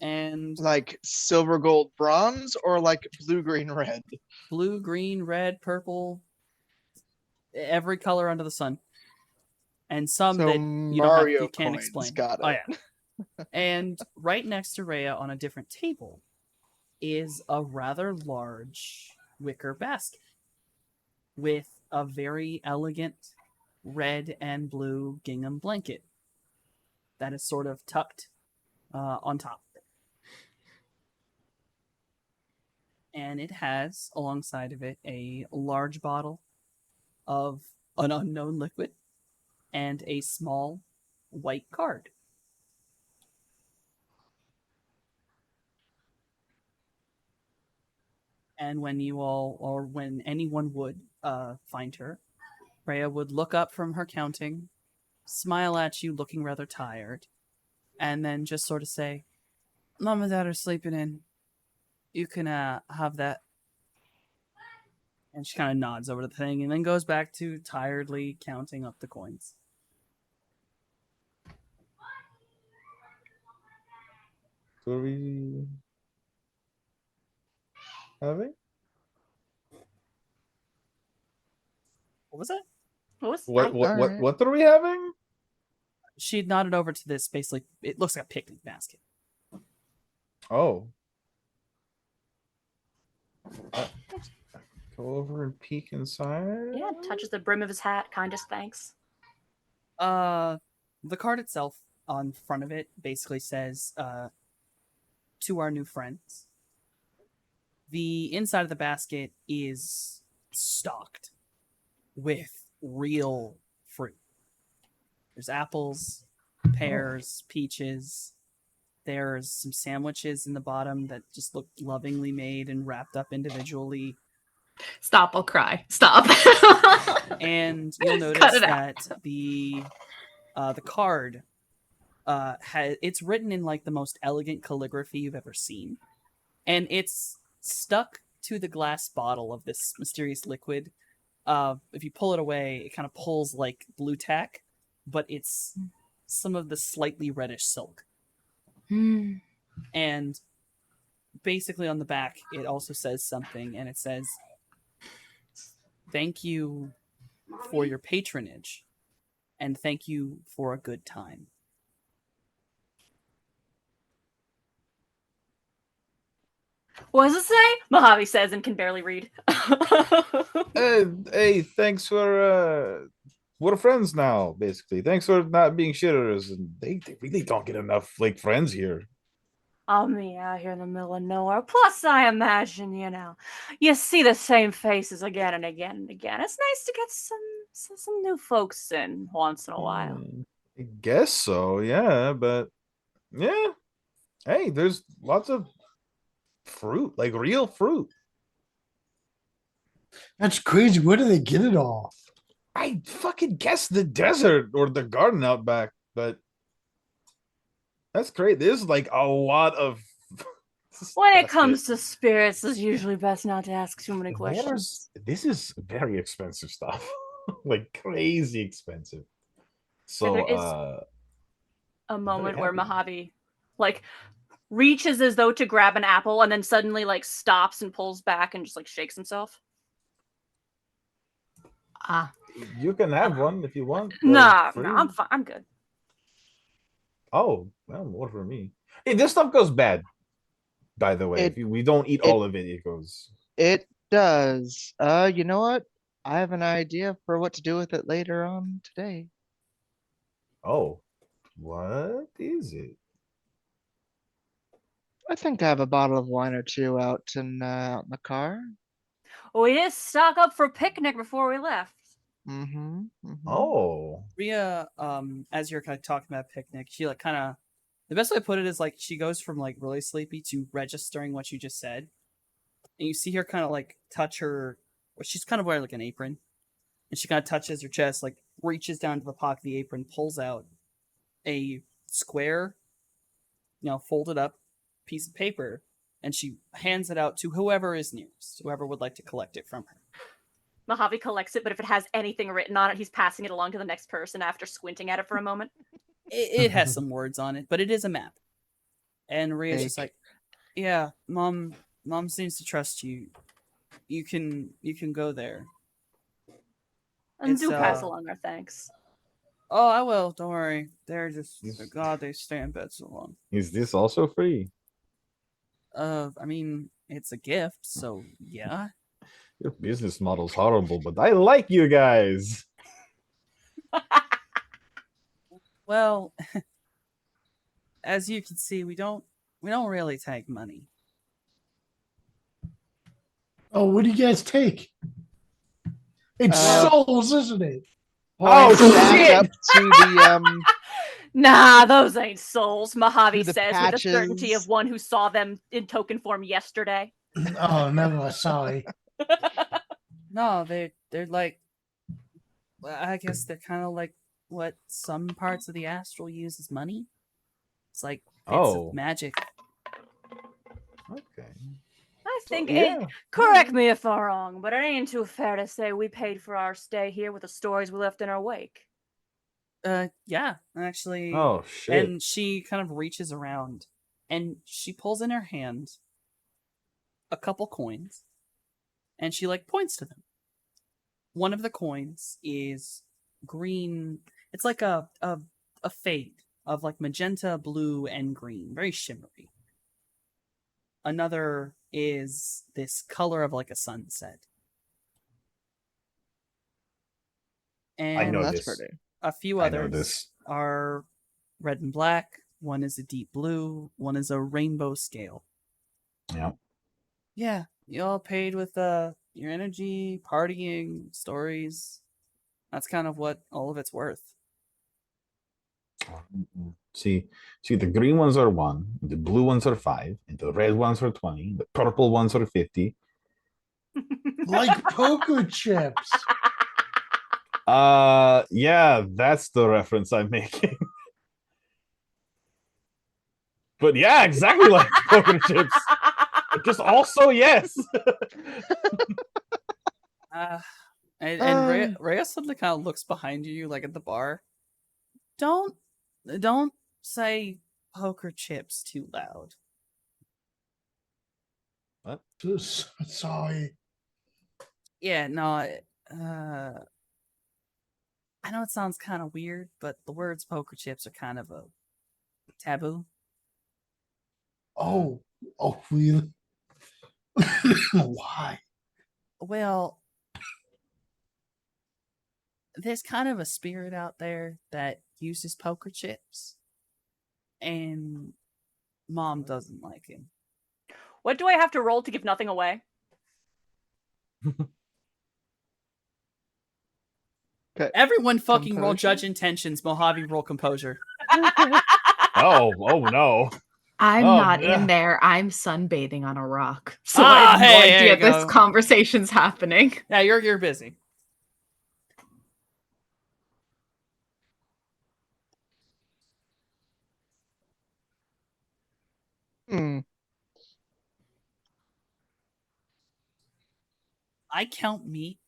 And Like silver, gold, bronze, or like blue, green, red? blue, green, red, purple, every color under the sun. And some So that Mario you can't coins, explain. got Oh it. yeah. And right next to Rhea on a different table is a rather large wicker basket with a very elegant red and blue gingham blanket that is sort of tucked on top. And it has, alongside of it, a large bottle of an unknown liquid and a small white card. And when you all, or when anyone would find her, Rhea would look up from her counting, smile at you looking rather tired, and then just sort of say, Mom and Dad are sleeping in. You can have that. And she kind of nods over to the thing and then goes back to tiredly counting up the coins. So are we having? What was that? What are we having? She had nodded over to this, basically, it looks like a picnic basket. Oh. Go over and peek inside. Yeah, touches the brim of his hat. Kindest thanks. The card itself on front of it basically says, to our new friends. The inside of the basket is stocked with real fruit. There's apples, pears, peaches. There's some sandwiches in the bottom that just look lovingly made and wrapped up individually. Stop, I'll cry. Stop. And you'll notice Cut it that the card it's written in like the most elegant calligraphy you've ever seen. And it's stuck to the glass bottle of this mysterious liquid. If you pull it away, it kind of pulls like blue tack, but it's some of the slightly reddish silk. And basically on the back, it also says something, and it says, "Thank you for your patronage, and thank you for a good time." What does it say? Mojave says and can barely read. Hey, thanks for we're friends now, basically. Thanks for not being shitters. And they really don't get enough like friends here. Oh, me out here in the middle of nowhere. Plus, I imagine, you see the same faces again and again and again. It's nice to get some new folks in once in a while. I guess so, yeah, but yeah. Hey, there's lots of fruit, like real fruit. That's crazy. Where do they get it all? I fucking guess the desert or the garden out back, but that's great. There's like a lot of When it comes to spirits, it's usually best not to ask too many questions. This is very expensive stuff. Like crazy expensive. So there is a moment where Mojave like reaches as though to grab an apple and then suddenly like stops and pulls back and just like shakes himself. you can have one if you want. No, free. I'm fine. I'm good. Oh, well, more for me. Hey, this stuff goes bad. By the way, we don't eat all of it, it goes. It does. You know what? I have an idea for what to do with it later on today. Oh, what is it? I think I have a bottle of wine or two out in the car. We did stock up for picnic before we left. Oh, Rhea, as you're kind of talking about picnic, she like kind of, the best way to put it is like she goes from like really sleepy to registering what you just said, and you see her kind of like touch her. Well, she's kind of wearing like an apron, and she kind of touches her chest, like reaches down to the pocket of the apron, pulls out a square, folded up piece of paper, and she hands it out to whoever is nearest, whoever would like to collect it from her. Mojave collects it, but if it has anything written on it, he's passing it along to the next person after squinting at it for a moment. It has some words on it, but it is a map. And Rhea's just like, "Yeah, mom seems to trust you. You can go there." And do pass along our thanks. Oh, I will. Don't worry. They're just God. They stay in bed so long. is this also free? I mean, it's a gift, so yeah. Your business model's horrible, but I like you guys. Well, as you can see, we don't really take money. Oh, what do you guys take? It's souls, isn't it? Point back up to the Nah, those ain't souls, Mojave the says with the certainty patches. of one who saw them in token form yesterday. Oh, no, sorry. No, they're like, well, I guess they're kind of like what some parts of the astral use as money. It's like bits of magic. Okay. I think yeah. correct me if I'm wrong, but it ain't too fair to say we paid for our stay here with the stories we left in our wake. Yeah, actually. Oh shit. And she kind of reaches around and she pulls in her hand a couple coins and she like points to them. One of the coins is green. It's like a fade of like magenta, blue, and green, very shimmery. Another is this color of like a sunset. I And know That's this. pretty. a few I know others this. are red and black. One is a deep blue. One is a rainbow scale. Yeah. Yeah, you all paid with your energy, partying, stories. That's kind of what all of it's worth. See, the green ones are 1, the blue ones are 5, and the red ones are 20, the purple ones are 50. Like poker chips. Yeah, that's the reference I'm making. But yeah, exactly like poker chips. Just also yes. And Rhea suddenly kind of looks behind you, like at the bar. Don't say poker chips too loud. Sorry. Yeah, no. I know it sounds kind of weird, but the words poker chips are kind of a taboo. Oh, really? Why? Well, there's kind of a spirit out there that uses poker chips, and Mom doesn't like him. What do I have to roll to give nothing away? Everyone fucking roll Composure? judge intentions. Mojave roll composure. Oh no. I'm Oh, not yeah. in there. I'm sunbathing on a rock. So I have no hey, there idea you this go. conversation's happening. Yeah, you're busy. Hmm. I count meat,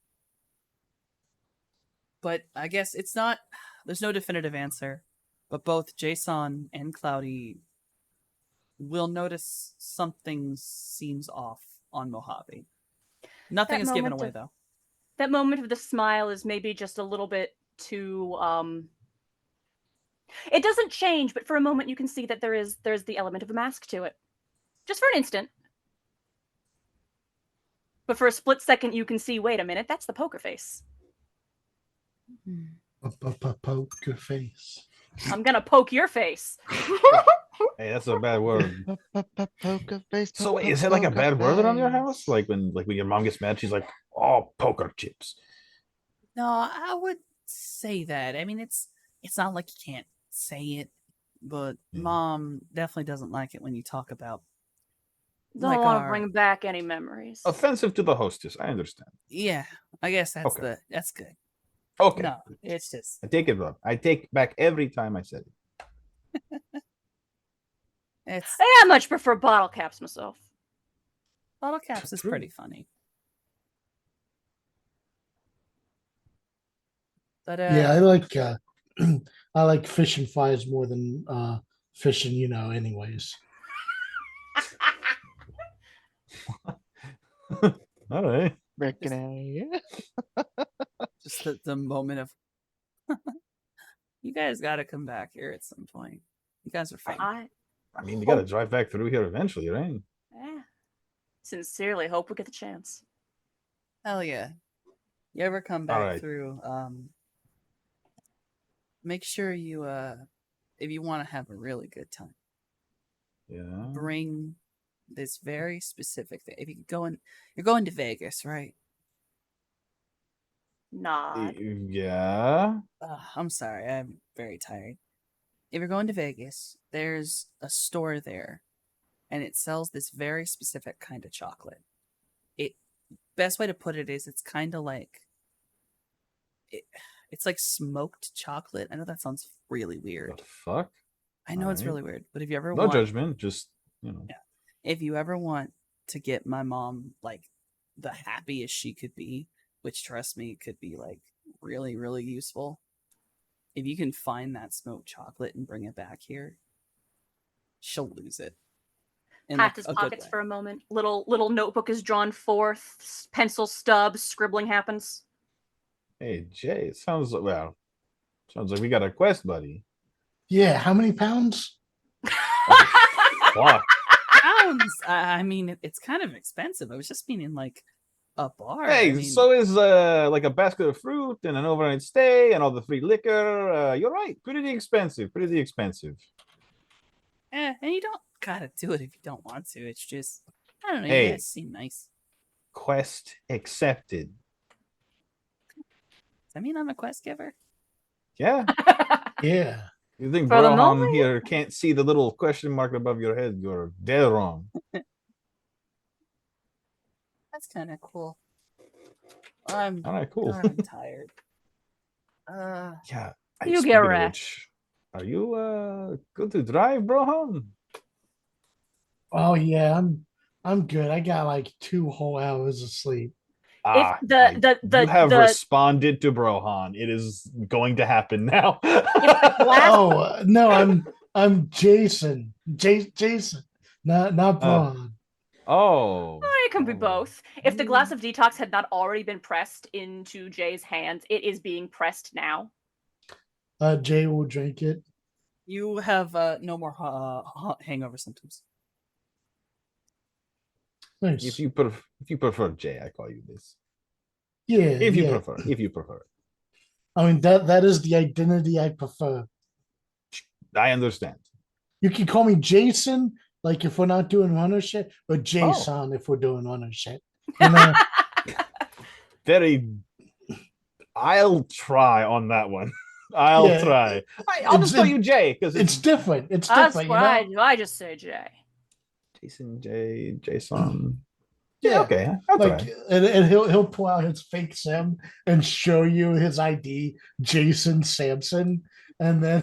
but I guess it's not. There's no definitive answer, but both Jason and Cloudy will notice something seems off on Mojave. Nothing is given away though. That moment of the smile is maybe just a little bit too it doesn't change, but for a moment you can see that there's the element of a mask to it. Just for an instant. But for a split second you can see, wait a minute, that's the poker face. Poker face. I'm gonna poke your face. Hey, that's a bad word. Poker face. So wait, is it like a bad word around your house? Like when your mom gets mad, she's like, "Oh, poker chips." No, I would say that. I mean, it's not like you can't say it, but Mom definitely doesn't like it when you talk about. Don't want to bring back any memories. Offensive to the hostess. I understand. Yeah, I guess that's Okay. that's good. Okay. No, it's just I take it back. I take back every time I said it. it's I much prefer bottle caps myself. bottle caps is True. pretty funny. But Yeah, I like fishing flies more than fishing, anyways. All right. just the moment of you guys got to come back here at some point. You guys are fun. I mean, you got to drive back through here eventually, right? sincerely hope we get the chance. Hell yeah. You ever come back Alright. through, make sure you, if you want to have a really good time, Yeah. bring this very specific thing. If you're going to Vegas, right? Nod. Yeah. I'm sorry, I'm very tired. If you're going to Vegas, there's a store there, and it sells this very specific kind of chocolate. Best way to put it is it's kind of like it's like smoked chocolate. I know that sounds really weird. What the fuck? I know it's Alright. really weird, but if you ever No want, judgment, just if you ever want to get my mom like the happiest she could be, which trust me could be like really, really useful. If you can find that smoked chocolate and bring it back here, she'll lose it. In Pat like his a good pockets way. for a moment. Little notebook is drawn forth. Pencil stubs. Scribbling happens. Hey, Jay, it sounds like we got a quest, buddy. Yeah, how many pounds? Fuck. Pounds. I mean, it's kind of expensive. I was just meaning like a bar. Hey, I mean, so is like a basket of fruit and an overnight stay and all the free liquor. You're right. Pretty expensive. Pretty expensive. and you don't gotta do it if you don't want to. It's just I don't know. Hey. You guys seem nice. Quest accepted. Does that mean I'm a quest giver? Yeah. Yeah. You think For the Brohan moment- here can't see the little question mark above your head? You're dead wrong. That's kind of cool. I'm All right, cool. I'm tired. Yeah. You speaking get of rest. which, are you good to drive, Brohan? Oh yeah, I'm good. I got like 2 whole hours of sleep. Ah, you have responded to Brohan. It is going to happen now. Oh no, I'm Jason. Jason, not Braun. Oh. It can be both. If the glass of detox had not already been pressed into Jay's hands, it is being pressed now. Jay will drink it. You have no more hangover symptoms. Nice. If you prefer Jay, I call you this. Yeah. If you yeah. prefer. If you prefer. I mean that is the identity I prefer. I understand. You can call me Jason, like if we're not doing runner shit, or Jason if we're doing runner shit. You know? Very. I'll try on that one. I'll Yeah, try. I'll just call you Jay because it's different. It's That's different. why You know? I just say Jay. Jason J. Jason. Yeah, okay. I'll Like, try. and he'll pull out his fake sim and show you his ID, Jason Sampson, and then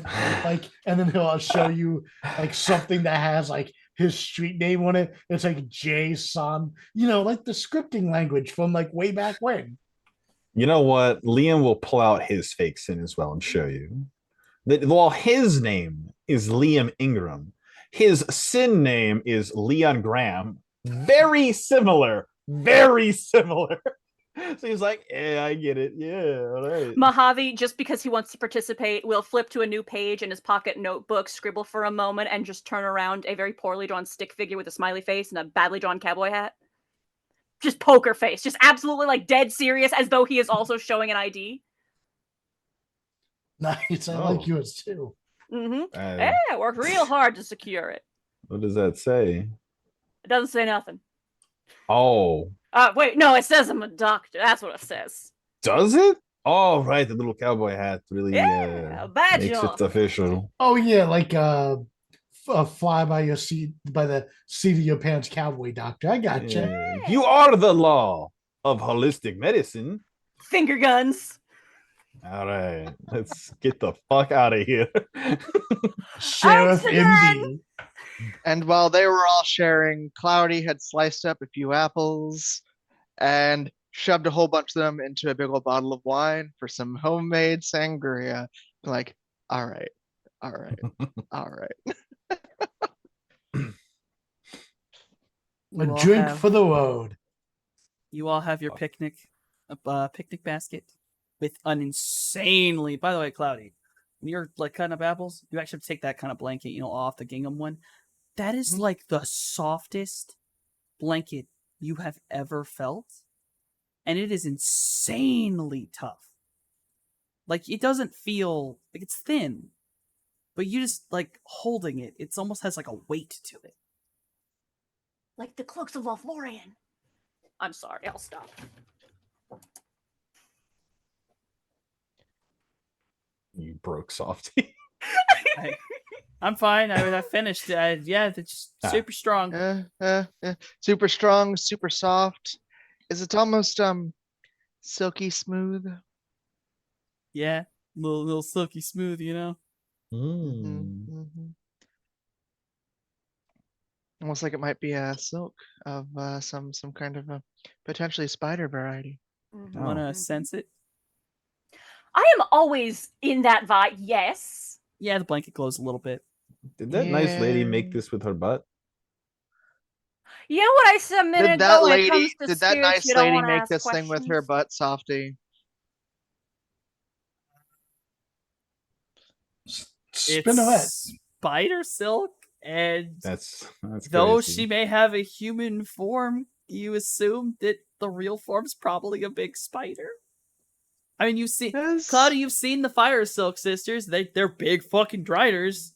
he'll show you like something that has like his street name on it. It's like Jason, like the scripting language from like way back when. You know what? Liam will pull out his fake sin as well and show you that while his name is Liam Ingram, his sin name is Leon Graham. Very similar. Very similar. So he's like, yeah, I get it. Yeah, all right. Mojave, just because he wants to participate, will flip to a new page in his pocket notebook, scribble for a moment, and just turn around a very poorly drawn stick figure with a smiley face and a badly drawn cowboy hat. Just poker face. Just absolutely like dead serious as though he is also showing an ID. Nice. I like yours too. Mm-hmm. Yeah, worked real hard to secure it. What does that say? It doesn't say nothing. Oh, Wait, no, it says I'm a doctor. That's what it says. does it? Oh, right. The little cowboy hat really Yeah, badge makes off. it official. Oh yeah, like a fly by your seat by the seat of your pants cowboy doctor. I got gotcha. Yeah. You are the law of holistic medicine. Finger guns. All right, let's get the fuck out of here. Sheriff MD. And while they were all sharing, Cloudy had sliced up a few apples and shoved a whole bunch of them into a big old bottle of wine for some homemade sangria. Like, all right, all right, all right. A drink for the road. You all have your picnic basket with an insanely. By the way, Cloudy, when you're like cutting up apples, you actually have to take that kind of blanket, off the gingham one. That is like the softest blanket you have ever felt, and it is insanely tough. Like it doesn't feel like it's thin, but you just like holding it. It almost has like a weight to it. Like the cloaks of Lothlorien. I'm sorry, I'll stop. You broke Softy. I'm fine. I finished. Yeah, it's super strong. Super strong, super soft. Is it almost silky smooth? Yeah, little silky smooth, Mm-hmm. Almost like it might be a silk of some kind of a potentially spider variety. Mhm, You want to mhm. sense it? I am always in that vibe. Yes. Yeah, the blanket glows a little bit. Did that nice lady make Yeah. this with her butt? You know what I said a minute ago when it comes to Did that spirits, nice you don't lady want to make ask this thing with her questions? butt, Softy? Spin a vet. It's spider silk, and That's though crazy. she may have a human form, you assume that the real form's probably a big spider. I mean, Claudia, you've seen the Fire Silk Sisters. They're big fucking driders.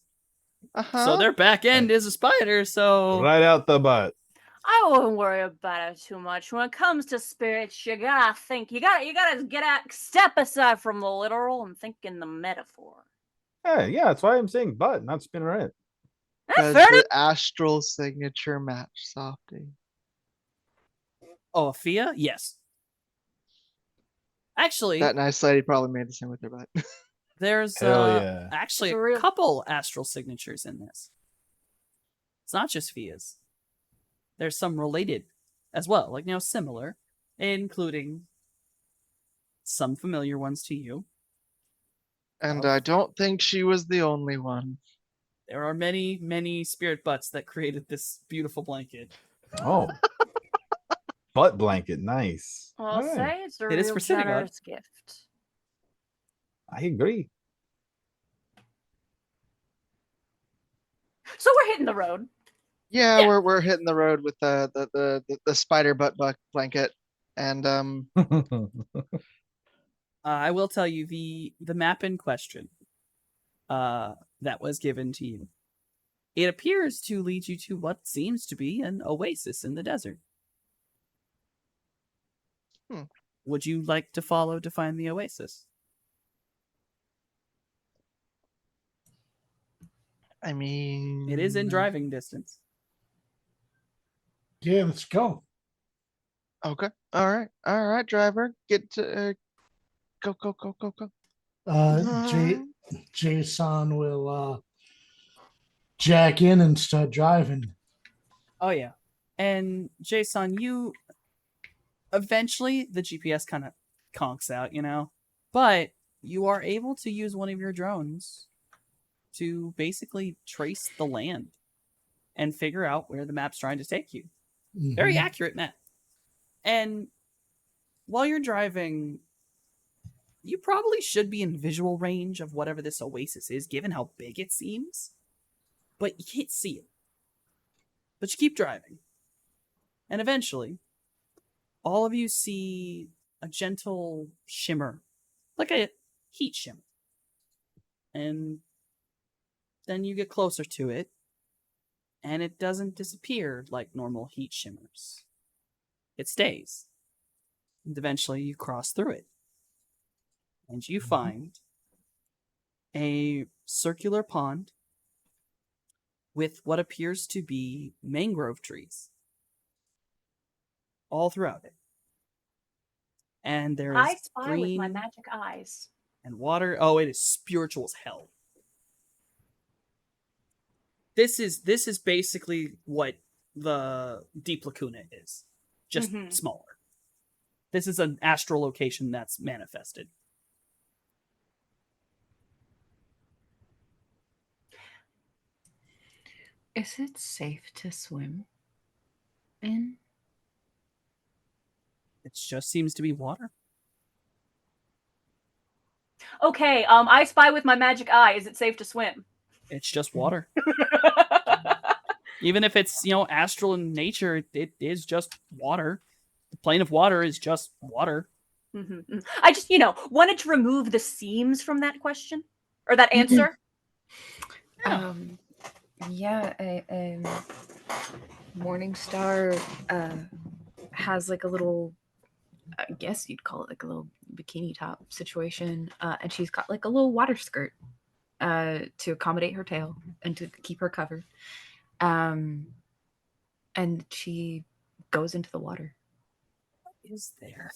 So their back end is a spider, so Right out the butt. I wouldn't worry about it too much. When it comes to spirits, you gotta think. You gotta get out, step aside from the literal and think in the metaphor. Yeah, that's why I'm saying butt, not spinnerette. Does fair the astral signature match, Softy? Oh, Afia? Yes. Actually, That nice lady probably made the same with her butt. there's Hell yeah. actually For a real. couple astral signatures in this. It's not just Fia's. There's some related as well, like similar, including some familiar ones to you. And I don't think she was the only one. There are many, many spirit butts that created this beautiful blanket. Oh. Butt blanket, nice. I'll Alright. say it's a It is real for Synagogue. generous gift. I agree. So we're hitting the road. Yeah, Yeah. we're hitting the road with the spider butt blanket, and I will tell you the map in question that was given to you. It appears to lead you to what seems to be an oasis in the desert. Would you like to follow to find the oasis? I mean, It is in driving distance. Yeah, let's go. Okay, all right, driver, get to go. Jason will jack in and start driving. Oh yeah. And Jason, you eventually the GPS kind of conks out, but you are able to use one of your drones to basically trace the land and figure out where the map's trying to take you. Very accurate map. And while you're driving, you probably should be in visual range of whatever this oasis is, given how big it seems. But you can't see it. But you keep driving. And eventually, all of you see a gentle shimmer, like a heat shimmer. And then you get closer to it, and it doesn't disappear like normal heat shimmers. It stays. And eventually you cross through it. And you find a circular pond with what appears to be mangrove trees all throughout it. And there is I spy with green my magic eyes. and water. Oh, it is spiritual as hell. This is basically what the Deep Lacuna is, just smaller. This is an astral location that's manifested. Is it safe to swim in? It just seems to be water. Okay, I spy with my magic eye. Is it safe to swim? It's just water. Even if it's, astral in nature, it is just water. The plane of water is just water. I just, wanted to remove the seams from that question or that answer. Morningstar has like a little, I guess you'd call it like a little bikini top situation, and she's got like a little water skirt to accommodate her tail and to keep her covered. And she goes into the water. What is there?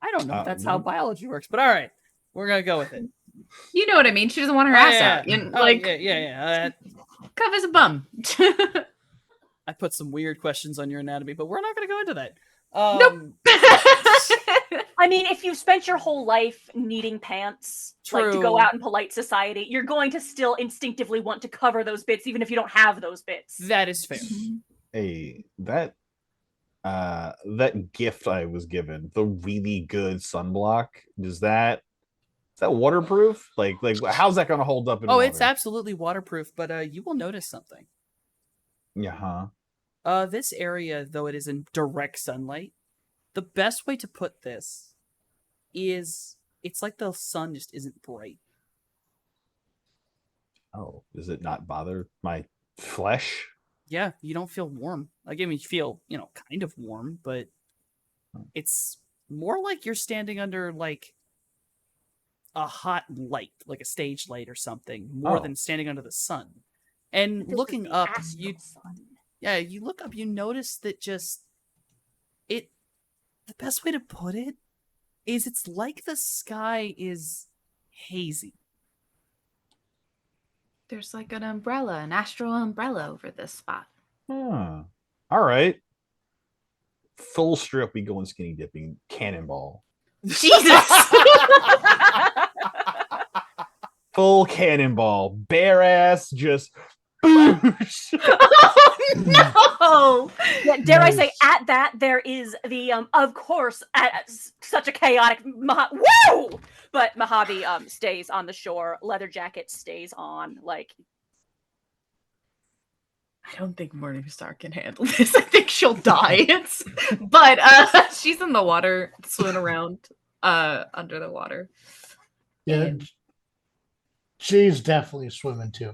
I don't know if that's how biology works, but all right, we're gonna go with it. You know what I mean? She doesn't want her Oh, ass yeah, out. And, Oh, like, yeah. Cuff is a bum. I put some weird questions on your anatomy, but we're not going to go into that. Nope. I mean, if you've spent your whole life needing pants, like to True. go out in polite society, you're going to still instinctively want to cover those bits, even if you don't have those bits. That is fair. Hey, that gift I was given, the really good sunblock, is that waterproof? Like how's that gonna hold up in Oh, water? it's absolutely waterproof, but you will notice something. Yeah. This area, though it is in direct sunlight, the best way to put this is it's like the sun just isn't bright. Oh, does it not bother my flesh? Yeah, you don't feel warm. Like, I mean, you feel, kind of warm, but it's more like you're standing under, like, a hot light, like a stage light or something, more Oh. than standing under the sun. And This is looking the up, astral sun. you look up, you notice that the best way to put it is it's like the sky is hazy. There's like an umbrella, an astral umbrella over this spot. Huh. All right. Full strip, we going skinny dipping, cannonball. Jesus! Full cannonball, bare ass, just boosh. Oh, no! Yeah, dare I Nice. say, at that there is the of course, such a chaotic woo. But Mojave stays on the shore. Leather Jacket stays on. Like, I don't think Morningstar can handle this. I think she'll die. But she's in the water, swimming around under the water. Yeah, she's definitely swimming too.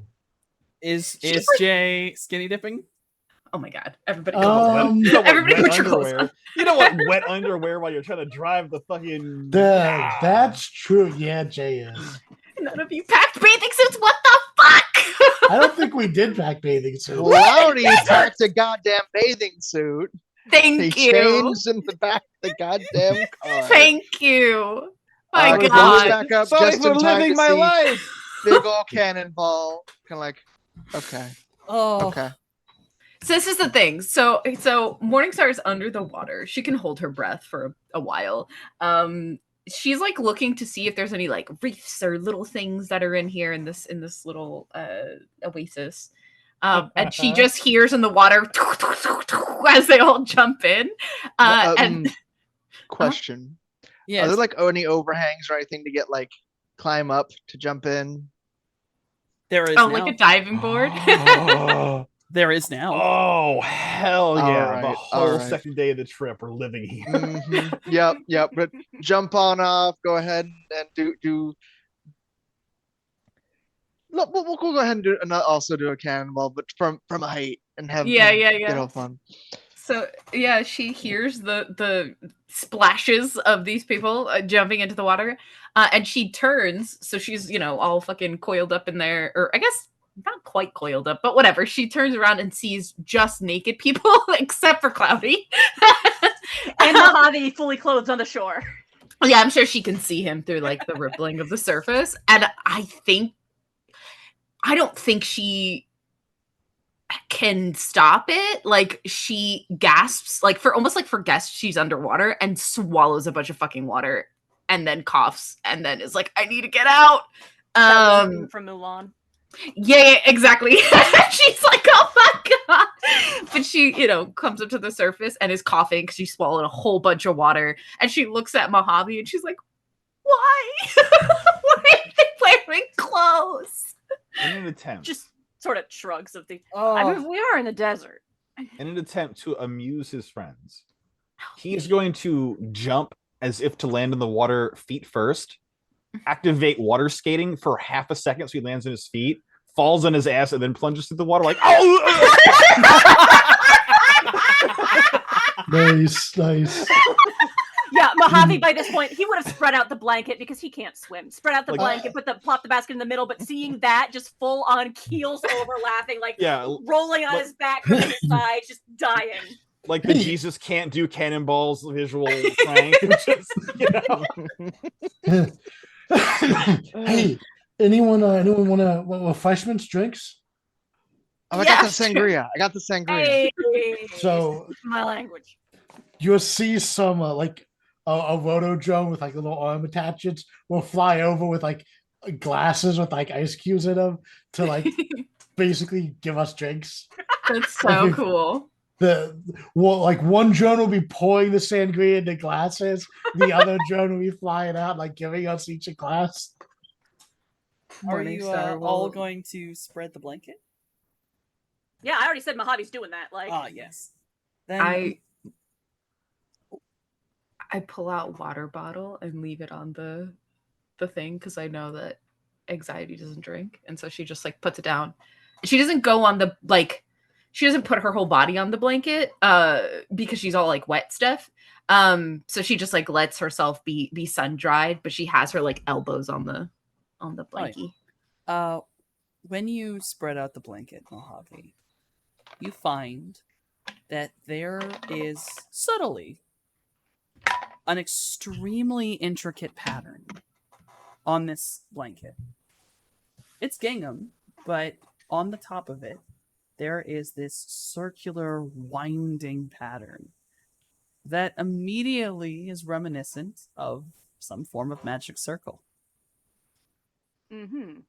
Is Jay skinny dipping? Oh my god! Everybody, come on. You know what, Everybody wet put your clothes underwear. on. You know what, wet underwear while you're trying to drive the fucking. That's true. Yeah, Jay is. None of you packed bathing suits. What the fuck? I don't think we did pack bathing suits. Cloudy packed a goddamn bathing suit. He Thank you. changed in the back of the goddamn car. Thank you. My Goes god. back up Sorry just for in time living to my see life. big old cannonball. Kind of like, okay, Oh, okay. So this is the thing. So Morningstar is under the water. She can hold her breath for a while. She's like looking to see if there's any like reefs or little things that are in here in this little oasis. And she just hears in the water as they all jump in. And Question: yes. Are there like any overhangs or anything to get like climb up to jump in? There is oh, now. like a diving board. Oh, There is now. oh, hell yeah. The Alright, whole alright. second day of the trip, we're living here. Mhm. Yep. But jump on off. Go ahead and do. Look, we'll go ahead and also do a cannonball, but from a height and have get all fun. So yeah, she hears the splashes of these people jumping into the water, and she turns. So she's all fucking coiled up in there, or I guess not quite coiled up, but whatever. She turns around and sees just naked people, except for Cloudy. and Mojave fully clothed on the shore. Yeah, I'm sure she can see him through like the rippling of the surface, and I don't think she can stop it. Like she gasps, like for guests, she's underwater and swallows a bunch of fucking water, and then coughs, and then is like, "I need to get out." That was from Mulan. Yeah, exactly. She's like, "Oh my god!" But she, comes up to the surface and is coughing because she swallowed a whole bunch of water, and she looks at Mojave and she's like, "Why? Why are they wearing clothes?" In an attempt. Just sort of shrugs of the. Oh. I mean, we are in the desert. In an attempt to amuse his friends, he's going to jump as if to land in the water feet first, activate water skating for half a second so he lands on his feet, falls on his ass, and then plunges through the water like, oh! Nice. Yeah, Mojave by this point, he would have spread out the blanket because he can't swim. Spread out the Like- blanket, plop the basket in the middle, but seeing that just full on keels over laughing, like Yeah, rolling on like- his back from his sides, just dying. like the Jesus can't do cannonballs visual prank. Just, Hey, anyone want Fleischmann's drinks? Oh, I got the Yeah, sure. sangria. I got the sangria. Hey, So my language. you'll see some like a roto drone with like little arm attachments will fly over with like glasses with like ice cubes in them to like basically give us drinks. That's Like so if- cool. Like one drone will be pouring the sangria into glasses, the other drone will be flying out like giving us each a glass. Are you all will- going to spread the blanket? Yeah, I already said Mojave's doing that. Like, Ah, yes. Then I pull out water bottle and leave it on the thing because I know that anxiety doesn't drink, and so she just like puts it down. She doesn't go on the like. She doesn't put her whole body on the blanket because she's all like wet stuff. So she just like lets herself be sun dried, but she has her like elbows on the blankie. when you spread out the blanket, Mojave, you find that there is subtly an extremely intricate pattern on this blanket. It's gingham, but on the top of it, there is this circular winding pattern that immediately is reminiscent of some form of magic circle. mm-hmm.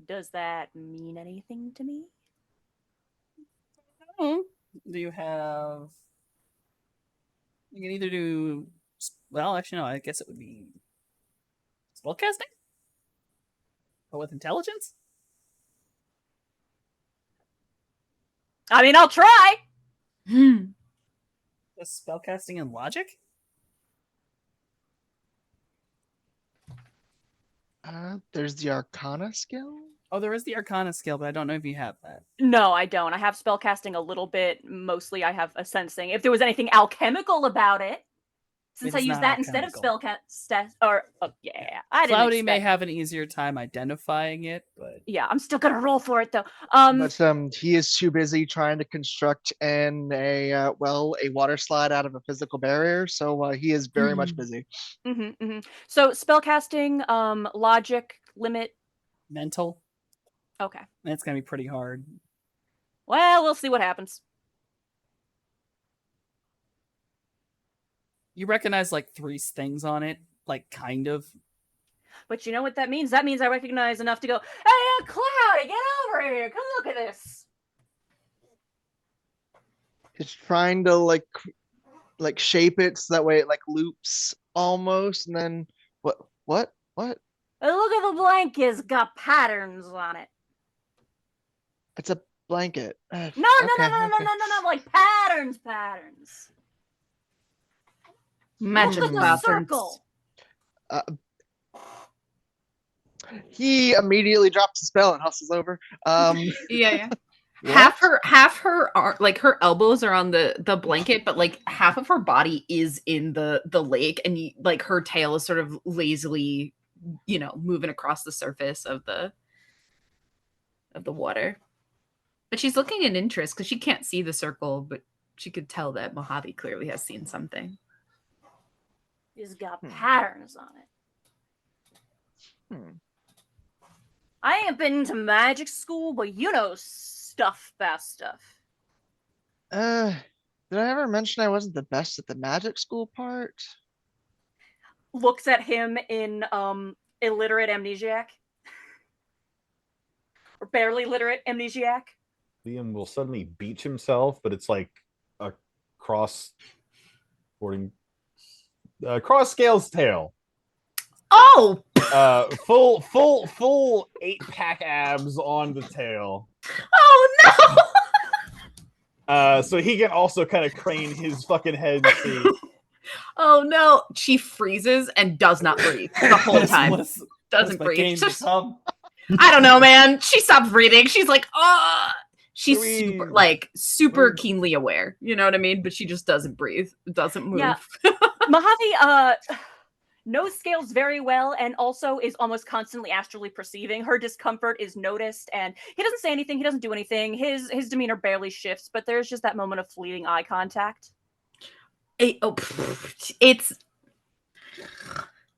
Does that mean anything to me? Do you have... You can either do... Well, actually, no, I guess it would be... spellcasting? But with intelligence? I mean, I'll try. Just spellcasting and logic? There's the Arcana skill. Oh, there is the Arcana skill, but I don't know if you have that. No, I don't. I have spellcasting a little bit. Mostly, I have a sensing. If there was anything alchemical about it, since I It's use not that instead of alchemical. spellcast, or yeah, I didn't. Cloudy may expect- have an easier time identifying it, but Yeah, I'm still gonna roll for it though. But he is too busy trying to construct a water slide out of a physical barrier, so he is very much busy. So spellcasting, logic limit. mental, Okay. it's gonna be pretty hard. Well, we'll see what happens. You recognize like 3 things on it, like kind of. But you know what that means? That means I recognize enough to go, hey, Cloudy, get over here. Come look at this. He's trying to like shape it so that way it like loops almost, and then what? Hey, look at the blanket. It's got patterns on it. It's a blanket. No, Okay, like patterns. Magic Look at the patterns. circle. He immediately drops the spell and hustles over. Yeah. What? half her like her elbows are on the blanket, but like half of her body is in the lake, and like her tail is sort of lazily, moving across the surface of the water. But she's looking in interest because she can't see the circle, but she could tell that Mojave clearly has seen something. It's got patterns on it. Hmm. I ain't been to magic school, but you know stuff about stuff. Did I ever mention I wasn't the best at the magic school part? Looks at him in illiterate amnesiac. Or barely literate amnesiac. Liam will suddenly beach himself, but it's like a cross scales tail. Oh, Full 8-pack abs on the tail. oh no! So he can also kind of crane his fucking head and see. Oh no! She freezes and does not breathe the whole time. Doesn't my breathe. game Just- become? I don't know, man. She stops breathing. She's like, oh. She's We- super keenly aware. You know what I mean? But she just doesn't breathe. Doesn't move. Yeah. Mojave knows scales very well and also is almost constantly astrally perceiving. Her discomfort is noticed, and he doesn't say anything. He doesn't do anything. His demeanor barely shifts, but there's just that moment of fleeting eye contact. It's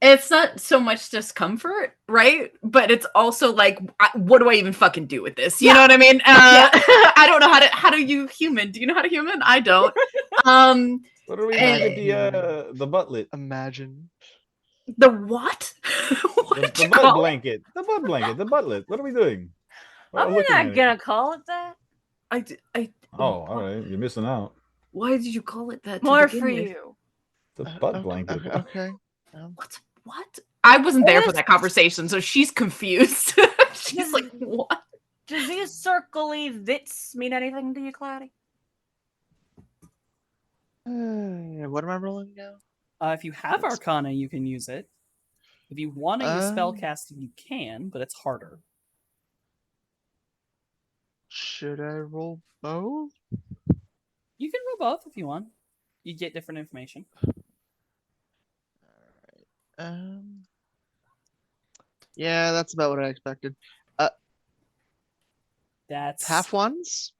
It's not so much discomfort, right? But it's also like, what do I even fucking do with this? You know what I mean? I don't know how do you human? Do you know how to human? I don't. What are we And- doing with the buttlet? Imagine. The what? What The, did the you butt call it? blanket. The butt blanket. The buttlet. What are we doing? We're I'm looking at not it. gonna call it that. Oh, all right. You're missing out. Why did you call it that? to More begin for with? you. The butt blanket. Okay. What? I wasn't there for Yes. that conversation, so she's confused. She's like, what? Do these circly vits mean anything to you, Cloudy? What am I rolling now? If you have Arcana, you can use it. If you want to use spellcasting, you can, but it's harder. Should I roll both? You can roll both if you want. You get different information. Yeah, that's about what I expected. That's Half ones?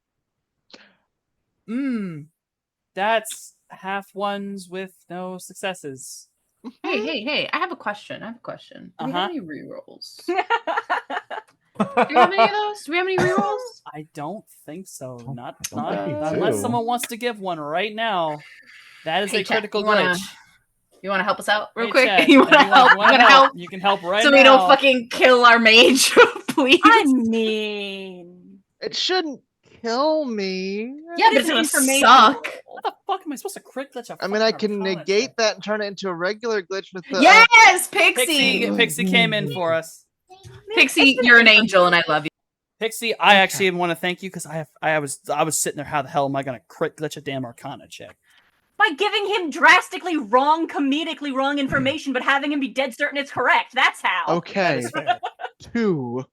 That's half ones with no successes. Hey, I have a question. Do we have any rerolls? Do Do we have any of those? Do we have any rerolls? I don't think so. Not don't think we unless do. someone wants to give one right now. That is Hey, a chat, critical you wanna- glitch. You want to help us out real Hey, quick? chat, You want to anyone help? You wanna want to help? You can help right So now. we don't fucking kill our mage, please. I mean, It shouldn't kill me. Yeah, but This it's gonna information- suck. What the fuck am I supposed to crit glitch? I mean, I can negate that and turn it into a regular glitch with the. Yes, Pixie. Pixie came in for us. Pixie, you're an angel, and I love you. Pixie, I actually want to thank you because I was sitting there. How the hell am I going to crit glitch a damn Arcana check? by giving him drastically wrong, comedically wrong information, but having him be dead certain it's correct. That's how. That Okay, is fair. 2.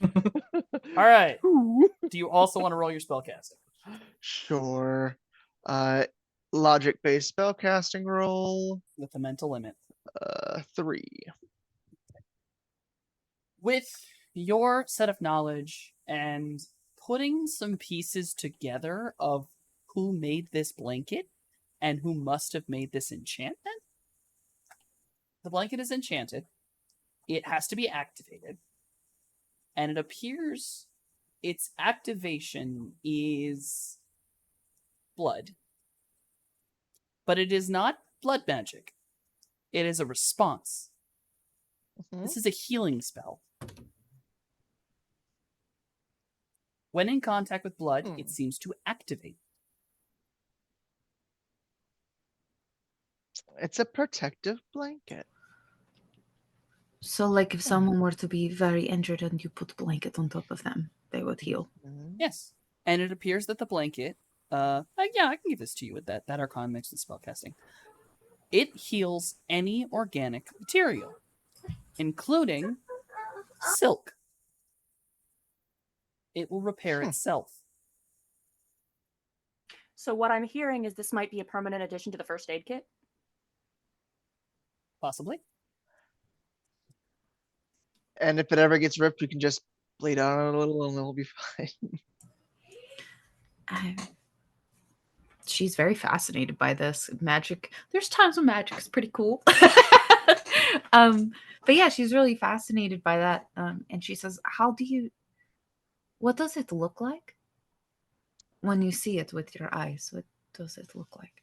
All right. Do you also want to roll your spellcasting? Sure. Logic-based spellcasting roll. With the mental limit. 3. With your set of knowledge and putting some pieces together of who made this blanket and who must have made this enchantment, the blanket is enchanted. It has to be activated. And it appears its activation is blood. But it is not blood magic. It is a response. This is a healing spell. When in contact with blood, it seems to activate. It's a protective blanket. So, like, if someone were to be very injured and you put a blanket on top of them, they would heal. Yes. And it appears that the blanket, yeah, I can give this to you with that Arcana mixed with spellcasting. It heals any organic material, including silk. It will repair itself. So what I'm hearing is this might be a permanent addition to the first aid kit. Possibly. And if it ever gets ripped, we can just bleed on it a little and it'll be fine. She's very fascinated by this magic. There's times when magic is pretty cool. But yeah, she's really fascinated by that. And she says, what does it look like when you see it with your eyes? What does it look like?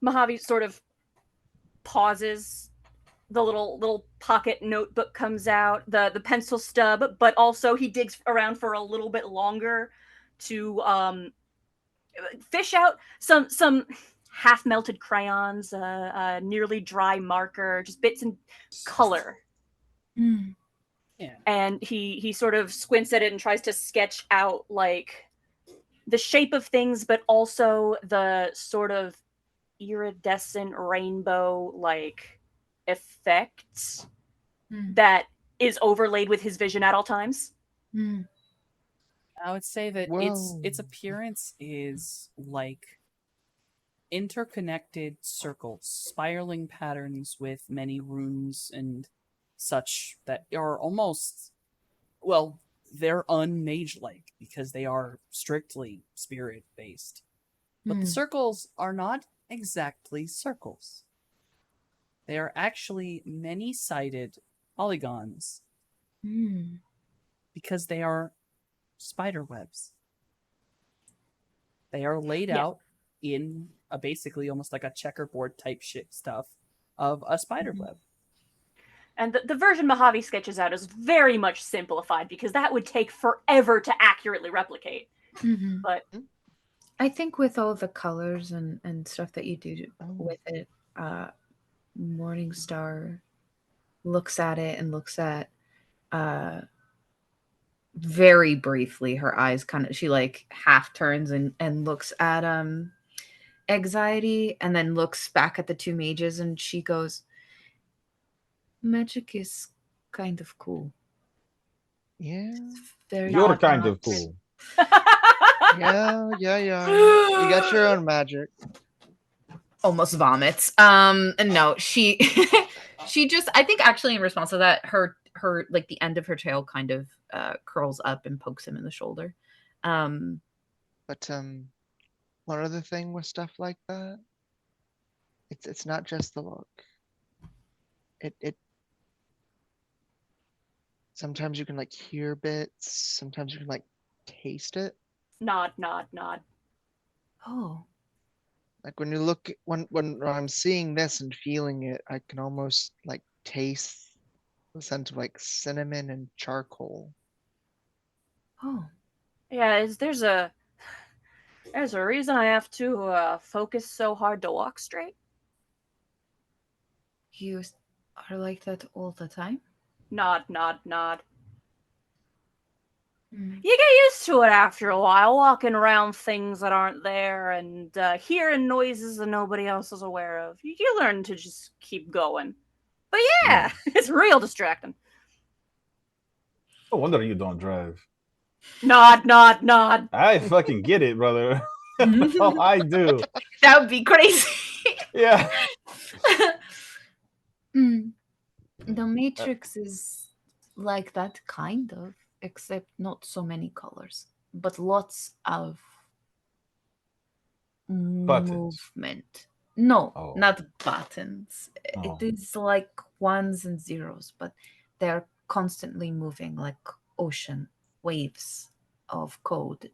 Mojave sort of pauses. The little pocket notebook comes out, the pencil stub, but also he digs around for a little bit longer to fish out some half melted crayons, nearly dry marker, just bits and color. Yeah. And he sort of squints at it and tries to sketch out like the shape of things, but also the sort of iridescent rainbow like effect that is overlaid with his vision at all times. I would say that its appearance is like interconnected circles, spiraling patterns with many runes and such that are almost, well, they're unmage-like because they are strictly spirit-based. But the circles are not exactly circles. They are actually many-sided polygons Hmm. because they are spider webs. They are laid Yeah. out in a basically almost like a checkerboard type shit stuff of a spider web. And the version Mojave sketches out is very much simplified because that would take forever to accurately replicate. Mhm. But I think with all the colors and stuff that you do Oh. with it, Morningstar looks at it and looks at very briefly her eyes kind of, she like half turns and looks at Anxiety and then looks back at the two mages and she goes, magic is kind of cool. Yeah. It's very You're odd kind not- of cool. Yeah. You got your own magic. Almost vomits. And no, she she just, I think actually in response to that, her like the end of her tail kind of curls up and pokes him in the shoulder. But one other thing with stuff like that, it's not just the look. It sometimes you can like hear bits, sometimes you can like taste it. nod, nod, nod. Oh. Like when you look when I'm seeing this and feeling it, I can almost like taste the scent of like cinnamon and charcoal. Oh. Yeah, there's a reason I have to focus so hard to walk straight. You are like that all the time? Nod, nod, nod. Mm. You get used to it after a while, walking around things that aren't there and hearing noises that nobody else is aware of. You learn to just keep going. But yeah, it's real distracting. No wonder you don't drive. Nod, nod, nod. I fucking get it, brother. Oh, I do. That would be crazy. Yeah. Mm. The Matrix is like that kind of, except not so many colors, but lots of Buttons. movement. No, Oh. not buttons. Oh. It is like ones and zeros, but they're constantly moving like ocean waves of code.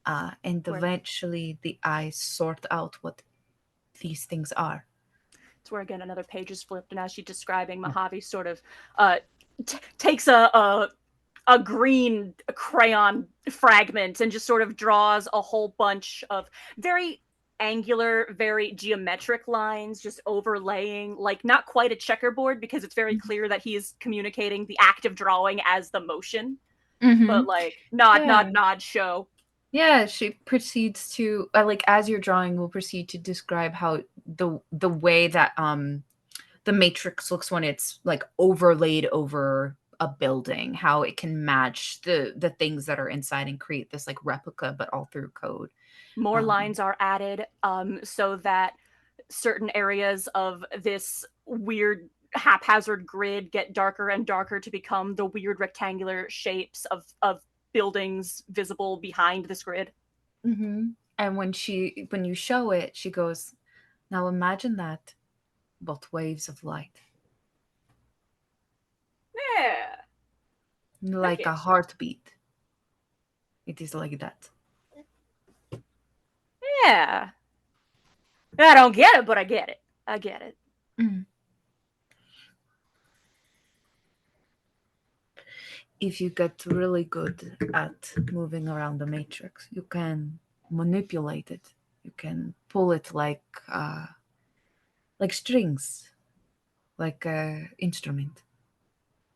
And Where- eventually the eyes sort out what these things are. It's where again another page is flipped, and as she's describing, Mojave sort of takes a green crayon fragment and just sort of draws a whole bunch of very angular, very geometric lines, just overlaying, like not quite a checkerboard because it's very clear that he is communicating the act of drawing as the motion, but like nod, Yeah. nod, nod, show. Yeah, she proceeds to like as you're drawing, will proceed to describe how the way that the matrix looks when it's like overlaid over a building, how it can match the things that are inside and create this like replica, but all through code. More lines are added so that certain areas of this weird haphazard grid get darker and darker to become the weird rectangular shapes of buildings visible behind this grid. Mm-hmm. And when you show it, she goes, "Now imagine that, but waves of light, Yeah. like a Okay. heartbeat. It is like that." Yeah. I don't get it, but I get it. I get it. If you get really good at moving around the matrix, you can manipulate it. You can pull it like strings, like a instrument,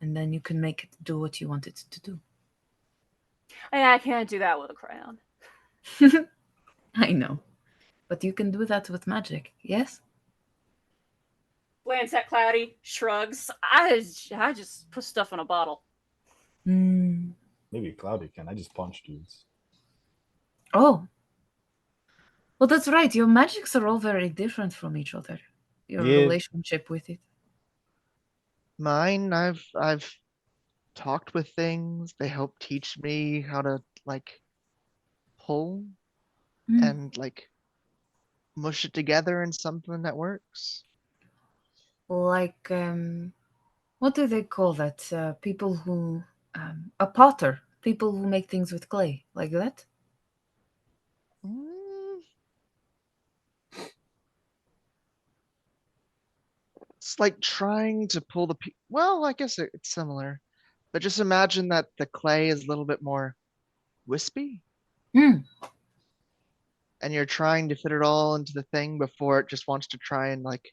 and then you can make it do what you want it to do. I can't do that with a crayon. I know, but you can do that with magic. Yes. Glance at Cloudy, shrugs. I just put stuff in a bottle. Maybe Cloudy can. I just punch dudes. Oh. Well, that's right. Your magics are all very different from each other. Your Yeah. relationship with it. Mine, I've talked with things. They help teach me how to like pull Mm. and like mush it together in something that works. Like what do they call that? People who a potter, people who make things with clay, like that. Mm. It's like trying to pull the well, I guess it's similar, but just imagine that the clay is a little bit more wispy, Hmm. and you're trying to fit it all into the thing before it just wants to try and like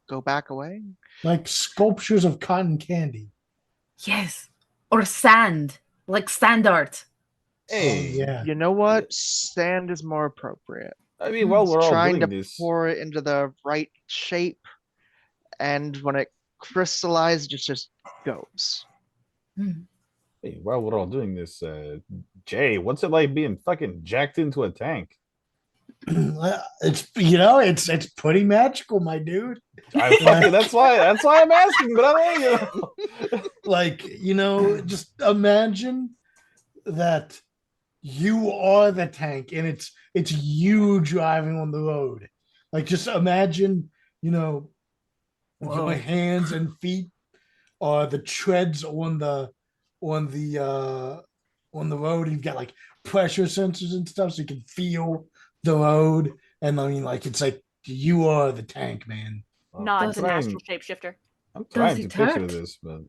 go back away. Like sculptures of cotton candy. Yes, or sand, like sand art. Hey, Yeah. You know what? Sand is more appropriate. I mean, while we're all Trying doing to this, pour it into the right shape, and when it crystallizes, it just goes. Hmm. hey, while we're all doing this, Jay, what's it like being fucking jacked into a tank? It's it's pretty magical, my dude. I fucking that's why I'm asking, but I don't Like, just imagine that you are the tank and it's you driving on the road. Like just imagine, your Whoa. hands and feet are the treads on the road. You've got like pressure sensors and stuff so you can feel the road. And I mean, like, it's like you are the tank, man. Nod Does to it- astral shapeshifter. I'm trying to it picture hurt? this, but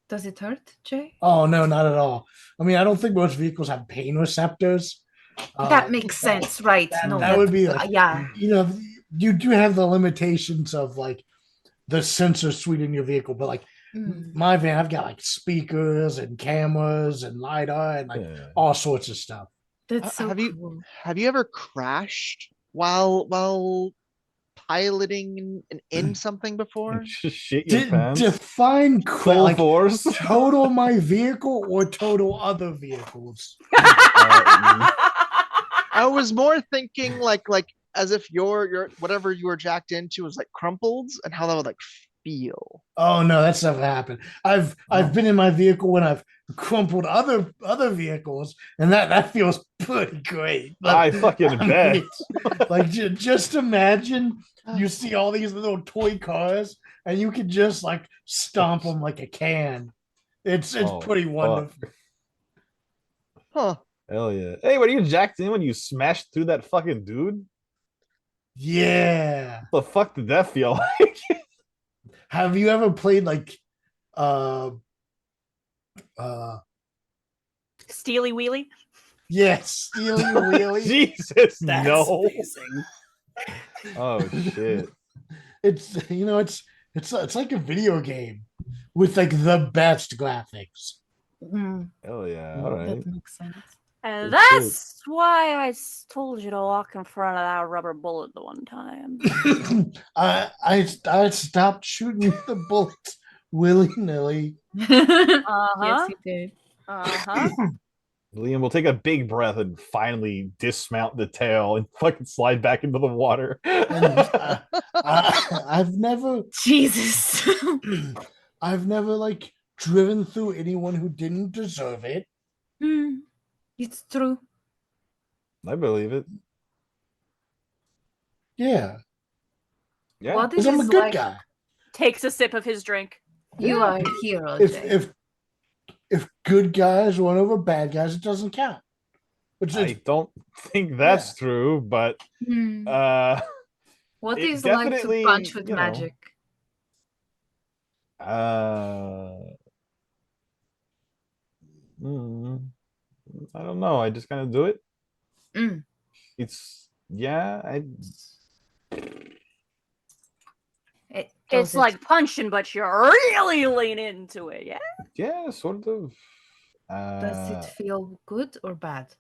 Does it hurt, Jay? Oh no, not at all. I mean, I don't think most vehicles have pain receptors. That makes sense, right? That would be like, yeah. you do have the limitations of like the sensor suite in your vehicle, but like Mm. my van, I've got like speakers and cameras and lidar and like yeah. all sorts of stuff. That's so have cool. you ever crashed while piloting in something before? Just shit your pants. Define Full like force. total my vehicle or total other vehicles. I was more thinking like as if your whatever you were jacked into was like crumpled and how that would like feel. Oh no, that's never happened. I've been in my vehicle when I've crumpled other vehicles, and that feels pretty great. I fucking bet. mean, like just imagine you see all these little toy cars, and you can just like stomp them like a can. It's Oh, pretty fuck. wonderful. Huh. Hell yeah. Hey, were you jacked in when you smashed through that fucking dude? Yeah. What the fuck did that feel like? Have you ever played like uh Steely Wheelie. yes, Steely Wheelie? Jesus, That's no. amazing. Oh shit. It's like a video game with like the best graphics. Mm, Hell yeah. All right. that makes sense. And Good that's why I told you to walk in front of that rubber bullet the one time. I stopped shooting the bullets willy-nilly. Uh-huh. Yes, he did. Uh-huh. Liam will take a big breath and finally dismount the tail and fucking slide back into the water. And I've never Jesus. I've never like driven through anyone who didn't deserve it. Hmm. It's true. I believe it. Yeah, Yeah. What because is I'm a it good like? guy. Takes a sip of his drink. You are a hero, If Jay. if good guys run over bad guys, it doesn't count. Which I is don't think that's true, but Hmm. What it is like to definitely, punch with you know, magic? I don't know. I just kind of do it. Mm. It's yeah. It It's does like punching, but you really lean into it, yeah? Yeah, sort of. Does it feel good or bad?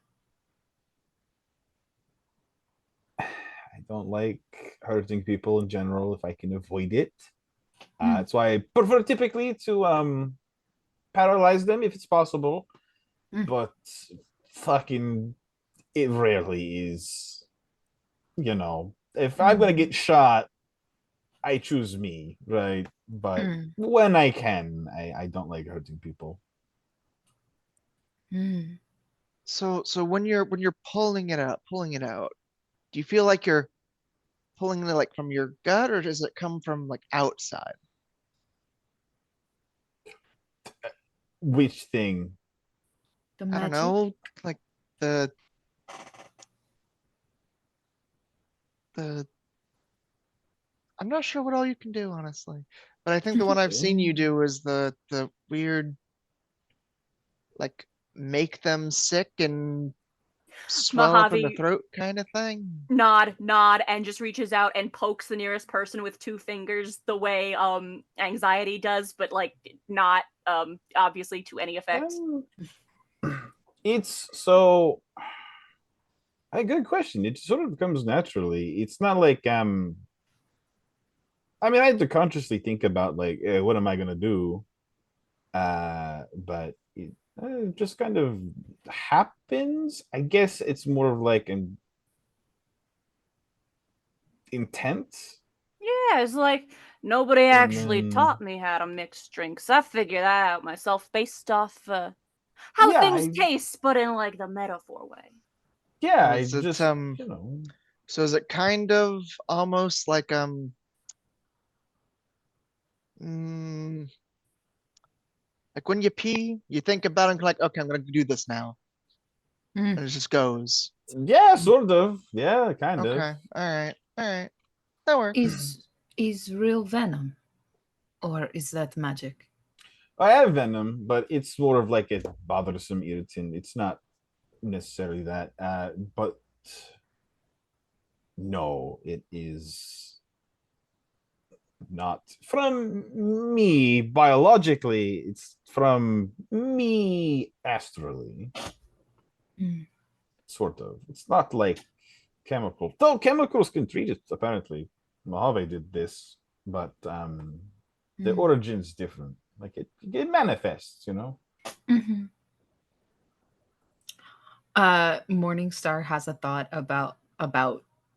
I don't like hurting people in general if I can avoid it. Mm. That's why I prefer typically to paralyze them if it's possible. Mm. But fucking it rarely is. You know, if I'm gonna get shot, I choose me, right? But Mm. when I can, I don't like hurting people. Mm. So when you're pulling it out, do you feel like you're pulling it like from your gut, or does it come from like outside? Which thing? The I don't magic. know, like the the I'm not sure what all you can do, honestly. But I think the one I've seen you do is the weird, like, make them sick and swell up in the Mojave throat kind of thing. nod, and just reaches out and pokes the nearest person with 2 fingers the way anxiety does, but like not obviously to any effect. It's so a good question. It sort of comes naturally. It's not like I mean, I had to consciously think about like, what am I gonna do? But it just kind of happens. I guess it's more of like an intent. Yeah, it's like nobody actually then- taught me how to mix drinks. I figured that out myself based off how Yeah, things I- taste, but in like the metaphor way. Yeah, I Is it, just you know. So is it kind of almost like mm, like when you pee, you think about it and like, okay, I'm gonna do this now. Mm. And it just goes. Yeah, sort of. Yeah, kind of. Okay, all right. That works. Is real venom, or is that magic? I have venom, but it's more of like a bothersome irritant. It's not necessarily that. But no, it is not from me biologically. It's from me astrally. Mm. Sort of. It's not like chemical. Though chemicals can treat it, apparently. Mojave did this, but the Mm. origin's different. Like it manifests, you know. Mm-hmm. Morningstar has a thought about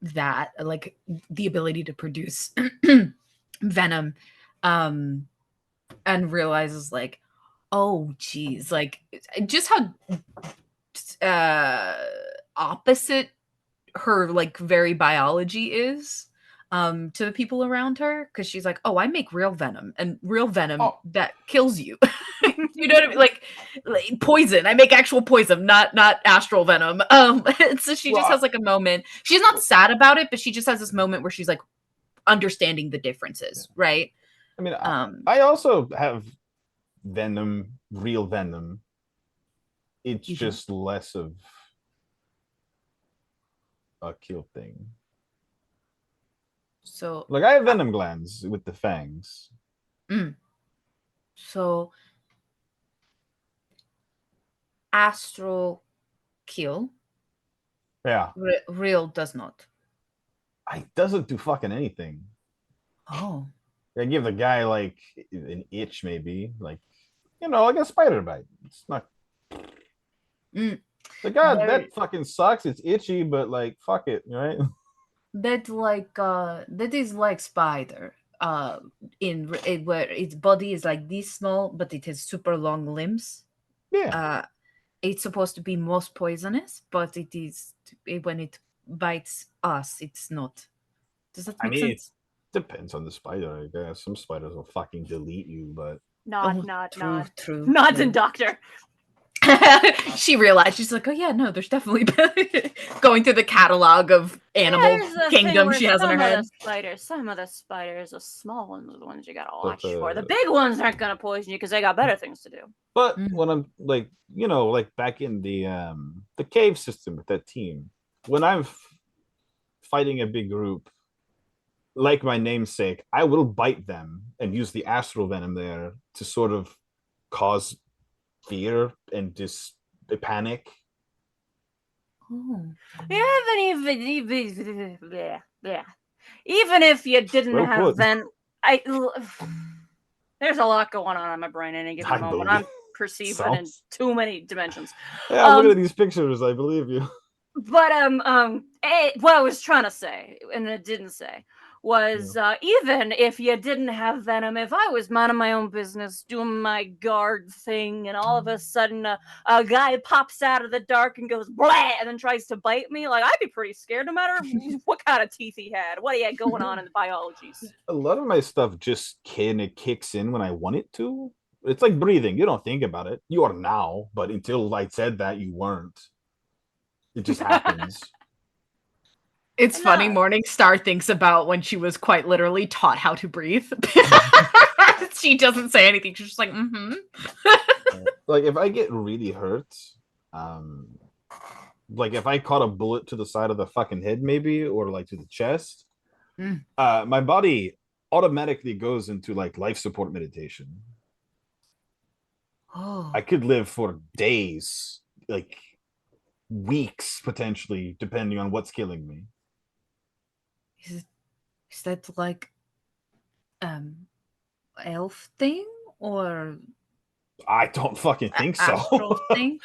that, like the ability to produce venom, and realizes like, oh geez, like just how opposite her like very biology is to the people around her, because she's like, oh, I make real venom, and real venom that kills you. You know what I mean? Like poison. I make actual poison, not astral venom. So she just has like a moment. She's not sad about it, but she just has this moment where she's like understanding the differences, right? I mean, I also have venom, real venom. It's just less of a kill thing. So like I have venom glands with the fangs. So astral kill. Yeah. Real does not. It doesn't do fucking anything. Oh. I give the guy like an itch, maybe, like, you know, like a spider bite. It's not. The god, that fucking sucks. It's itchy, but like, fuck it, right? That is like spider. In it, where its body is like this small, but it has super long limbs. Yeah. It's supposed to be most poisonous, but it is when it bites us, it's not. Does that make sense? It depends on the spider, I guess. Some spiders will fucking delete you, but Nod. True. Nods and doctor. She realized, she's like, oh yeah, no, there's definitely going through the catalog of animal kingdom she has in her head. Some of the spiders, the small ones, are the ones you gotta watch for. The big ones aren't gonna poison you because they got better things to do. But when I'm like, you know, like back in the cave system with that team, when I'm fighting a big group, like my namesake, I will bite them and use the astral venom there to sort of cause fear and just panic. Oh. Even if you didn't Well have put. then there's a lot going on in my brain at any given moment. believe I'm it. perceiving in too many dimensions. Yeah, I'm looking at these pictures. I believe you. But what I was trying to say, and it didn't say, was even if you didn't have venom, if I was minding my own business, doing my guard thing, and all of a sudden a guy pops out of the dark and goes blah, and then tries to bite me, like I'd be pretty scared no matter what kind of teeth he had, what he had going on in the biologies. A lot of my stuff just kind of kicks in when I want it to. It's like breathing. You don't think about it. You are now, but until I said that, you weren't. It just happens. It's I'm funny. not- Morningstar thinks about when she was quite literally taught how to breathe. She doesn't say anything. She's just like, mm-hmm. Like if I get really hurt, like if I caught a bullet to the side of the fucking head, maybe, or like to the chest, my body automatically goes into like life support meditation. Oh, I could live for days, like weeks potentially, depending on what's killing me. is that like elf thing or I don't fucking think so. astral thing?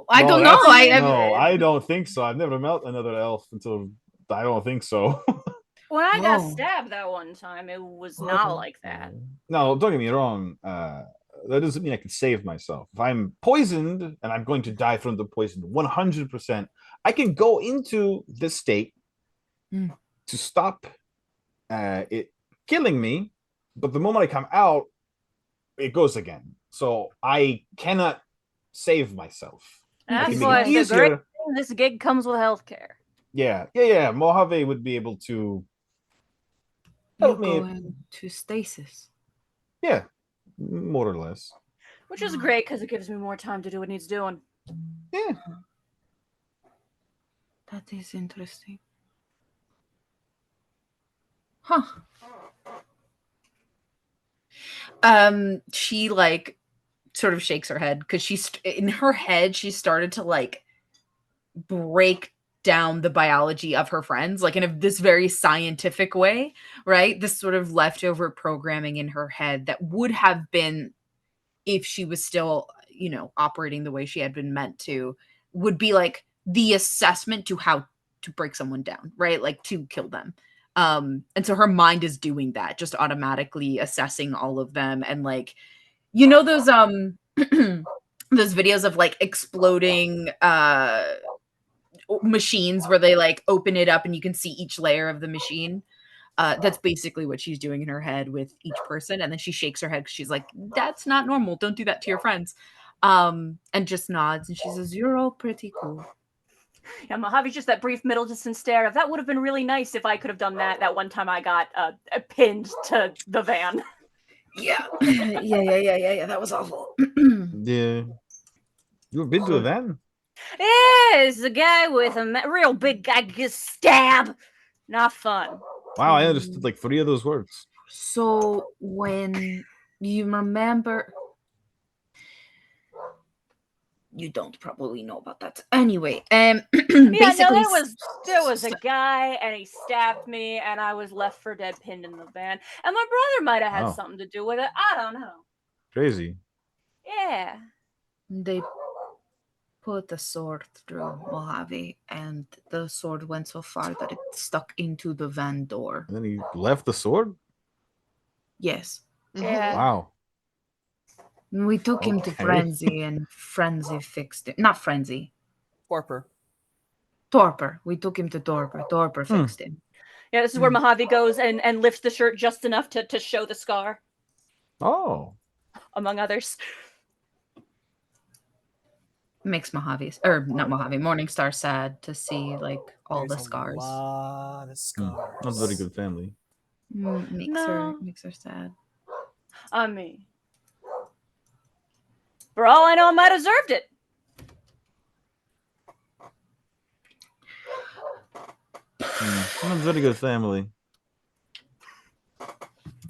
I No, don't know. that's- I no, I don't think so. I've never met another elf until I don't think so. When I got Oh. stabbed that one time, it was not like that. No, don't get me wrong. That doesn't mean I can save myself. If I'm poisoned and I'm going to die from the poison 100%, I can go into this state to stop it killing me. But the moment I come out, it goes again. So I cannot save myself. I That's can why make it the great easier. thing, this gig comes with healthcare. Yeah. Mojave would be able to you help me. go into stasis. Yeah, more or less. Which is great because it gives me more time to do what needs doing. Yeah. That is interesting. Huh. She like sort of shakes her head because she's in her head. She started to like break down the biology of her friends, like in this very scientific way, right? This sort of leftover programming in her head that would have been, if she was still, operating the way she had been meant to, would be like the assessment to how to break someone down, right? Like to kill them. And so her mind is doing that, just automatically assessing all of them. And like, those those videos of like exploding machines where they like open it up and you can see each layer of the machine. That's basically what she's doing in her head with each person. And then she shakes her head because she's like, that's not normal. Don't do that to your friends. And just nods. And she says, you're all pretty cool. Yeah, Mojave's just that brief middle distance stare of that would have been really nice if I could have done that one time I got pinned to the van. Yeah. Yeah. That was awful. Yeah. You've been to a van? Yeah, it's a guy with a real big guy gets stabbed. Not fun. Wow, I understood like 3 of those words. So when you remember, you don't probably know about that. Anyway, Yeah, basically, no, there was a guy and he stabbed me and I was left for dead pinned in the van. And my brother might have had Wow. something to do with it. I don't know. Crazy. Yeah. they put a sword through Mojave, and the sword went so far that it stuck into the van door. And then he left the sword? Yes. Yeah. Wow. We took him to Okay. Frenzy, and Frenzy fixed it. Not Frenzy. Torpor. Torpor. We took him to Torpor. Torpor fixed him. Yeah, this is where Mojave goes and lifts the shirt just enough to show the scar, Oh. among others. Makes Mojave, or not Mojave, Morningstar sad to see like all There's the a scars. lot of scars. Not a very good family. Makes her sad. I mean, for all I know, I might have deserved it. Not a very good family.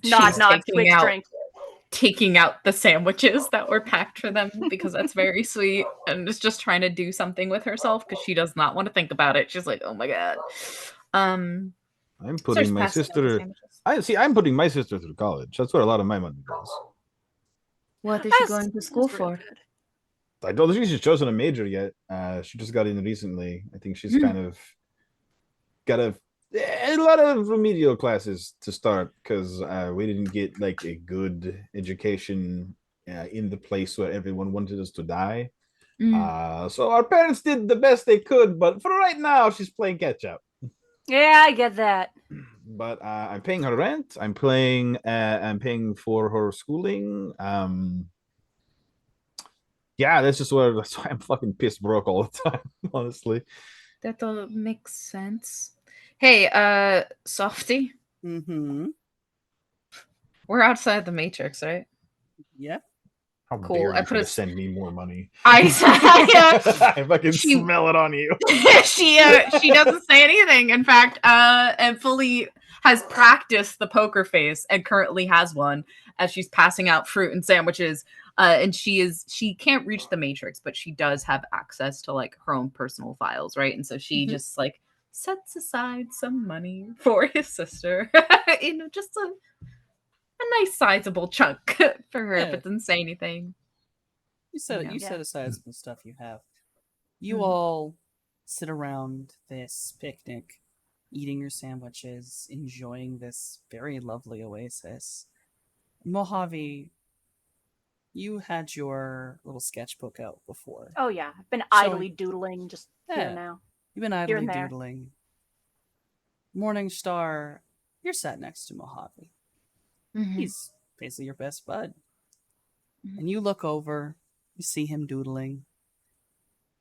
Nod, She's nod, taking quick out- drink. Taking out the sandwiches that were packed for them because that's very sweet, and is just trying to do something with herself because she does not want to think about it. She's like, "Oh my god." I'm starts putting my passing out the sister. sandwiches. I'm putting my sister through college. That's what a lot of my money goes. What is she That's- going to that's school really for? good. I don't think she's chosen a major yet. She just got in recently. I think she's kind of got a A lot of remedial classes to start because we didn't get like a good education in the place where everyone wanted us to die. So our parents did the best they could, but for right now, she's playing catch up. Yeah, I get that. But I'm paying her rent. I'm paying for her schooling. Yeah, that's why I'm fucking pissed broke all the time, honestly. That all makes sense. Hey, Softy, Mm-hmm. we're outside the Matrix, right? Yep. How Cool, dare I you put try a to s- send me more money? I I fucking She- smell it on you. she doesn't say anything. In fact, and fully has practiced the poker face and currently has one as she's passing out fruit and sandwiches. And she can't reach the Matrix, but she does have access to like her own personal files, right? And so she Mhm. just like sets aside some money for his sister. Just a nice sizable chunk for her, Yeah. but didn't say anything. You set Yeah. you set aside some stuff you have. You Mhm. all sit around this picnic, eating your sandwiches, enjoying this very lovely oasis. Mojave, you had your little sketchbook out before. Oh yeah, I've been So- idly doodling just here Yeah. and now. You've been Here idly and there. doodling. Morning Star, you're sat next to Mojave. Mhm. He's basically your best bud. Mhm. And you look over, you see him doodling.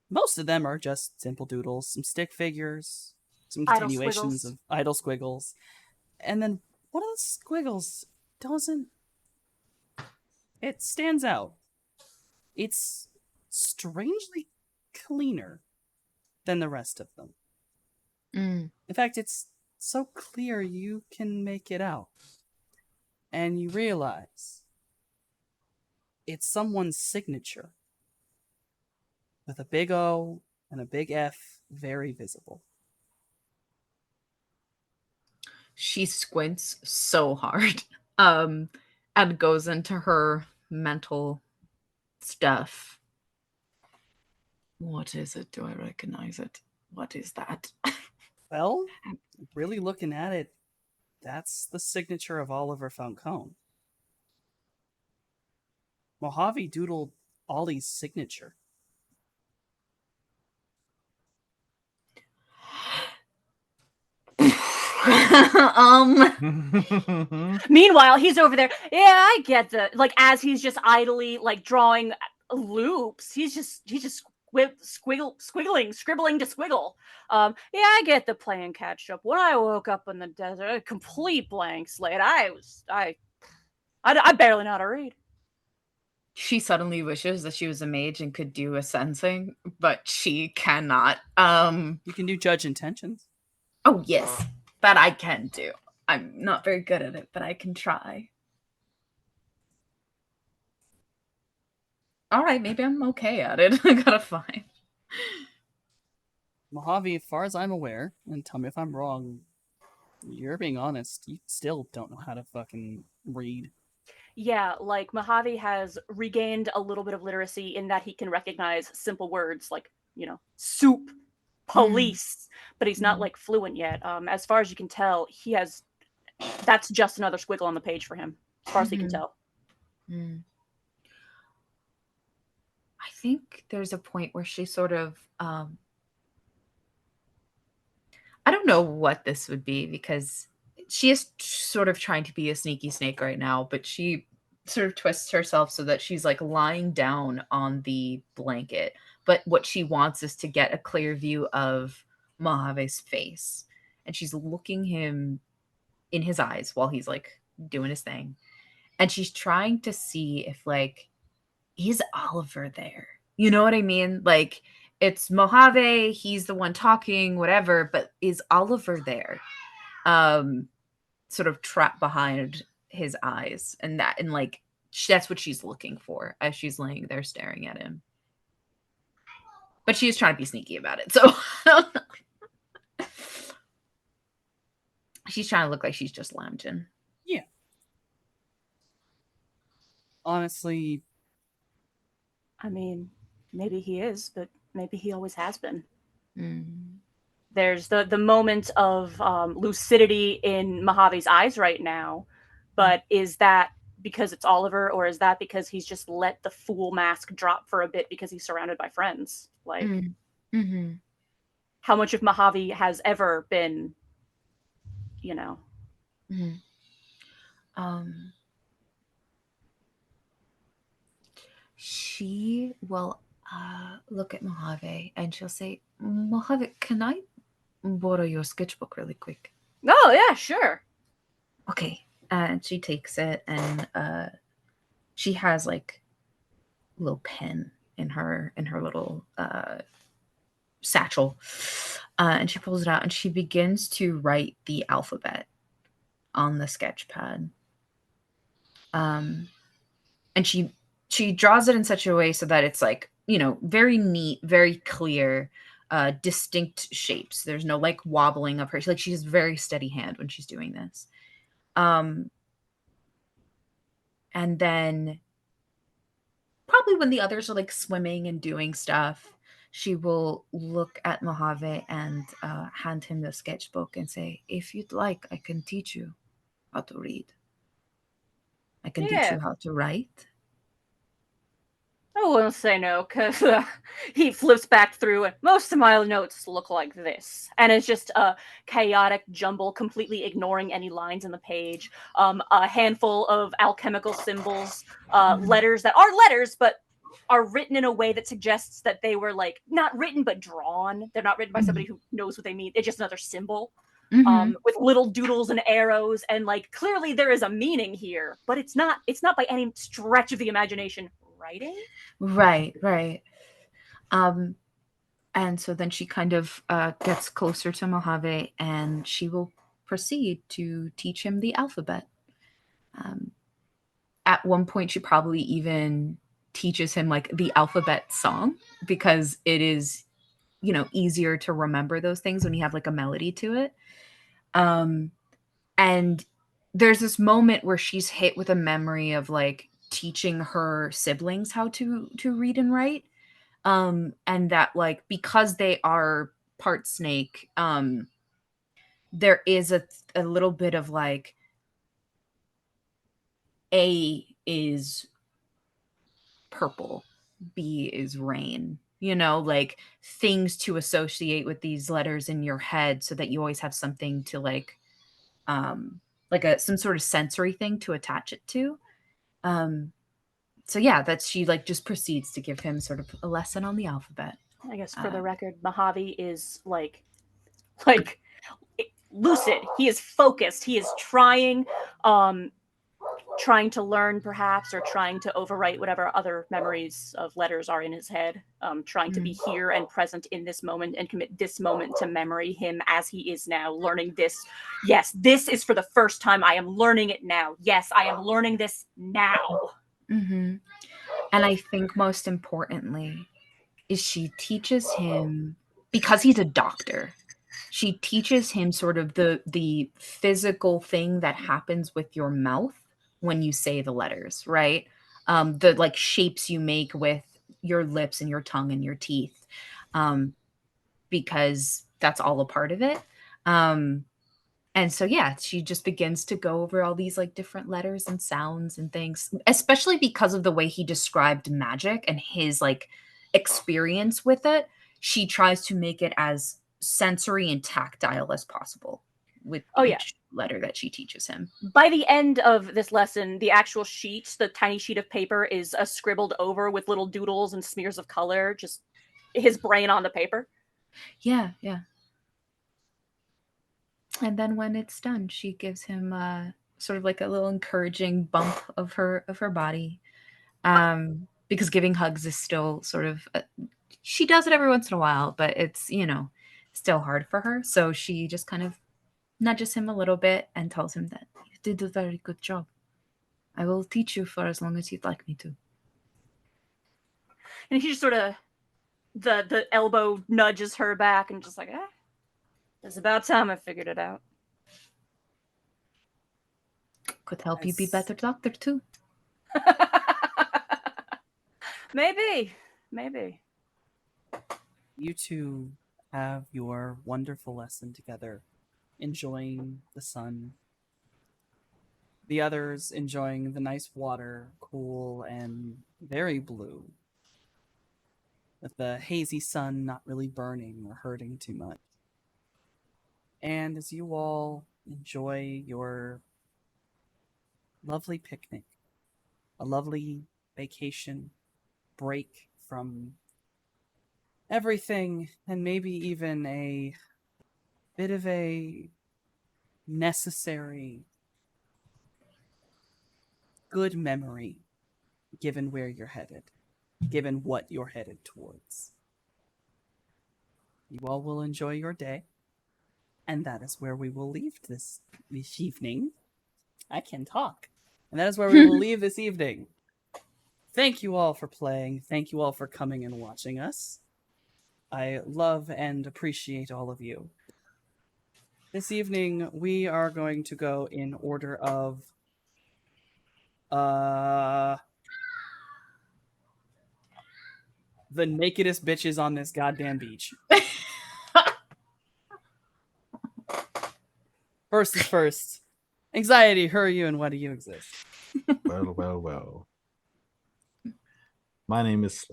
Most of them are just simple doodles, some stick figures, some Idle continuations squiggles. of idle squiggles. And then one of the squiggles doesn't. It stands out. It's strangely cleaner than the rest of them. Mm. In fact, it's so clear you can make it out. And you realize it's someone's signature with a big O and a big F very visible. She squints so hard and goes into her mental stuff. What is it? Do I recognize it? What is that? Well, really looking at it, that's the signature of Oliver Falcone. Mojave doodled Ollie's signature. Meanwhile, he's over there. Yeah, I get the like as he's just idly like drawing loops. He's just scribbling to squiggle. Yeah, I get the playing catch up. When I woke up in the desert, a complete blank slate. I barely know how to read. She suddenly wishes that she was a mage and could do a sensing, but she cannot. You can do judge intentions. Oh yes, that I can do. I'm not very good at it, but I can try. All right, maybe I'm okay at it. I gotta find. Mojave, as far as I'm aware, and tell me if I'm wrong, you're being honest, you still don't know how to fucking read. Yeah, like Mojave has regained a little bit of literacy in that he can recognize simple words like, soup, police, but he's not like fluent yet. As far as you can tell, that's just another squiggle on the page for him, as far as he can tell. I think there's a point where she sort of I don't know what this would be because she is sort of trying to be a sneaky snake right now, but she sort of twists herself so that she's like lying down on the blanket. But what she wants is to get a clear view of Mojave's face. And she's looking him in his eyes while he's like doing his thing. And she's trying to see if like, is Oliver there? You know what I mean? Like, it's Mojave, he's the one talking, whatever, but is Oliver there? Sort of trapped behind his eyes. And like that's what she's looking for as she's laying there staring at him. But she's trying to be sneaky about it. So I don't know. She's trying to look like she's just lounging. Yeah. Honestly, I mean, maybe he is, but maybe he always has been. There's the moment of lucidity in Mojave's eyes right now, but is that because it's Oliver, or is that because he's just let the fool mask drop for a bit because he's surrounded by friends? Like, Mm-hmm. how much of Mojave has ever been, Mm-hmm. She will look at Mojave and she'll say, Mojave, can I borrow your sketchbook really quick? Oh, yeah, sure. Okay. And she takes it and she has like a little pen in her little satchel. And she pulls it out and she begins to write the alphabet on the sketch pad. And she draws it in such a way so that it's like, very neat, very clear, distinct shapes. There's no like wobbling of her. She has a very steady hand when she's doing this. And then probably when the others are like swimming and doing stuff, she will look at Mojave and hand him the sketchbook and say, if you'd like, I can teach you how to read. I can teach you how to write. I won't say no, because he flips back through, and most of my notes look like this. And it's just a chaotic jumble, completely ignoring any lines in the page. A handful of alchemical symbols, letters that are letters, but are written in a way that suggests that they were, like, not written, but drawn. They're not written by somebody who knows what they mean. It's just another symbol. With little doodles and arrows, and, like, clearly there is a meaning here, but it's not by any stretch of the imagination writing. Right. And so then she kind of gets closer to Mojave and she will proceed to teach him the alphabet. At one point, she probably even teaches him like the alphabet song, because it is, easier to remember those things when you have like a melody to it. And there's this moment where she's hit with a memory of like teaching her siblings how to read and write. And that like, because they are part snake, there is a little bit of like, A is purple, B is rain, like things to associate with these letters in your head so that you always have something to like some sort of sensory thing to attach it to. So yeah, that she like just proceeds to give him sort of a lesson on the alphabet. I guess for the record, Mojave is like lucid. He is focused. He is trying to learn, perhaps, or trying to overwrite whatever other memories of letters are in his head, trying to be here and present in this moment and commit this moment to memory, him as he is now, learning this. Yes, this is for the first time. I am learning it now. Yes, I am learning this now. Mm-hmm. And I think most importantly is she teaches him, because he's a doctor, she teaches him sort of the physical thing that happens with your mouth when you say the letters, right? The like shapes you make with your lips and your tongue and your teeth, because that's all a part of it. And so, yeah, she just begins to go over all these like different letters and sounds and things, especially because of the way he described magic and his like experience with it. She tries to make it as sensory and tactile as possible with each letter that she teaches him. By the end of this lesson, the actual sheet, the tiny sheet of paper, is scribbled over with little doodles and smears of color, just his brain on the paper. Yeah. And then when it's done, she gives him sort of like a little encouraging bump of her body, because giving hugs is still sort of she does it every once in a while, but it's still hard for her. So she just kind of nudges him a little bit and tells him that you did a very good job. I will teach you for as long as you'd like me to. And he just sort of the elbow nudges her back and just like, it's about time I figured it out. Could help you be better doctor too. Maybe. You two have your wonderful lesson together, enjoying the sun. The others enjoying the nice water, cool and very blue, with the hazy sun not really burning or hurting too much. And as you all enjoy your lovely picnic, a lovely vacation, break from everything, and maybe even a bit of a necessary good memory, given where you're headed, given what you're headed towards. You all will enjoy your day, and that is where we will leave this evening. I can talk. And that is where we will leave this evening. Thank you all for playing. Thank you all for coming and watching us. I love and appreciate all of you. This evening, we are going to go in order of the nakedest bitches on this goddamn beach. First is first. Anxiety, who are you and why do you exist? Well. My name is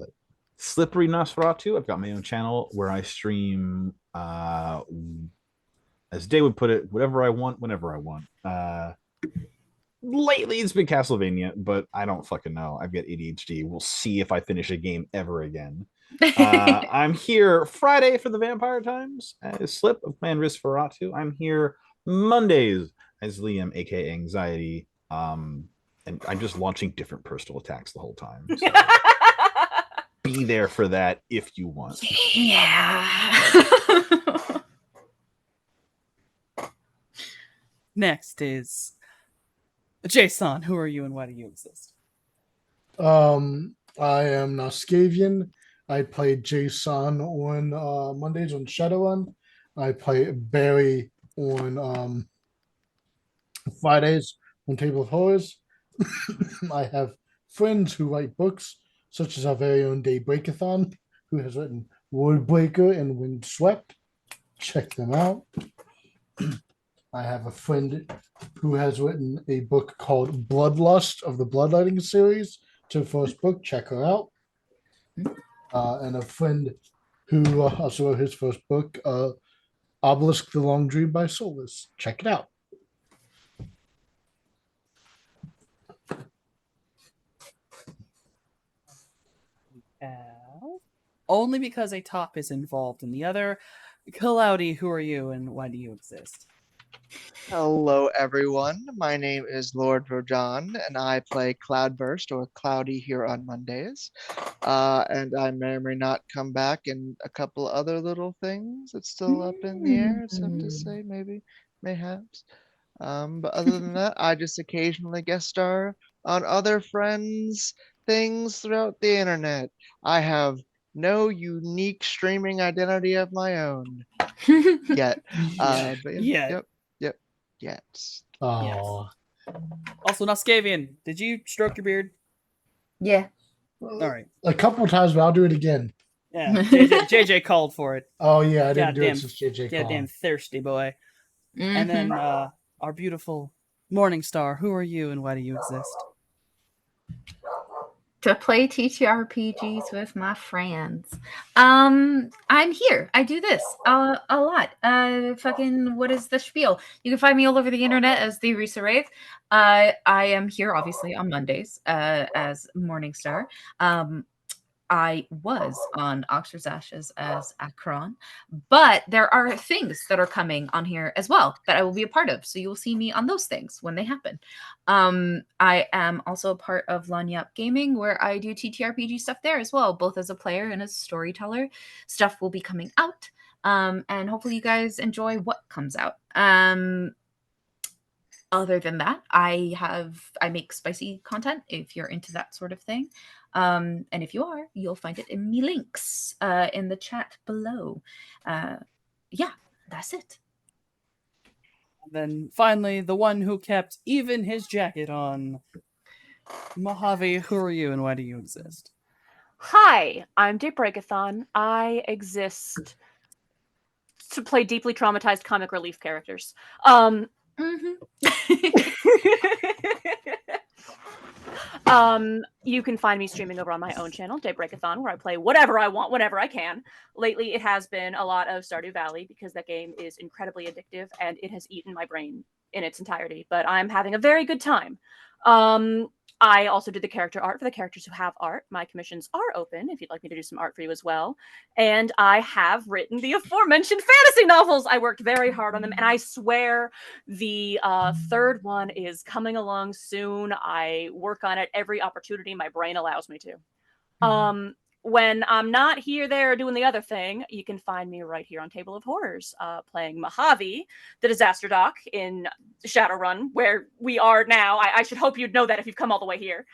Slippery Nosferatu. I've got my own channel where I stream, as Day would put it, whatever I want, whenever I want. Lately, it's been Castlevania, but I don't fucking know. I've got ADHD. We'll see if I finish a game ever again. I'm here Friday for the Vampire Times as Slip of Clan Risferatu. I'm here Mondays as Liam, aka Anxiety. And I'm just launching different personal attacks the whole time. So be there for that if you want. Yeah. Next is Jason. Who are you and why do you exist? I am Noskavian. I play Jason on Mondays on Shadowrun. I play Barry on Fridays on Table of Horrors. I have friends who write books, such as our very own Day Breakathon, who has written Wordbreaker and Windswept. Check them out. I have a friend who has written a book called Bloodlust of the Bloodletting series. It's her first book. Check her out. And a friend who also wrote his first book, Obelisk: The Long Dream by Soulless. Check it out. Only because a top is involved in the other. Cloudy, who are you and why do you exist? Hello, everyone. My name is Lord Rojan, and I play Cloudburst or Cloudy here on Mondays. And I may or may not come back in a couple other little things. It's still up in the air. It's up to say, maybe, mayhaps. But other than that, I just occasionally guest star on other friends' things throughout the internet. I have no unique streaming identity of my own yet. But Yeah. Yet. Oh, Also, Noskavian, did you stroke your beard? Yeah. All right. a couple times, but I'll do it again. Yeah, JJ called for it. Oh yeah, I didn't do Goddamn- it since JJ Goddamn called. thirsty boy. And then our beautiful Morning Star, who are you and why do you exist? To play TTRPGs with my friends. I'm here. I do this a lot. Fucking what is the spiel? You can find me all over the internet as the Risa Wraith. I am here obviously on Mondays as Morningstar. I was on Oxford's Ashes as Akron, but there are things that are coming on here as well that I will be a part of. So you will see me on those things when they happen. I am also a part of Lanyap Gaming, where I do TTRPG stuff there as well, both as a player and as a storyteller. Stuff will be coming out, and hopefully you guys enjoy what comes out. Other than that, I make spicy content if you're into that sort of thing. And if you are, you'll find it in me links in the chat below. Yeah, that's it. And then finally, the one who kept even his jacket on. Mojave, who are you and why do you exist? Hi, I'm Day Breakathon. I exist to play deeply traumatized comic relief characters. You can find me streaming over on my own channel, Daybreakathon, where I play whatever I want, whenever I can. Lately, it has been a lot of Stardew Valley because that game is incredibly addictive and it has eaten my brain in its entirety. But I'm having a very good time. I also did the character art for the characters who have art. My commissions are open if you'd like me to do some art for you as well. And I have written the aforementioned fantasy novels. I worked very hard on them, and I swear the third one is coming along soon. I work on it every opportunity my brain allows me to. When I'm not here, there, doing the other thing, you can find me right here on Table of Horrors, playing Mojave, the disaster doc in Shadowrun, where we are now. I should hope you'd know that if you've come all the way here.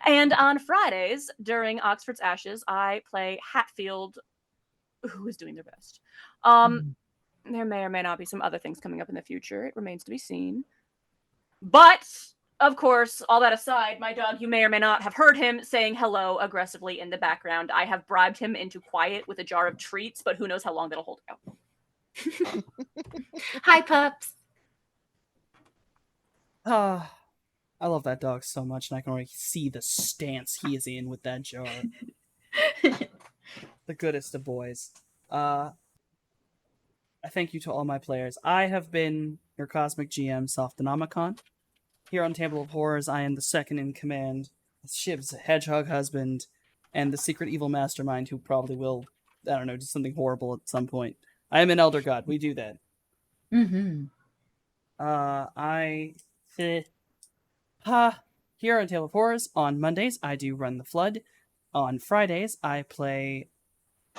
And on Fridays, during Oxford's Ashes, I play Hatfield, who is doing their best. There may or may not be some other things coming up in the future. It remains to be seen. But... of course, all that aside, my dog, you may or may not have heard him saying hello aggressively in the background. I have bribed him into quiet with a jar of treats, but who knows how long that'll hold out. Hi, pups. I love that dog so much, and I can already see the stance he is in with that jar. The goodest of boys. I thank you to all my players. I have been your Cosmic GM, Softonomicon. Here on Table of Horrors, I am the second in command, Shiv's hedgehog husband, and the secret evil mastermind who probably will, I don't know, do something horrible at some point. I am an elder god. We do that. Here on Table of Horrors, on Mondays, I do Run the Flood. On Fridays, I play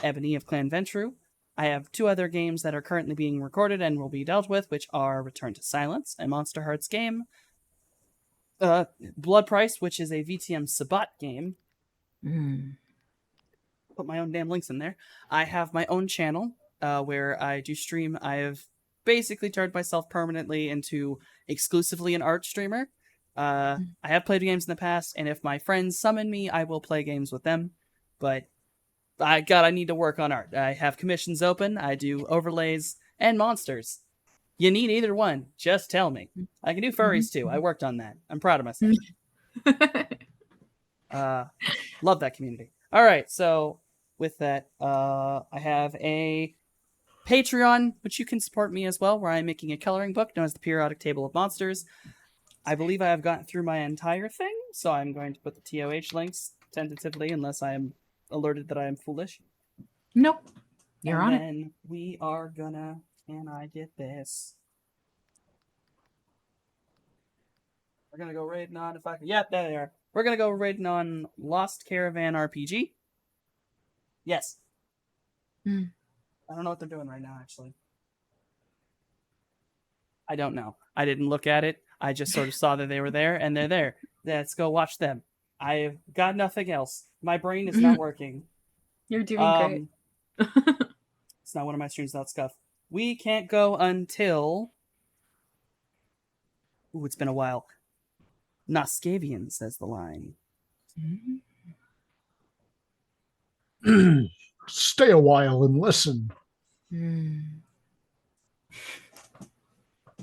Ebony of Clan Ventru. I have 2 other games that are currently being recorded and will be dealt with, which are Return to Silence, a Monster Hearts game, Blood Price, which is a VTM Sabat game. Put my own damn links in there. I have my own channel where I do stream. I have basically turned myself permanently into exclusively an art streamer. I have played games in the past, and if my friends summon me, I will play games with them. But I need to work on art. I have commissions open. I do overlays and monsters. You need either one, just tell me. I can do furries too. I worked on that. I'm proud of myself. Love that community. All right, so with that, I have a Patreon, which you can support me as well, where I'm making a coloring book known as the Periodic Table of Monsters. I believe I have gotten through my entire thing, so I'm going to put the TOH links tentatively, unless I am alerted that I am foolish. Nope. You're on it. And then we are gonna... Can I get this? We're gonna go raiding on if I can. Yep, there they are. We're gonna go raiding on Lost Caravan RPG. Yes. I don't know what they're doing right now, actually. I don't know. I didn't look at it. I just sort of saw that they were there, and they're there. Let's go watch them. I've got nothing else. My brain is not working. You're doing great. It's not one of my streams without scuff. We can't go until... Ooh, it's been a while. Noskavian, says the line. Stay a while and listen.